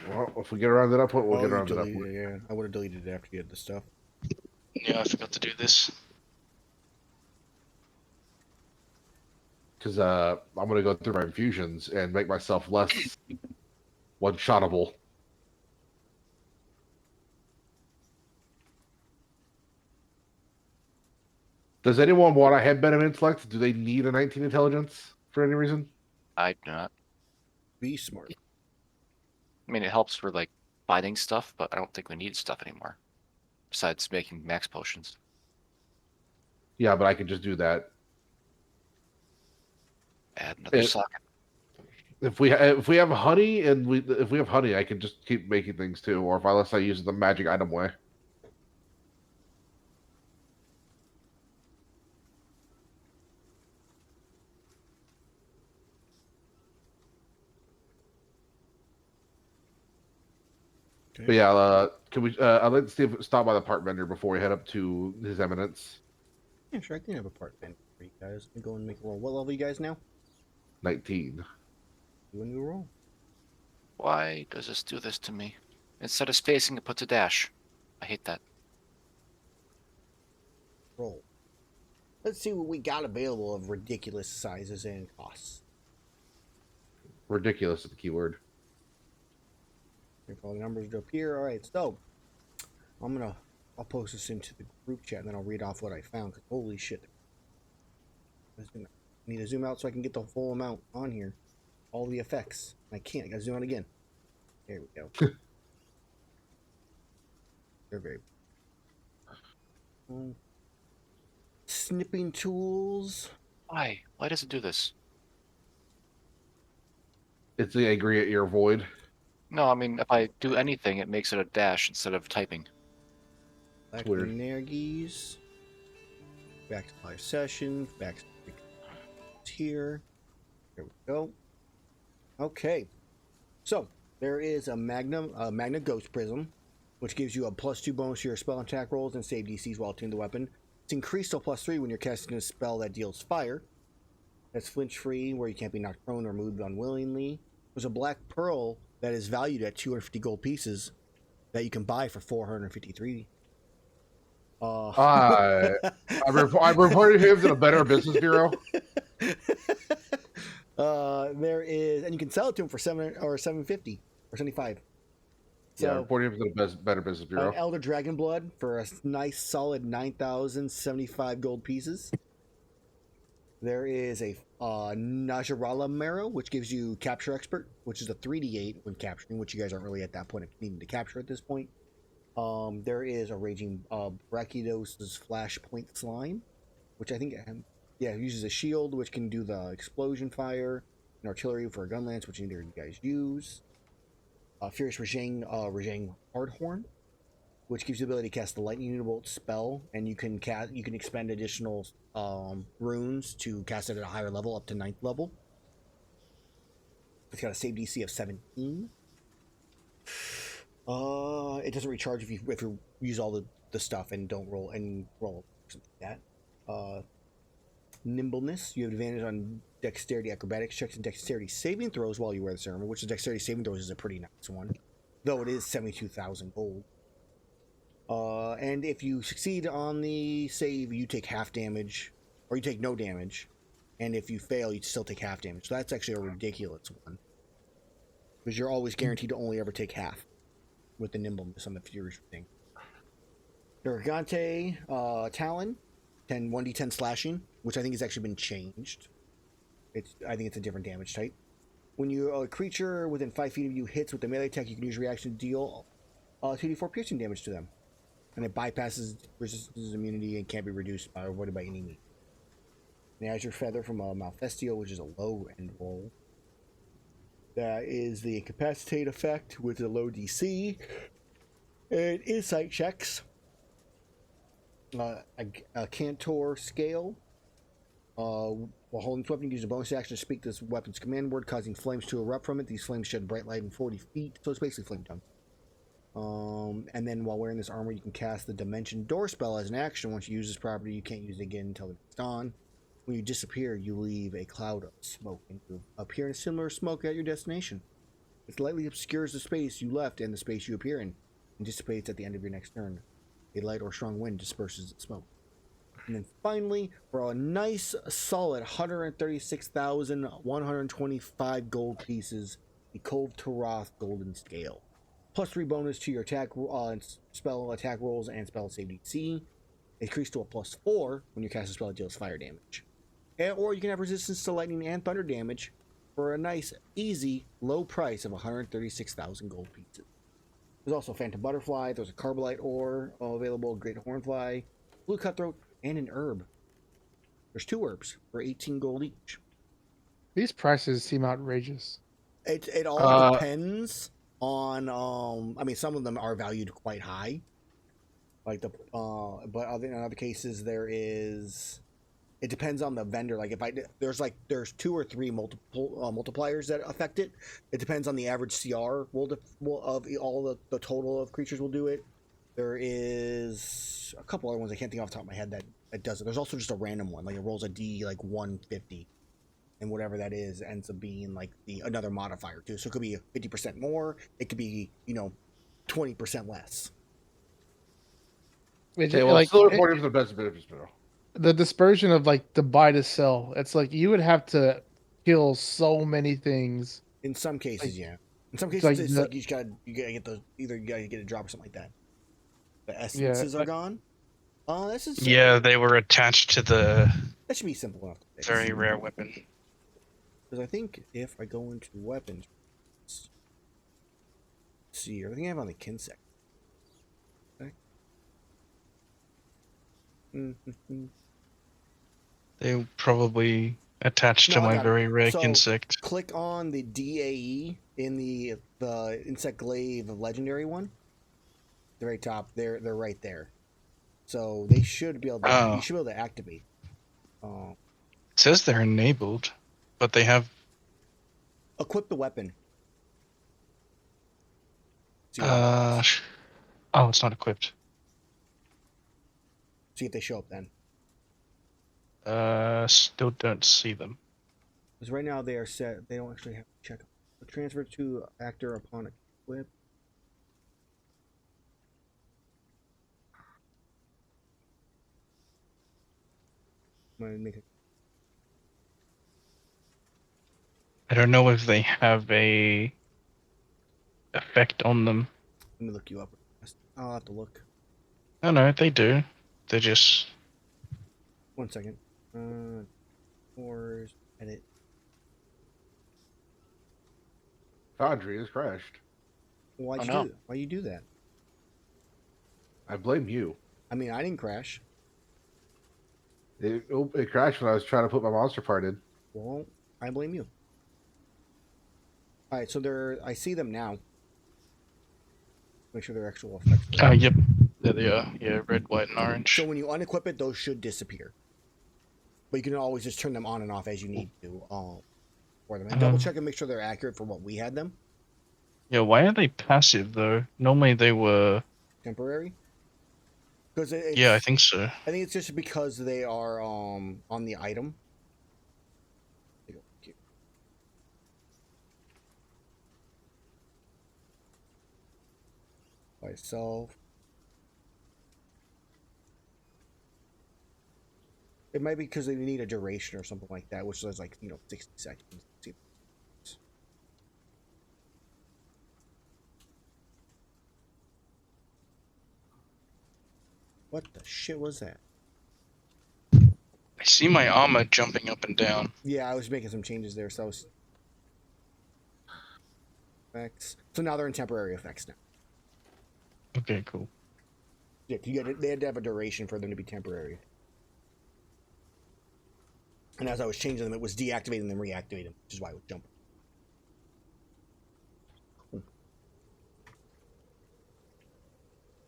Well, if we get around to that point, we'll get you around to that deleted point. it, yeah. I would have deleted it after you had the stuff. Yeah, I forgot to do this. Because I'm gonna go through my infusions and make myself less one-shottable. Does anyone want a headband of intellect? Do they need a 19 intelligence for any reason? I do not. Be smart. I mean, it helps for like finding stuff, but I don't think we need stuff anymore. Besides making max potions. Yeah, but I can just do that. Add another It- socket. If we have honey and if we have honey, I can just keep making things too. Or unless I use it the magic item way. Okay. But yeah, can we? I'd like to see if stop by the part vendor before we head up to His Eminence. Yeah, sure. I can have a part then for you guys. Let me go and make a roll. What level are you guys now? 19. Do a new roll. Why does this do this to me? Instead of spacing, it puts a dash. I hate that. Roll. Let's see what we got available of ridiculous sizes and costs. Ridiculous is the keyword. If all the numbers up here, all right. So I'll post this into the group chat and then I'll read off what I found. 'Cause holy shit! I need to zoom out so I can get the full amount on here. All the effects. I can't. I gotta zoom out again. There we go. They're very. Snipping tools. Why? Why does it do this? It's the angry at your void. No, I mean, if I do anything, it makes it a dash instead of typing. Black Weird. Nergigantes. Back to live session. Back to here. There we go. Okay. So there is a Magna Ghost Prism, which gives you a +2 bonus to your spell attack rolls and save DCs while attuned to the weapon. It's increased to +3 when you're casting a spell that deals fire. That's flinch free, where you can't be knocked prone or moved unwillingly. There's a Black Pearl that is valued at 250 gold pieces that you can buy for 453. I reported him to the Better Business Bureau. There is, and you can sell it to him for 750 or 75. So, Yeah, reported him to the Better Business Bureau. an Elder Dragon Blood for a nice solid 9,075 gold pieces. There is a Najarala Marrow, which gives you Capture Expert, which is a 3d8 when capturing, which you guys aren't really at that point of needing to capture at this point. There is a Raging Brachydosis Flashpoint Slime, which I think, uses a shield, which can do the explosion fire, and artillery for a gun lance, which neither of you guys use. Furious Rajang Hardhorn, which gives you the ability to cast the Lightning Bolt spell, and you can expend additional runes to cast it at a higher level, up to 9th level. It's got a save DC of 17. It doesn't recharge if you use all the stuff and don't roll something like that. Nimbleness, you have advantage on dexterity acrobatics checks and dexterity saving throws while you wear this armor, which the dexterity saving throws is a pretty nice one, though it is 72,000 gold. And if you succeed on the save, you take half damage, or you take no damage, and if you fail, you still take half damage. So that's actually a ridiculous one, because you're always guaranteed to only ever take half with the nimbleness on the Furious thing. Nergigante Talon, 1d10 slashing, which I think has actually been changed. I think it's a different damage type. When a creature within 5 feet of you hits with a melee attack, you can use reaction to deal 2d4 piercing damage to them. And it bypasses resistance immunity and can't be reduced or avoided by any means. The Azure Feather from Malfestio, which is a low end roll. That is the Incapacitate effect with a low DC. And Insight checks. A Cantor Scale. While holding this weapon, you use a bonus action to speak this weapon's command word, causing flames to erupt from it. These flames shed bright light in 40 feet, so it's basically flame tongue. And then while wearing this armor, you can cast the Dimension Door spell as an action. Once you use this property, you can't use it again until it's on. When you disappear, you leave a cloud of smoke and you appear in a similar smoke at your destination. It lightly obscures the space you left and the space you appear in, and dissipates at the end of your next turn. A light or strong wind disperses the smoke. And then finally, for a nice solid 136,125 gold pieces, the Cove Taroth Golden Scale. +3 bonus to your attack spell attack rolls and spell save DC. Increased to a +4 when you cast a spell that deals fire damage. Or you can have resistance to lightning and thunder damage for a nice, easy, low price of 136,000 gold pieces. There's also Phantom Butterfly, there's a Carbolite ore available, Great Hornfly, Blue Cutthroat, and an herb. There's 2 herbs for 18 gold each. These prices seem outrageous. It all depends on some of them are valued quite high, like but in other cases it depends on the vendor. Like there's 2 or 3 multipliers that affect it. It depends on the average CR of all the total of creatures will do it. There is a couple other ones I can't think off the top of my head that does it. There's also just a random one, like it rolls a D like 150, and whatever that is ends up being like another modifier too. So it could be 50% more. It could be 20% less. Okay, well, still reporting for the best benefits bureau. The dispersion of like the buy to sell, it's like you would have to kill so many things. In some cases, like, yeah. In some cases, it's like you gotta get those. Either you gotta get a drop or something like that. The essences are gone. This is Yeah, they were attached to the that should be simple enough to fix. very rare weapon. Because I think if I go into weapons, let's see everything I have on the Kinsec. Okay. They probably attached to my very rare insect. Click on the DAE in the Insect Glaive Legendary one. The very top, they're right there. So they should be able to. Oh. You should be able to activate. It says they're enabled, but they have. Equip the weapon. See what happens. Oh, it's not equipped. See if they show up then. Still don't see them. Because right now they are set. They don't actually have to check. Transfer to actor upon equip. I'm gonna make it. I don't know if they have a effect on them. Let me look you up. I'll have to look. No, they do. They're just. 1 second. Or edit. Foundry has crashed. Why'd Oh, you do? Why you do that? I blame you. I mean, I didn't crash. It crashed when I was trying to put my monster part in. Well, I blame you. All right, so they're. I see them now. Make sure they're actual effects. Yep. There they are. Yeah, red, white, and orange. So when you unequip it, those should disappear. But you can always just turn them on and off as you need to for them. And double check and make sure they're accurate for what we had them. Yeah, why are they passive though? Normally they were. Temporary. Because Yeah, I think so. I think it's just because they are on the item. By itself. It might be because they need a duration or something like that, which is like 60 seconds. What the shit was that? I see my armor jumping up and down. Yeah, I was making some changes there, so I was... Effects. So now they're in temporary effects now. Okay, cool. Yeah, they had to have a duration for them to be temporary. And as I was changing them, it was deactivating them, reactivating them, which is why it was jumping.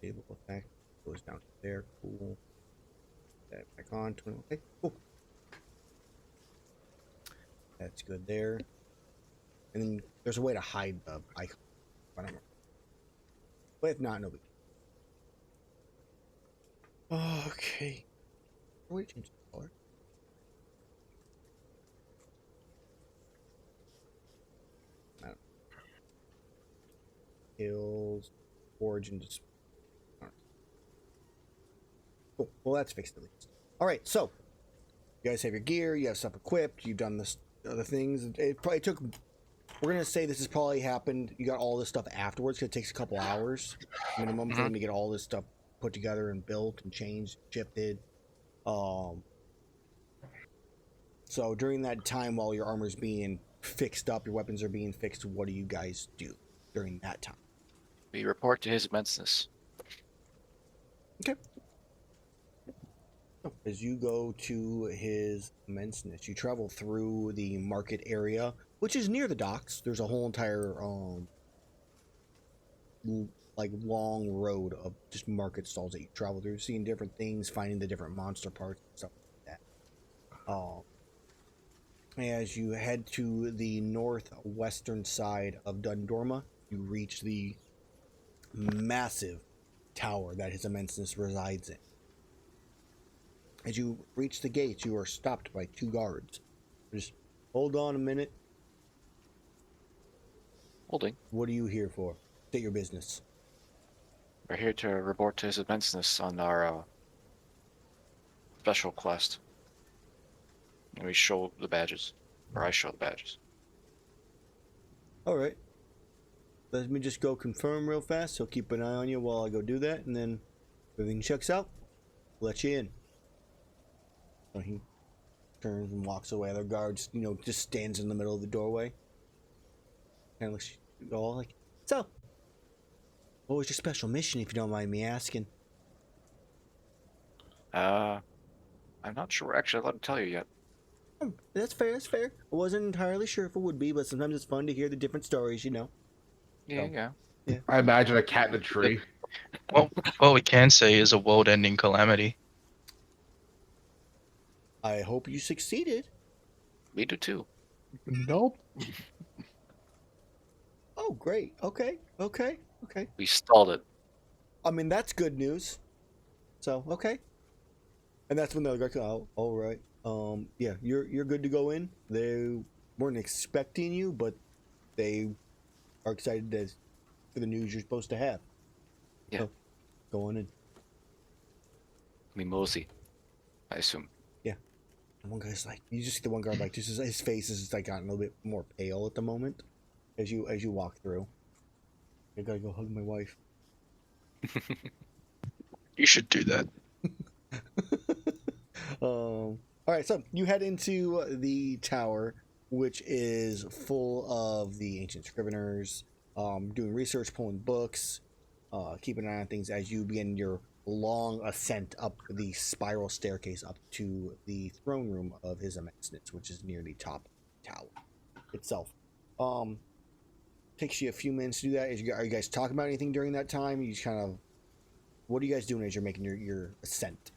Table effect goes down there. Cool. That back on. Okay, cool. That's good there. And then there's a way to hide the icon. I don't know. But if not, no big deal. Okay. Wait, change the color. Hills, origin display. Cool. Well, that's fixed at least. All right, so you guys have your gear, you have stuff equipped, you've done this other things. It probably took. We're gonna say this has probably happened. You got all this stuff afterwards. Cause it takes a couple hours minimum for them to get all this stuff put together and built and changed, shifted. So during that time, while your armor's being fixed up, your weapons are being fixed. What do you guys do during that time? We report to His Immenseness. Okay. As you go to His Immenseness, you travel through the market area, which is near the docks. There's a whole entire like long road of just market stalls that you travel through, seeing different things, finding the different monster parts and stuff like that. As you head to the northwestern side of Dundorma, you reach the massive tower that His Immenseness resides in. As you reach the gates, you are stopped by 2 guards. Just hold on a minute. Holding. What are you here for? State your business. We're here to report to His Immenseness on our special quest. And we show the badges. Or I show the badges. All right. Let me just go confirm real fast. So keep an eye on you while I go do that. And then if everything checks out, we'll let you in. So he turns and walks away. The guards, just stands in the middle of the doorway. Kind of looks all like, so, what was your special mission, if you don't mind me asking? I'm not sure we're actually allowed to tell you yet. That's fair, that's fair. I wasn't entirely sure if it would be, but sometimes it's fun to hear the different stories, Yeah, yeah. I imagine a cat in a tree. Well, what we can say is a world-ending calamity. I hope you succeeded. We do too. Nope. Oh, great. Okay. We stalled it. I mean, that's good news. So, okay. And that's when they're like, oh, all right. Yeah, you're good to go in. They weren't expecting you, but they are excited for the news you're supposed to have. Yeah. So, go on in. We mosey, I assume. And one guy's like, you just see the one guard like, just his face is just like gotten a little bit more pale at the moment as you walk through. I gotta go hug my wife. You should do that. All right, so you head into the tower, which is full of the ancient scriveners, doing research, pulling books, keeping an eye on things as you begin your long ascent up the spiral staircase up to the throne room of his immenseness, which is near the top of the tower itself. Takes you a few minutes to do that. Are you guys talking about anything during that time? You just kind of, what are you guys doing as you're making your ascent?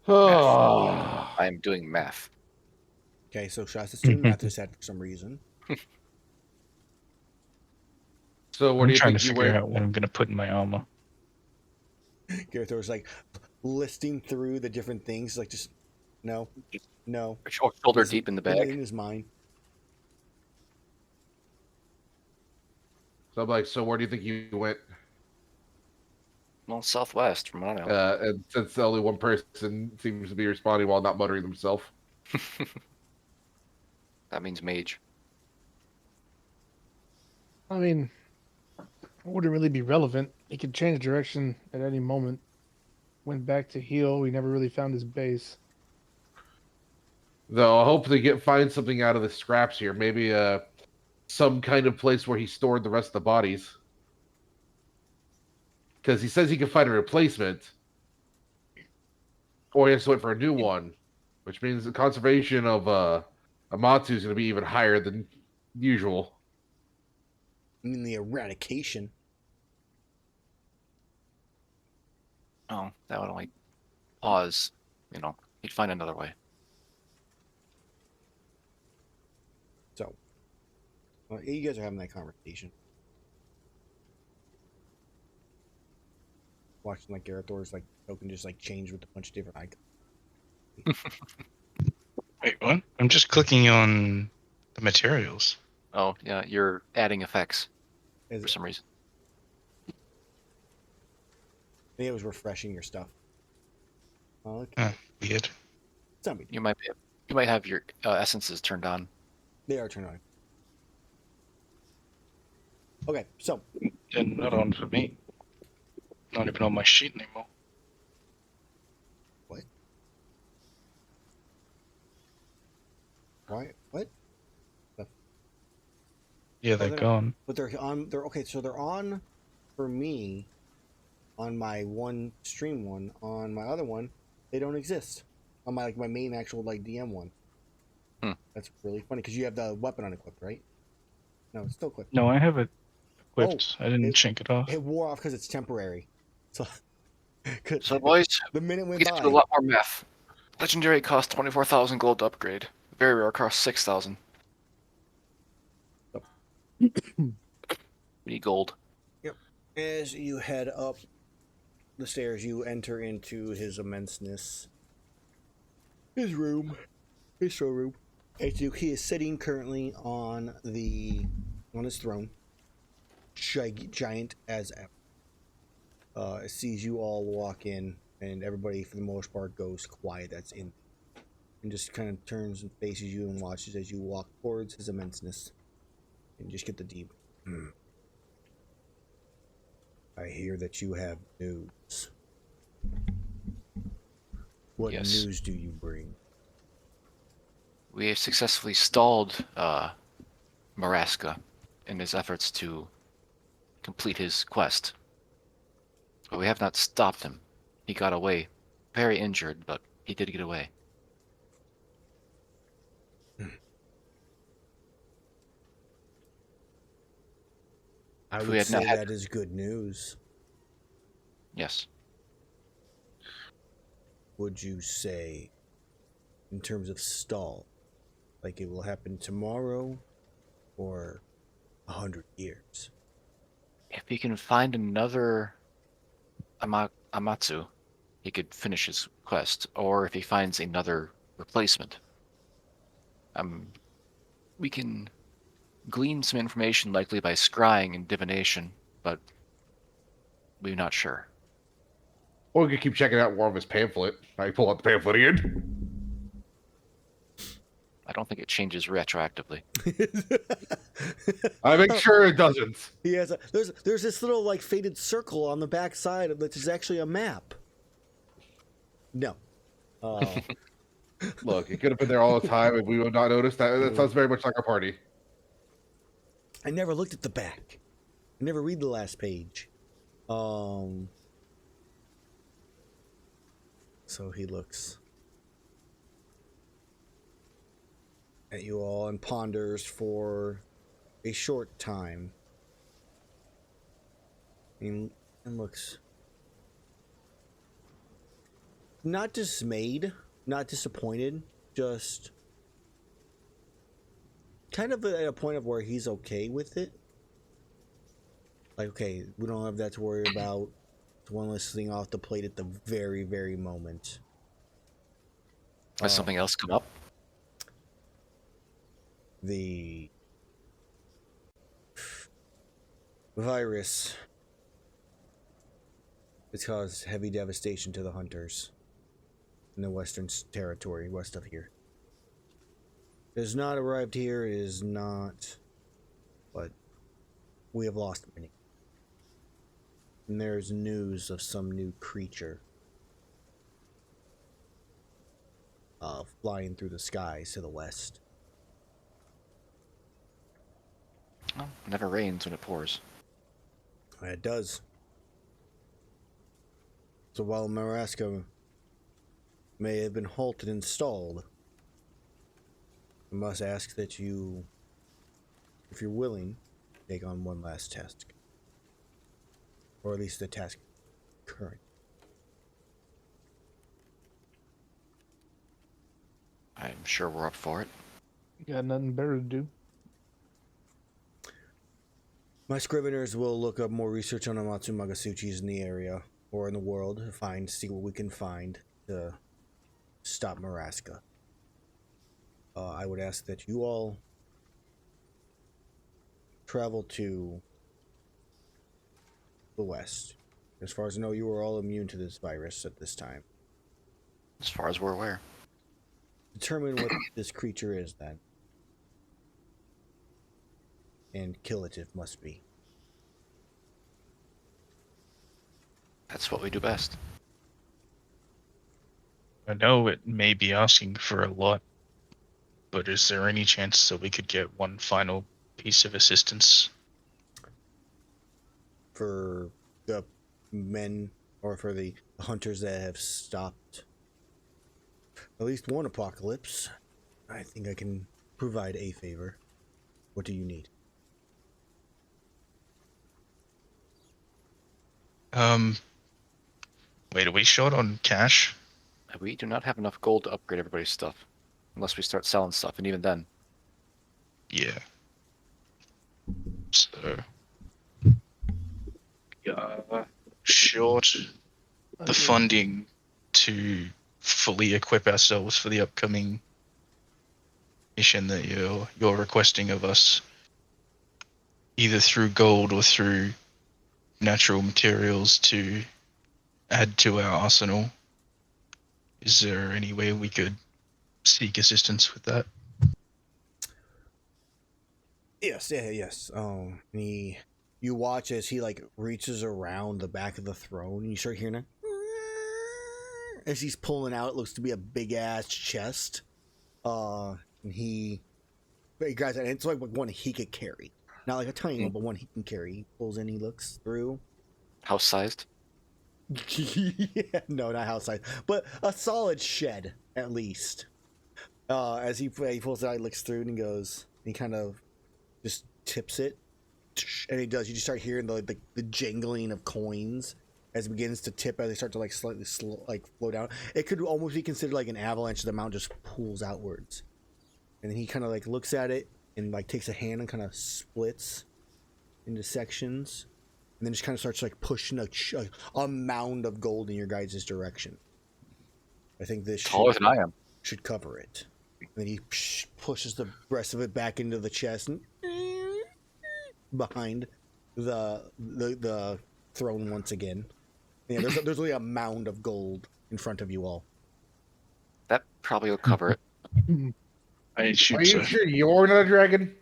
I'm doing math. Okay, so Shaseth's doing math this set for some reason. So what I'm do you trying think to you figure went? out what I'm gonna put in my armor. Gerathor's like listing through the different things, like just no. Shoulder deep in the bag. In his mind. So I'm like, so where do you think you went? Well, southwest, from what I know. And since only one person seems to be responding while not muttering themselves. That means mage. I mean, it wouldn't really be relevant. He could change direction at any moment. Went back to heal. We never really found his base. Though I hope they find something out of the scraps here. Maybe some kind of place where he stored the rest of the bodies. Because he says he can find a replacement. Or he has to wait for a new one. Which means the conservation of Amatsu is going to be even higher than usual. I mean the eradication. Oh, that would only pause. He'd find another way. So you guys are having that conversation. Watching like Gerathor's like token just like change with a bunch of different icons. Wait, what? I'm just clicking on the materials. Oh, yeah, you're adding effects Is for it? some reason. I think it was refreshing your stuff. Okay. Huh, weird. It's not big deal. You might have your essences turned on. They are turned on. Okay, so Yeah, not on for me. Not even on my sheet anymore. why what? Yeah, they're they're- gone. But they're on. They're okay. So they're on for me on my one stream one. On my other one, they don't exist. On my my main actual like DM one. That's really funny because you have the weapon unequipped, right? No, it's still equipped. No, I have it equipped. I didn't it- chink it off. It wore off because it's temporary. So, 'cause So, boys, the minute we went get to by. do a lot more math. Legendary costs 24,000 gold to upgrade. Very rare costs 6,000. We need gold. As you head up the stairs, you enter into his immenseness. His room. His showroom. He is sitting currently on his throne. Giant as ever. Sees you all walk in, and everybody, for the most part, goes quiet that's in. And just kind of turns and faces you and watches as you walk towards his immenseness. And just get the deep. I hear that you have news. What Yes. news do you bring? We have successfully stalled Maraska in his efforts to complete his quest. But we have not stopped him. He got away. Very injured, but he did get away. I If we would had not say had- that is good news. Yes. Would you say, in terms of stall, like it will happen tomorrow or 100 years? If he can find another Amatsu, he could finish his quest. Or if he finds another replacement, we can glean some information likely by scrying and divination, but we're not sure. Or we could keep checking out more of his pamphlet. I pull out the pamphlet again. I don't think it changes retroactively. I make sure it doesn't. He has there's this little like faded circle on the back side of which is actually a map. No. Look, it could have been there all the time, and we would not notice that. That sounds very much like our party. I never looked at the back. I never read the last page. So he looks at you all and ponders for a short time. And looks not dismayed, not disappointed, just kind of at a point of where he's okay with it. Like, okay, we don't have that to worry about. It's one less thing off the plate at the very, very moment. Has something else come up? The virus has caused heavy devastation to the hunters in the western territory west of here. It has not arrived here, it is not, but we have lost many. And there's news of some new creature flying through the skies to the west. Well, it never rains when it pours. It does. So while Marasca may have been halted and stalled, I must ask that you, if you're willing, take on one last task. Or at least the task current. I'm sure we're up for it. You got nothing better to do. My scriveners will look up more research on Amatsu Magasuchis in the area or in the world to see what we can find to stop Marasca. I would ask that you all travel to the west. As far as I know, you are all immune to this virus at this time. As far as we're aware. Determine what this creature is, then. And kill it if must be. That's what we do best. I know it may be asking for a lot, but is there any chance that we could get one final piece of assistance? For the men, or for the hunters that have stopped at least one apocalypse, I think I can provide a favor. What do you need? Wait, are we short on cash? We do not have enough gold to upgrade everybody's stuff. Unless we start selling stuff, and even then. Yeah. So, short the funding to fully equip ourselves for the upcoming mission that you're requesting of us, either through gold or through natural materials to add to our arsenal. Is there any way we could seek assistance with that? Yes. You watch as he like reaches around the back of the throne, and you start hearing it as he's pulling out. It looks to be a big ass chest. And he grabs it, and it's like one he could carry, not like a tiny one, but one he can carry. He pulls in, he looks through. House sized? Yeah, no, not house size, but a solid shed at least. As he pulls it out, he looks through and he goes. He kind of just tips it, and it does. You just start hearing the jangling of coins as it begins to tip as they start to like slightly flow down. It could almost be considered like an avalanche. The amount just pulls outwards, and then he kind of like looks at it and like takes a hand and kind of splits into sections, and then just kind of starts like pushing a mound of gold in your guys' direction. I think this Taller than I am. should cover it. And then he pushes the rest of it back into the chest and behind the throne once again. Yeah, there's really a mound of gold in front of you all. That probably will cover it. I Are shoot you so. sure you're not a dragon?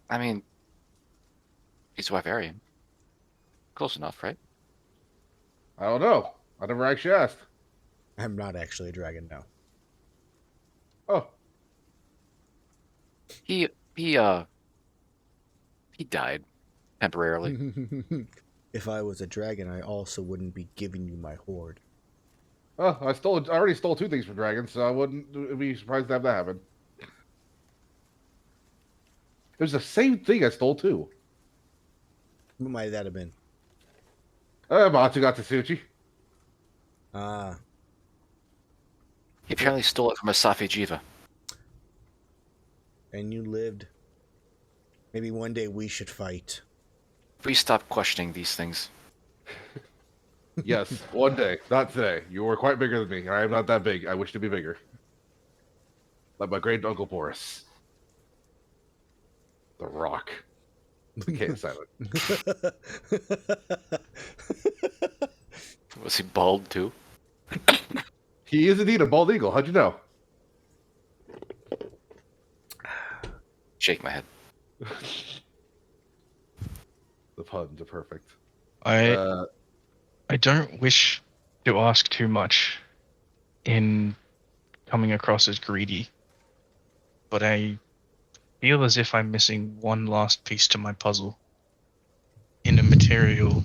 I mean, he's Wyverian. Close enough, right? I don't know. I never actually asked. I'm not actually a dragon now. Oh, He died temporarily. If I was a dragon, I also wouldn't be giving you my hoard. oh, I already stole 2 things from dragons, so I wouldn't be surprised to have that happen. It was the same thing I stole too. What might that have been? Matsu got Tatsuchi. Ah, He apparently stole it from a Safi Jiva. and you lived. Maybe one day we should fight. Please stop questioning these things. Yes, one day, not today. You were quite bigger than me. I am not that big. I wish to be bigger. Like my great uncle Boris. The Rock. Can't silent. Was he bald too? He is indeed a bald eagle. How'd you know? Shake my head. The puns are perfect. I don't wish to ask too much in coming across as greedy, but I feel as if I'm missing one last piece to my puzzle in a material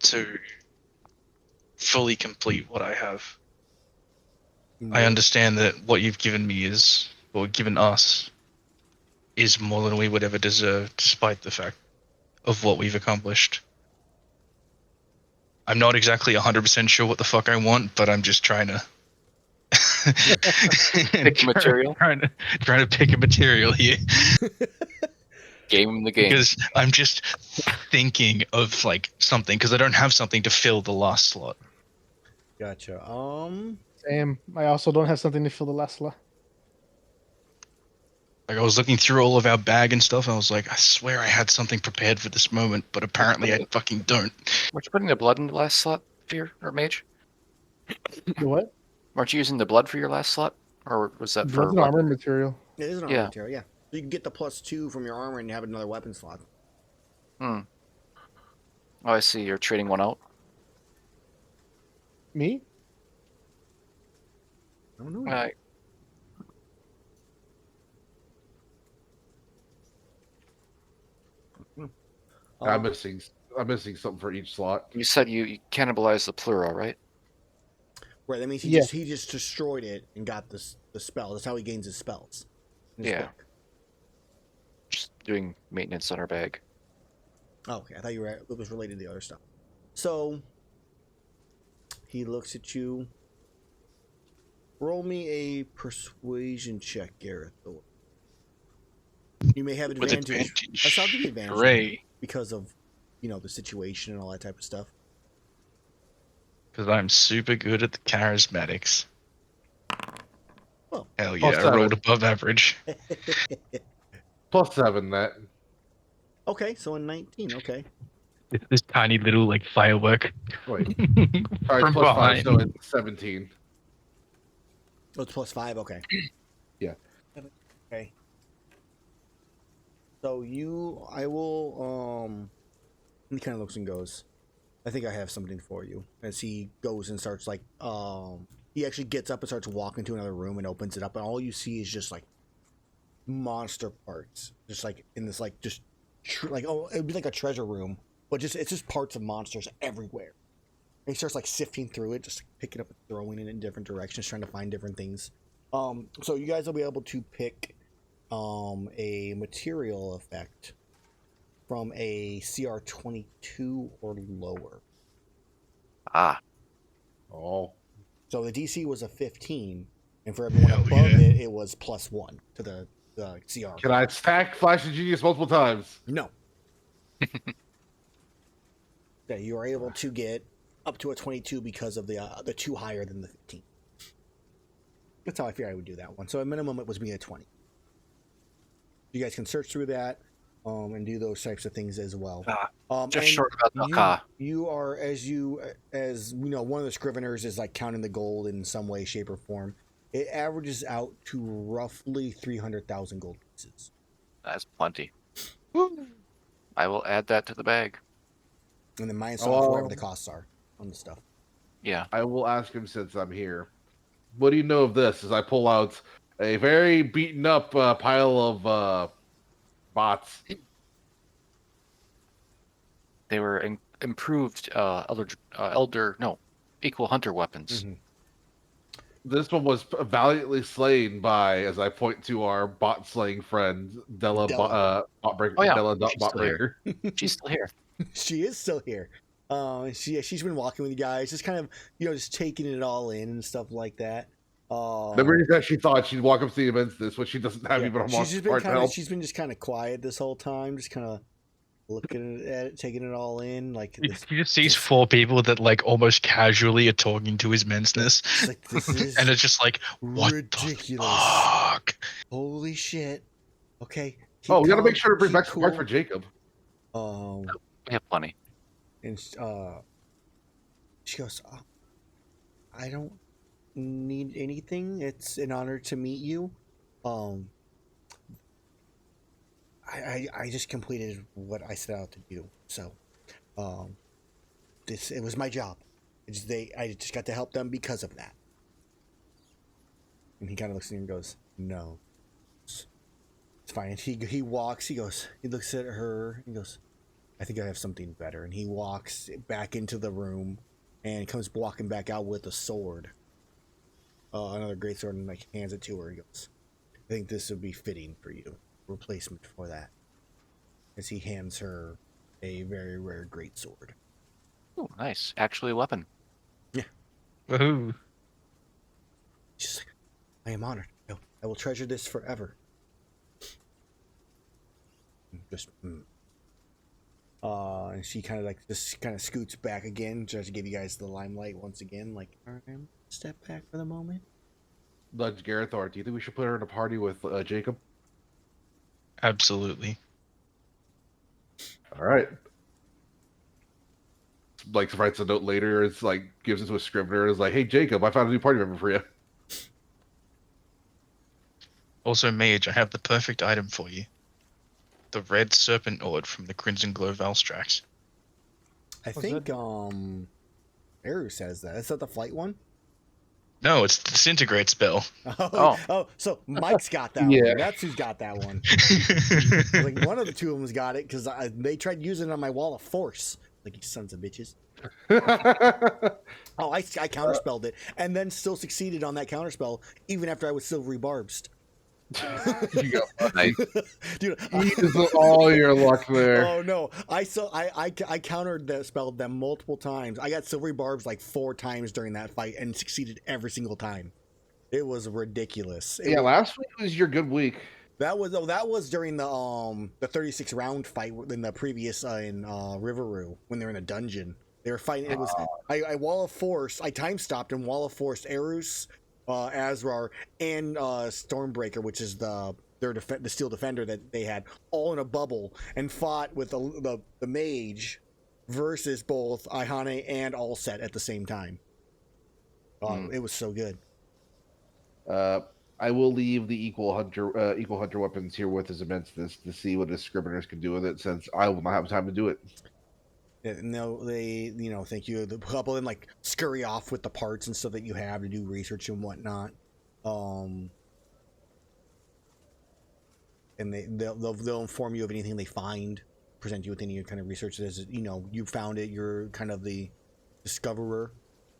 to fully complete what I have. I understand that what you've given me is, or given us, is more than we would ever deserve, despite the fact of what we've accomplished. I'm not exactly 100% sure what the fuck I want, but I'm just trying to Pick a material? trying to pick a material here. Game the game. Because I'm just thinking of like something, because I don't have something to fill the last slot. Gotcha. Same. I also don't have something to fill the last slot. Like I was looking through all of our bag and stuff, and I was like, I swear I had something prepared for this moment, but apparently I fucking don't. Weren't you putting the blood in the last slot, Fear or Mage? The what? Weren't you using the blood for your last slot? Or was that for Blood's an armor material. It is an armor Yeah. material, yeah. You can get the +2 from your armor and have another weapon slot. Oh, I see. You're trading one out. Me? I don't know. I'm missing something for each slot. You said you cannibalized the plural, right? Right, that means he Yeah. just destroyed it and got the spell. That's how he gains his spells. in his Yeah. book. Just doing maintenance on our bag. Oh, okay. I thought you were. It was related to the other stuff. So he looks at you. Roll me a persuasion check, Gerathor. You may have With advantage. advantage. I'll give you advantage Hooray. because of the situation and all that type of stuff. Because I'm super good at the charismatics. Well, Hell yeah, I rolled above average. +7, that. okay, so a 19. Okay. This tiny little like firework. Wait. Sorry, From +5, behind. so it's 17. Oh, it's +5. Okay. Yeah. Okay. So I will. He kind of looks and goes, I think I have something for you. As he goes and starts like, he actually gets up and starts walking to another room and opens it up, and all you see is just like monster parts, just like in this like just like it'd be like a treasure room, but it's just parts of monsters everywhere. And he starts like sifting through it, just picking up and throwing it in different directions, trying to find different things. So you guys will be able to pick a material effect from a CR 22 or lower. Ah, Oh. So the DC was a 15, and for everyone Hell above yeah. it, it was +1 to the CR. Can I stack Flash of Genius multiple times? No. Yeah, you are able to get up to a 22 because of the 2 higher than the 15. That's how I figured I would do that one. So at minimum, it was being a 20. You guys can search through that and do those types of things as well. just and short about the ka. you are as one of the scriveners is like counting the gold in some way, shape, or form. It averages out to roughly 300,000 gold pieces. That's plenty. I will add that to the bag. And then minus off whatever the costs are on the stuff. Yeah. I will ask him since I'm here. What do you know of this? As I pull out a very beaten up pile of bots. They were improved equal hunter weapons. Mhm. This one was valiantly slain by, as I point to our bot slaying friend Della. Bot breaker. Oh, yeah. Della She's bot still here. breaker. She's still here. She is still here. She's been walking with you guys, just kind of just taking it all in and stuff like that. The reason that she thought she'd walk up to the events this, what she doesn't have even a monster part to help. She's been just kind of quiet this whole time, just kind of looking at it, taking it all in. Like He this, just sees 4 people that like almost casually are talking to his menseness, it's like this is and it's just like, what ridiculous. the fuck? Holy shit. Okay. Oh, we gotta calm, make sure to bring keep back some parts for cool. Jacob. We have plenty. And she goes, I don't need anything. It's an honor to meet you. I just completed what I set out to do. So, it was my job. I just got to help them because of that. And he kind of looks at me and goes, "No, it's fine." And he walks. He looks at her. He goes, "I think I have something better." And he walks back into the room and comes walking back out with a sword, another great sword, and like hands it to her. He goes, "I think this would be fitting for you, replacement for that." As he hands her a very rare great sword. Oh, nice. Actually a weapon. Woohoo. She's like, "I am honored. I will treasure this forever." Just. And she kind of scoots back again, just to give you guys the limelight once again. Like, all right, step back for the moment. Nudge Gerathor, do you think we should put her in a party with Jacob? Absolutely. All right. Like writes a note later. It's like gives it to a scrivener. It's like, hey Jacob, I found a new party member for you. Also, Mage, I have the perfect item for you. The red serpent orb from the Crimson Glow Valstrax. I think Eru says that. Is that the flight one? No, it's the disintegrate spell. Oh, so Mike's got that Yeah. one. That's who's got that one. Like one of the two of them's got it because they tried using it on my wall of force. Like, you sons of bitches. Oh, I counterspelled it and then still succeeded on that counterspell even after I was silvery barbs. You go. Nice. Dude, Use all your luck there. oh no! I countered that spell them multiple times. I got silvery barbs like 4 times during that fight and succeeded every single time. It was ridiculous. Last week was your good week. That was during the 36 round fight in the previous in Riveroo when they were in a dungeon. They were fighting. It was I Wall of Force. I time stopped and Wall of Force Erus, Azrar, and Stormbreaker, which is the Steel Defender that they had, all in a bubble, and fought with the Mage versus both Ihane and Allset at the same time. It was so good. I will leave the equal hunter weapons here with his immenseness to see what his scriveners can do with it, since I will not have time to do it. No, they, thank you. The couple then like scurry off with the parts and stuff that you have to do research and whatnot. And they'll inform you of anything they find, present you with any kind of research as you found it. You're kind of the discoverer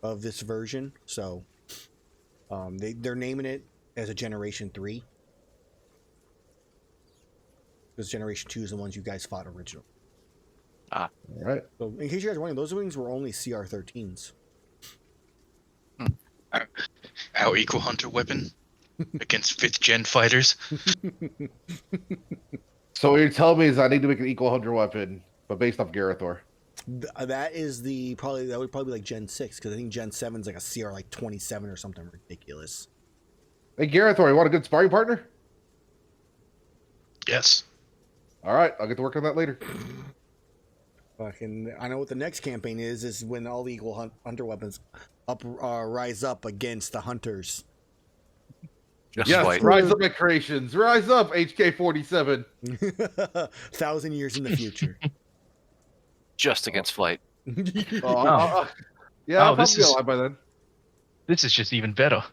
of this version, so they're naming it as a Generation 3. because Generation 2 is the ones you guys fought originally. All right. So in case you guys are wondering, those wings were only CR13s. Our equal hunter weapon against 5th gen fighters. So what you're telling me is I need to make an equal hunter weapon, but based off Gerathor. That is that would probably be like Gen 6, because I think Gen 7 is like a CR like 27 or something ridiculous. Hey, Gerathor, you want a good sparring partner? Yes. All right, I'll get to work on that later. Fucking, I know what the next campaign is when all the equal hunter weapons rise up against the hunters. Just Yes, white. rise up at creations. Rise up, HK47. 1,000 years in the future. Just against flight. Yeah, Oh, I'll this probably be is- alive by then. This is just even better.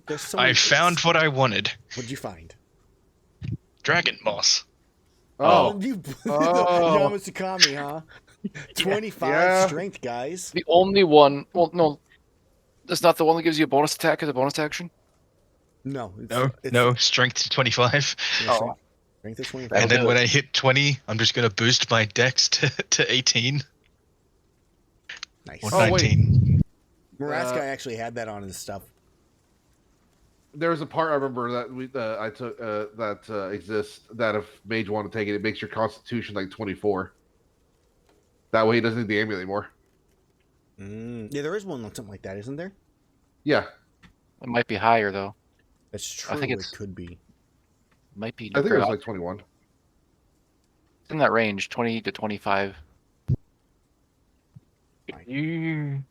There's so I many found things. what I wanted. What'd you find? Dragon moss. Oh, You Oh. Yamasukami, huh? 25 Yeah. strength, guys. The only one. Well, no, that's not the one that gives you a bonus attack as a bonus action. No, No, strength 25. Yeah, Oh. strength is 25. That'll And then do when it. I hit 20, I'm just gonna boost my dex to 18 Nice. or Oh, wait. 19. Maraska actually had that on his stuff. There was a part I remember that I took that exists that if Mage want to take it, it makes your Constitution like 24. That way he doesn't need the amulet anymore. Yeah, there is one something like that, isn't there? Yeah, It might be higher though. That's true. think It it's- could be. Might be. I think it was like 21. in that range, 20 to 25. Can you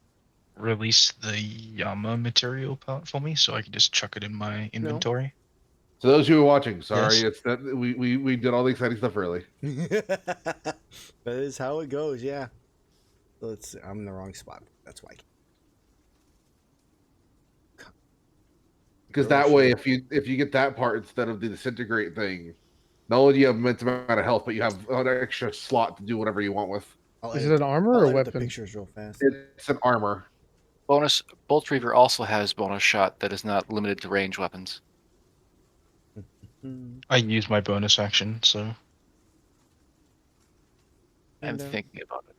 release the Yama material part for me so I can just chuck it in my inventory? So those who are watching, sorry, Yes. it's that we did all the exciting stuff early. That is how it goes, yeah. Let's see, I'm in the wrong spot. That's why. Because that way, if you get that part instead of the disintegrate thing, not only do you have immense amount of health, but you have an extra slot to do whatever you want with. Is it an armor or a The weapon? pictures real fast. It's an armor. Bonus. Bolt Reaver also has bonus shot that is not limited to range weapons. I use my bonus action, so I'm And, thinking about it.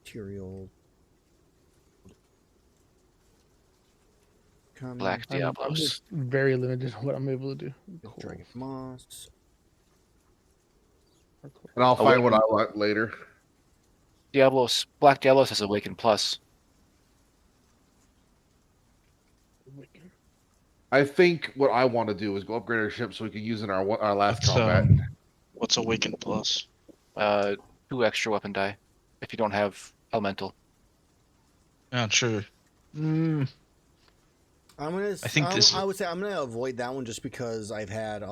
Material. Black I'm Diablos. just very limited in what I'm able to do. Dragon Moss. And I'll find what I want later. Diablos. Black Diablos has Awaken Plus. I think what I want to do is go upgrade our ship so we can use it in our last what's, combat. what's Awaken Plus? 2 extra weapon die if you don't have elemental. Oh, true. Mm, I think this- I would say I'm gonna avoid that one just because I've had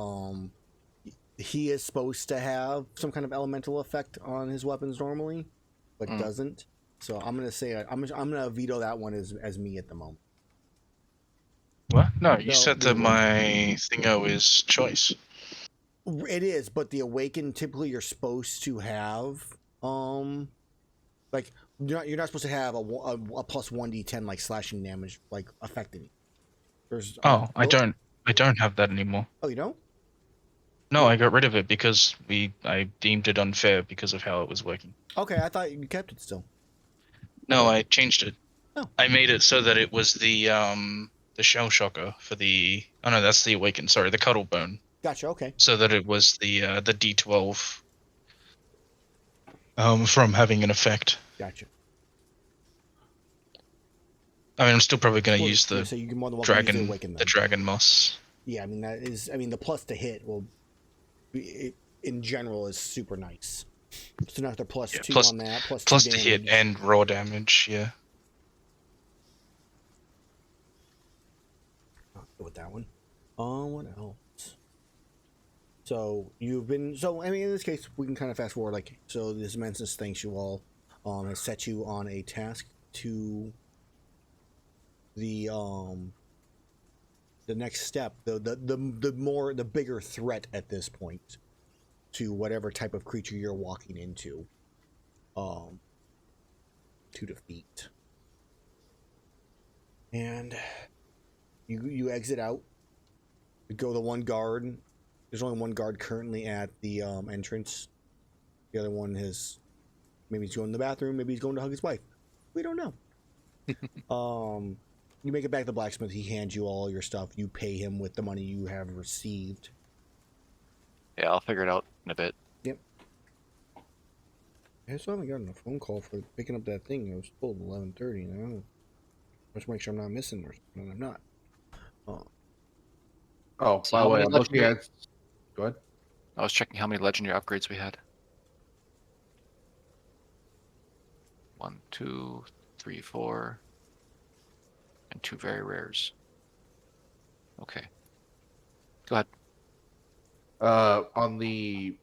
he is supposed to have some kind of elemental effect on his weapons normally, but doesn't. So I'm gonna say I'm gonna veto that one as me at the moment. what? No, you No, said that my thingo is choice. It is, but the awaken typically you're supposed to have like you're not supposed to have a plus 1d10 like slashing damage like affecting you. There's Oh, I don't have that anymore. Oh, you don't? No, I got rid of it because I deemed it unfair because of how it was working. Okay, I thought you kept it still. No, I changed it. Oh. I made it so that it was the shell shocker for the that's the awaken, sorry, the cuddle bone. Gotcha. Okay. So that it was the D12 from having an effect. Gotcha. I mean, I'm still probably going to Well, use the so you can more than welcome to use dragon, the awaken the then. dragon moss. Yeah, I mean the plus to hit will be, in general is super nice. So now they're plus 2 plus- on that, plus Plus 2 to hit damage. and raw damage, yeah. I'll go with that one. What else? So you've been I mean in this case we can kind of fast forward so this Mensis thanks you all has set you on a task to the next step, the bigger threat at this point to whatever type of creature you're walking into to defeat. And you exit out, you go the one guard There's only one guard currently at the entrance. The other one has maybe he's going to the bathroom, maybe he's going to hug his wife. We don't know. You make it back to the blacksmith. He hands you all your stuff. You pay him with the money you have received. Yeah, I'll figure it out in a bit. Yep. I still haven't gotten a phone call for picking up that thing. I was told 11:30. Now, let's make sure I'm not missing or something. I'm not. Oh, So by how the way, many I'm looking legendary- at. Go ahead. I was checking how many legendary upgrades we had. 1, 2, 3, 4, and 2 very rares. Okay. Go ahead. On the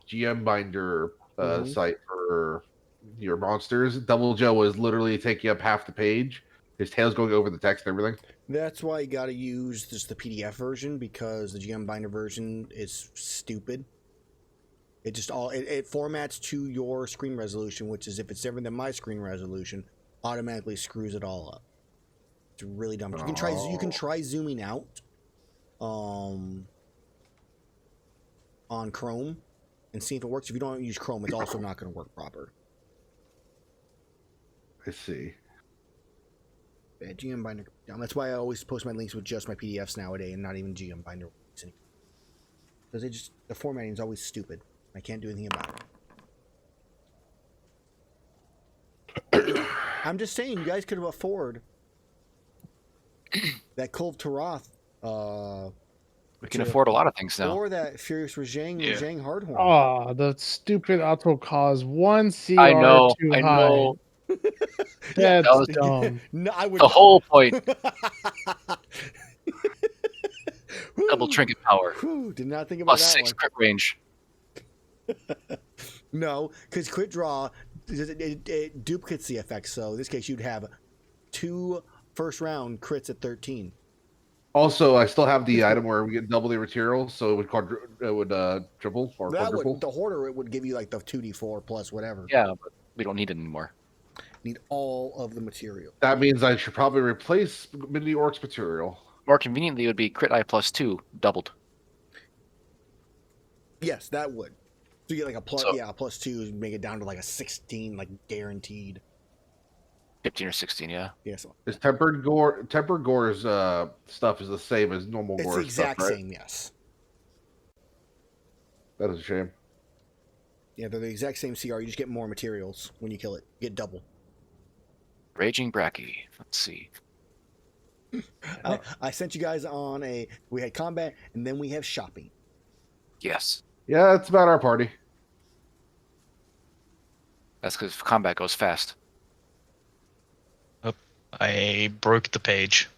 GM binder Mhm. site for your monsters, Double Joe is literally taking up half the page. His tail's going over the text and everything. That's why you got to use just the PDF version because the GM binder version is stupid. It just it formats to your screen resolution, which is if it's different than my screen resolution, automatically screws it all up. It's really dumb. You can try zooming out, on Chrome, and see if it works. If you don't use Chrome, it's also not going to work proper. I see. Yeah, GM binder. That's why I always post my links with just my PDFs nowadays, and not even GM binder links anymore. Because the formatting is always stupid. I can't do anything about it. I'm just saying, you guys could afford that Cove Taroth, We can afford a lot of things now. or that Furious Rajang Hardhorn. Oh, the stupid auto cause 1 CR I know, too I high. know. Yeah, That's that was dumb. No, I would. The whole point. Whew, Double trinket power. whew, did not think about Plus that 6 one. crit range. No, because crit draw it duplicates the effect. So in this case, you'd have 2 first round crits at 13. Also, I still have the item where we get double the materials, so it would triple or That quadruple. would the hoarder. It would give you like the 2d4 plus whatever. Yeah, but we don't need it anymore. Need all of the material. That means I should probably replace Mini Orc's material. More conveniently, it would be crit I plus 2 doubled. Yes, that would. So you get like a plus, So- yeah, a plus 2, make it down to like a 16, like guaranteed. 15 or 16, yeah. Yeah, so Is tempered gore's stuff is the same as normal it's the gore's exact stuff, right? same. Yes. That is a shame. Yeah, they're the exact same CR. You just get more materials when you kill it. You get double. Raging Bracky. Let's see. I sent you guys on we had combat and then we have shopping. Yes. Yeah, that's about our party. That's because combat goes fast. I broke the page.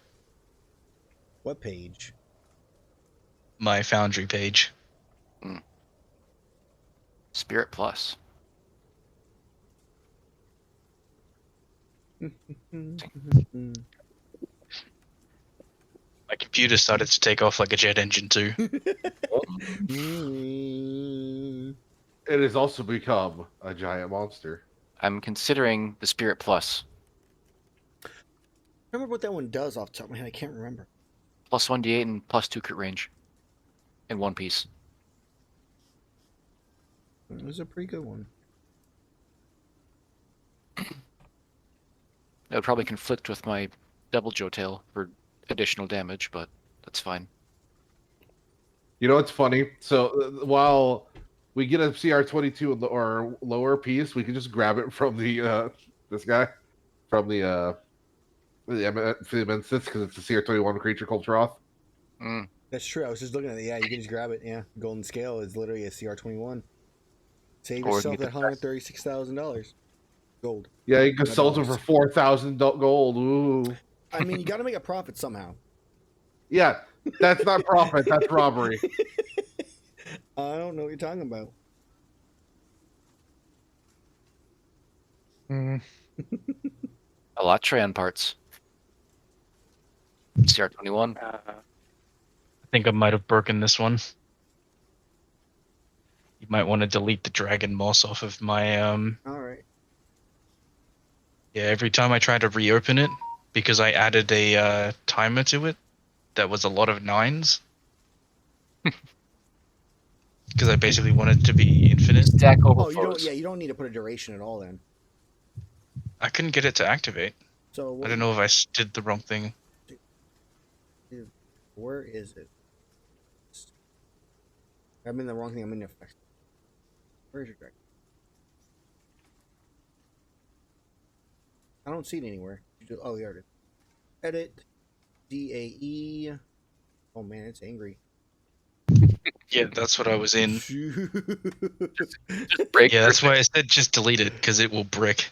What page? My Foundry page. Spirit plus. My computer started to take off like a jet engine too. It has also become a giant monster. I'm considering the Spirit plus. Remember what that one does off the top of my head? I can't remember. Plus 1d8 and plus 2 crit range. In one piece. It was a pretty good one. That would probably conflict with my double Joe tail for additional damage, but that's fine. You know what's funny? So while we get a CR22 or lower piece, we can just grab it from the this guy from the Immensith because it's a CR21 creature called Troth. Mm. That's true. I was just looking at it. Yeah, you can just grab it. Yeah, Golden Scale is literally a CR21. Save Or yourself you that could- $136,000 gold. Yeah, you can Not sell it for dollars. 4,000 gold. Ooh. I mean, you got to make a profit somehow. Yeah, that's not profit. That's robbery. I don't know what you're talking about. Elatran parts. CR21. I think I might have broken this one. You might want to delete the dragon moss off of my All right. Yeah, every time I try to reopen it, because I added a timer to it, that was a lot of 9s. because I basically want it to be infinite. Stack Oh, you don't. overflows. Yeah, you don't need to put a duration at all then. I couldn't get it to activate. So I what don't know if I did the wrong thing. Where is it? I'm in the wrong thing. I'm in effects. Where's your dragon? I don't see it anywhere. Oh, there it is. Edit. DAE. Oh man, it's angry. Yeah, that's what I was in. Break Yeah, that's your- why I said just delete it, because it will brick.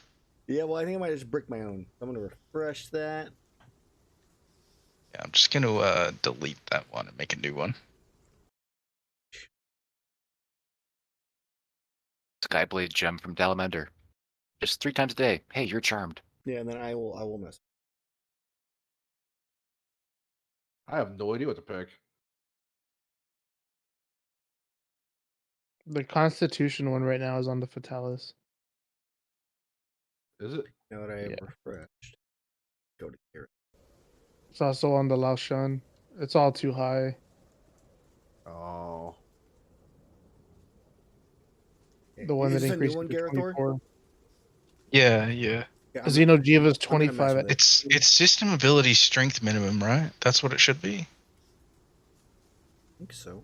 Yeah, well, I think I might just brick my own. I'm gonna refresh that. Yeah, I'm just gonna delete that one and make a new one. Skyblade gem from Dalamander. Just 3 times a day. Hey, you're charmed. Yeah, and then I will mess. I have no idea what to pick. The Constitution one right now is on the Fatalis. Is it? Now that I have Yeah. refreshed, go to here. It's also on the Laoshan. It's all too high. Oh. The one Is that this a new increased one, to Gerathor? 24. Yeah. Yeah, Because you know Jiva's I'm gonna mess 25 with at it. It's system ability strength minimum, right? That's what it should be. I think so.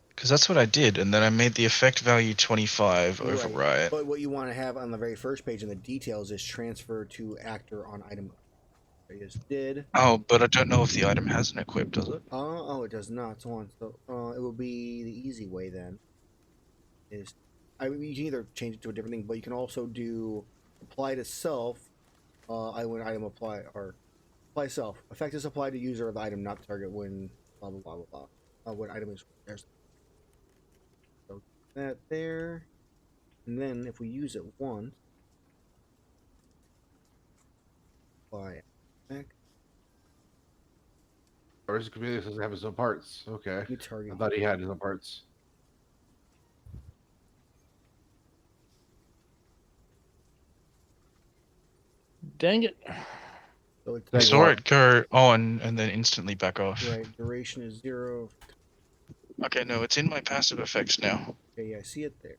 Because that's what I did, and then I made the effect value 25 Right. override. But what you want to have on the very first page in the details is transfer to actor on item. I just did. Oh, but I don't know if the item has an equip, does it? Oh, it does not. So it will be the easy way then. Is I mean, you can either change it to a different thing, but you can also do apply to self. I when item apply or apply self. Effect is applied to user of the item, not target when blah blah blah blah blah. What item is there's so that there, and then if we use it once, apply effect. Or his computer doesn't have his own parts. Okay. You I target. thought he had his own parts. Dang it. So it's I Like saw what? it go on and then instantly back off. right. Duration is 0. Okay, no, it's in my passive effects now. Okay, yeah, I see it there.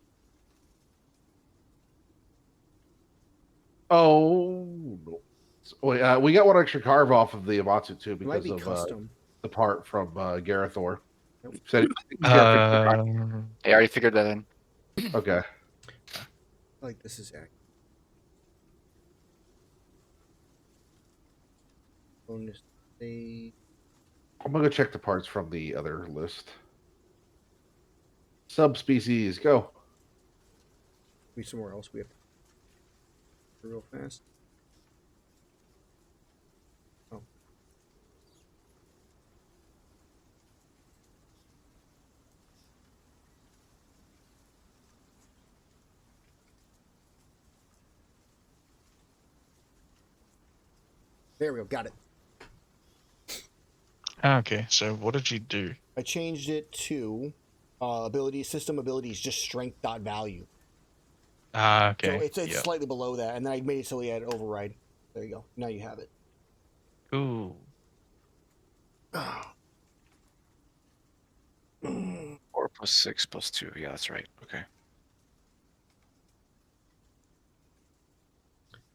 Oh. No. Wait, we got one extra carve off of the Amatsu too It might because be of custom. the part from Gerathor. Nope. Said he's got to fix I already figured that in. it. Okay. Like this is accurate. Bonus save. I'm gonna go check the parts from the other list. Subspecies, go. Be somewhere else. We have to real fast. Oh. There we go. Got it. Okay, so what did you do? I changed it to system abilities, just strength dot value. Okay. So it's yeah. slightly below that, and then I made it so we had override. There you go. Now you have it. Ooh. 4 plus 6 plus 2. Yeah, that's right. Okay.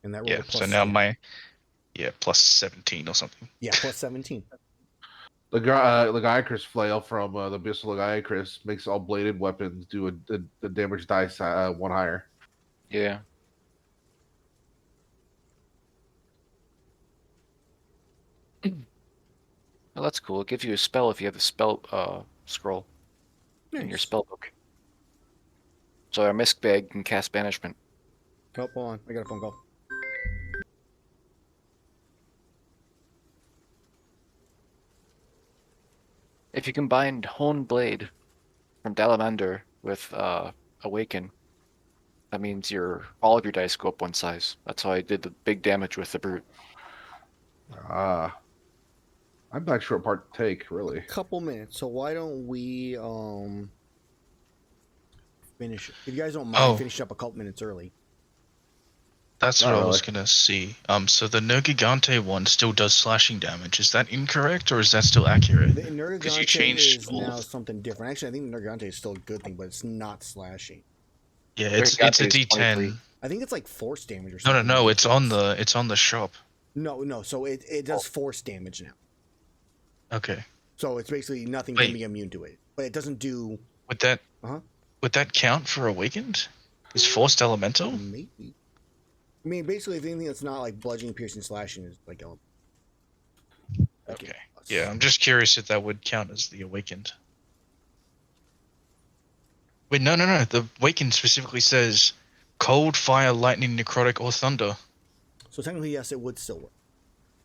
And that rolled Yeah, a plus so now yeah. plus 17 or something. Yeah, plus 17. The Legiacris flail from the Abyssal Legiacris makes all bladed weapons do the damage dice 1 higher. Yeah. Well, that's cool. It gives you a spell if you have the spell scroll in your Nice. spell book. So our Misk Bag can cast Banishment. Oh, hold on. I got a phone call. If you combine Hone Blade from Dalamander with Awaken, that means all of your dice go up 1 size. That's how I did the big damage with the Brute. I'm not sure what part to take, really. Couple minutes. So why don't we finish? If you guys don't mind, Oh. finish up a couple minutes early. That's Not what I was really. gonna see. So the Nergigante one still does slashing damage. Is that incorrect or is that still accurate? The Because you Nergigante changed is all now of. something different. Actually, I think the Nergigante is still a good thing, but it's not slashing. Yeah, Their it's a Gigante is 23. D10. I think it's like force damage or No, no, something. no. It's on ridiculous. the shop. No. So it does force damage now. Okay. So it's basically nothing can Wait. be immune to it, but it doesn't do. Would that Uh-huh. would that count for awakened? Is forced elemental? Maybe. I mean, basically, anything that's not like bludgeoning, piercing, slashing is like element. Okay. Yeah, I'm just curious if that would count as the awakened. Wait, no. The awakened specifically says cold, fire, lightning, necrotic, or thunder. So technically, yes, it would still work.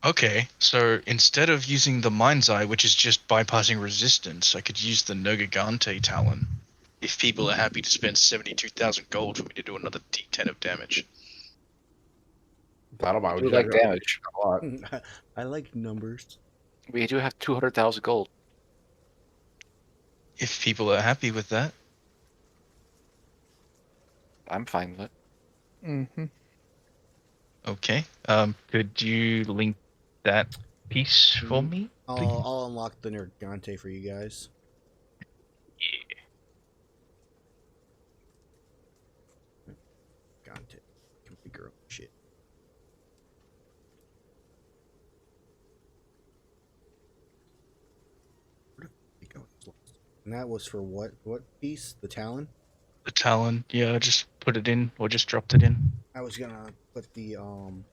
Okay, so instead of using the Mind's Eye, which is just bypassing resistance, I could use the Nergigante Talon. If people are happy to spend 72,000 gold for me to do another D10 of damage. I don't mind. We do like damage. A lot. I like numbers. We do have 200,000 gold. If people are happy with that. I'm fine with it. Mm-hmm. Okay. Could you link that piece for me? Please? I'll unlock the Nergigante for you guys. Yeah. Gante. Configure shit. Where did it go? And that was for what? What piece? The Talon? The Talon, yeah, I just put it in, or just dropped it in. I was gonna put the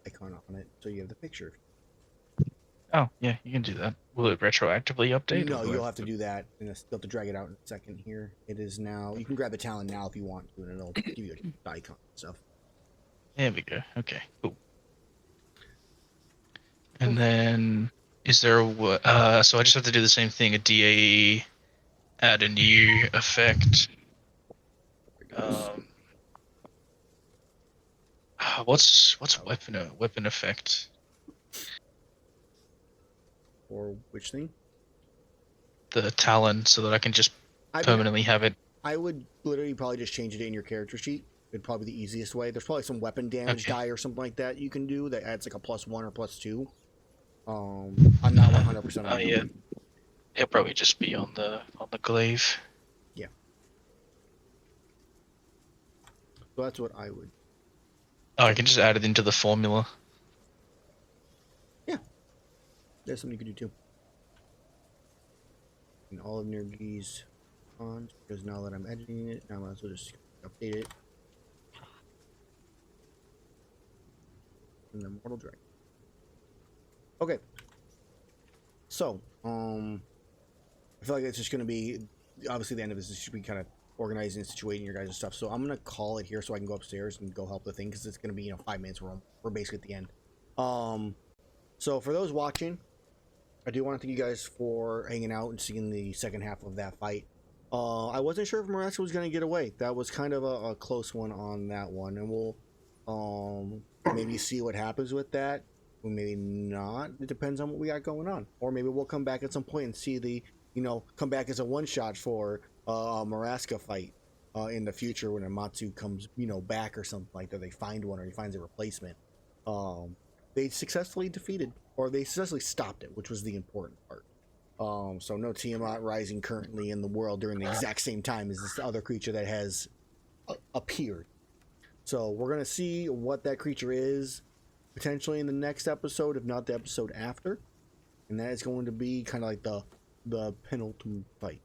icon on it so you have the picture. Oh, yeah, you can do that. Will it retroactively update? No, or do I you'll have to do that. And you'll have to drag it out in a second here. It is now. You can grab the Talon now if you want to, and it'll give you the icon and stuff. There we go. Okay, cool. And then, is there a so I just have to do the same thing, a DAE, add a new effect. What's weapon effect? Or which thing? The Talon, so that I can just permanently have it. I would literally probably just change it in your character sheet. It'd probably be the easiest way. There's probably some weapon damage die or something like that you can do that adds like a +1 or +2. I'm not 100% on yeah. It'll probably just be on the glaive. Yeah. So that's what I would. Oh, I can just add it into the formula. Yeah. There's something you could do too. And all of Nergi's on, because now that I'm editing it, now I might as well just update it. And the Mortal Dragon. Okay. So, I feel like it's just going to be, obviously the end of this is should be kind of organizing and situating your guys' stuff. So I'm going to call it here so I can go upstairs and go help the thing, because it's going to be, 5 minutes. We're basically at the end. So for those watching, I do want to thank you guys for hanging out and seeing the second half of that fight. I wasn't sure if Maraska was going to get away. That was kind of a close one on that one, and we'll maybe see what happens with that. Or maybe not. It depends on what we got going on. Or maybe we'll come back at some point and see the, come back as a one-shot for a Maraska fight in the future when Amatsu comes, back or something like that. They find one or he finds a replacement. They successfully defeated, or they successfully stopped it, which was the important part. So no Tiamat rising currently in the world during the exact same time as this other creature that has appeared. So we're going to see what that creature is potentially in the next episode, if not the episode after. And that is going to be kind of like the penultimate fight.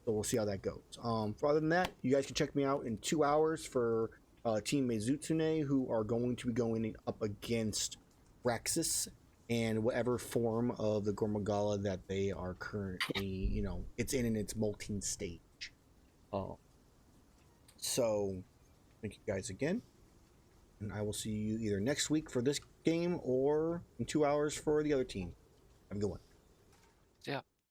So we'll see how that goes. For other than that, you guys can check me out in 2 hours for Team Meizutsune, who are going to be going up against Raxus and whatever form of the Gormagala that they are currently, it's in its molting stage. So, thank you guys again. And I will see you either next week for this game or in 2 hours for the other team. Have a good one. Yeah.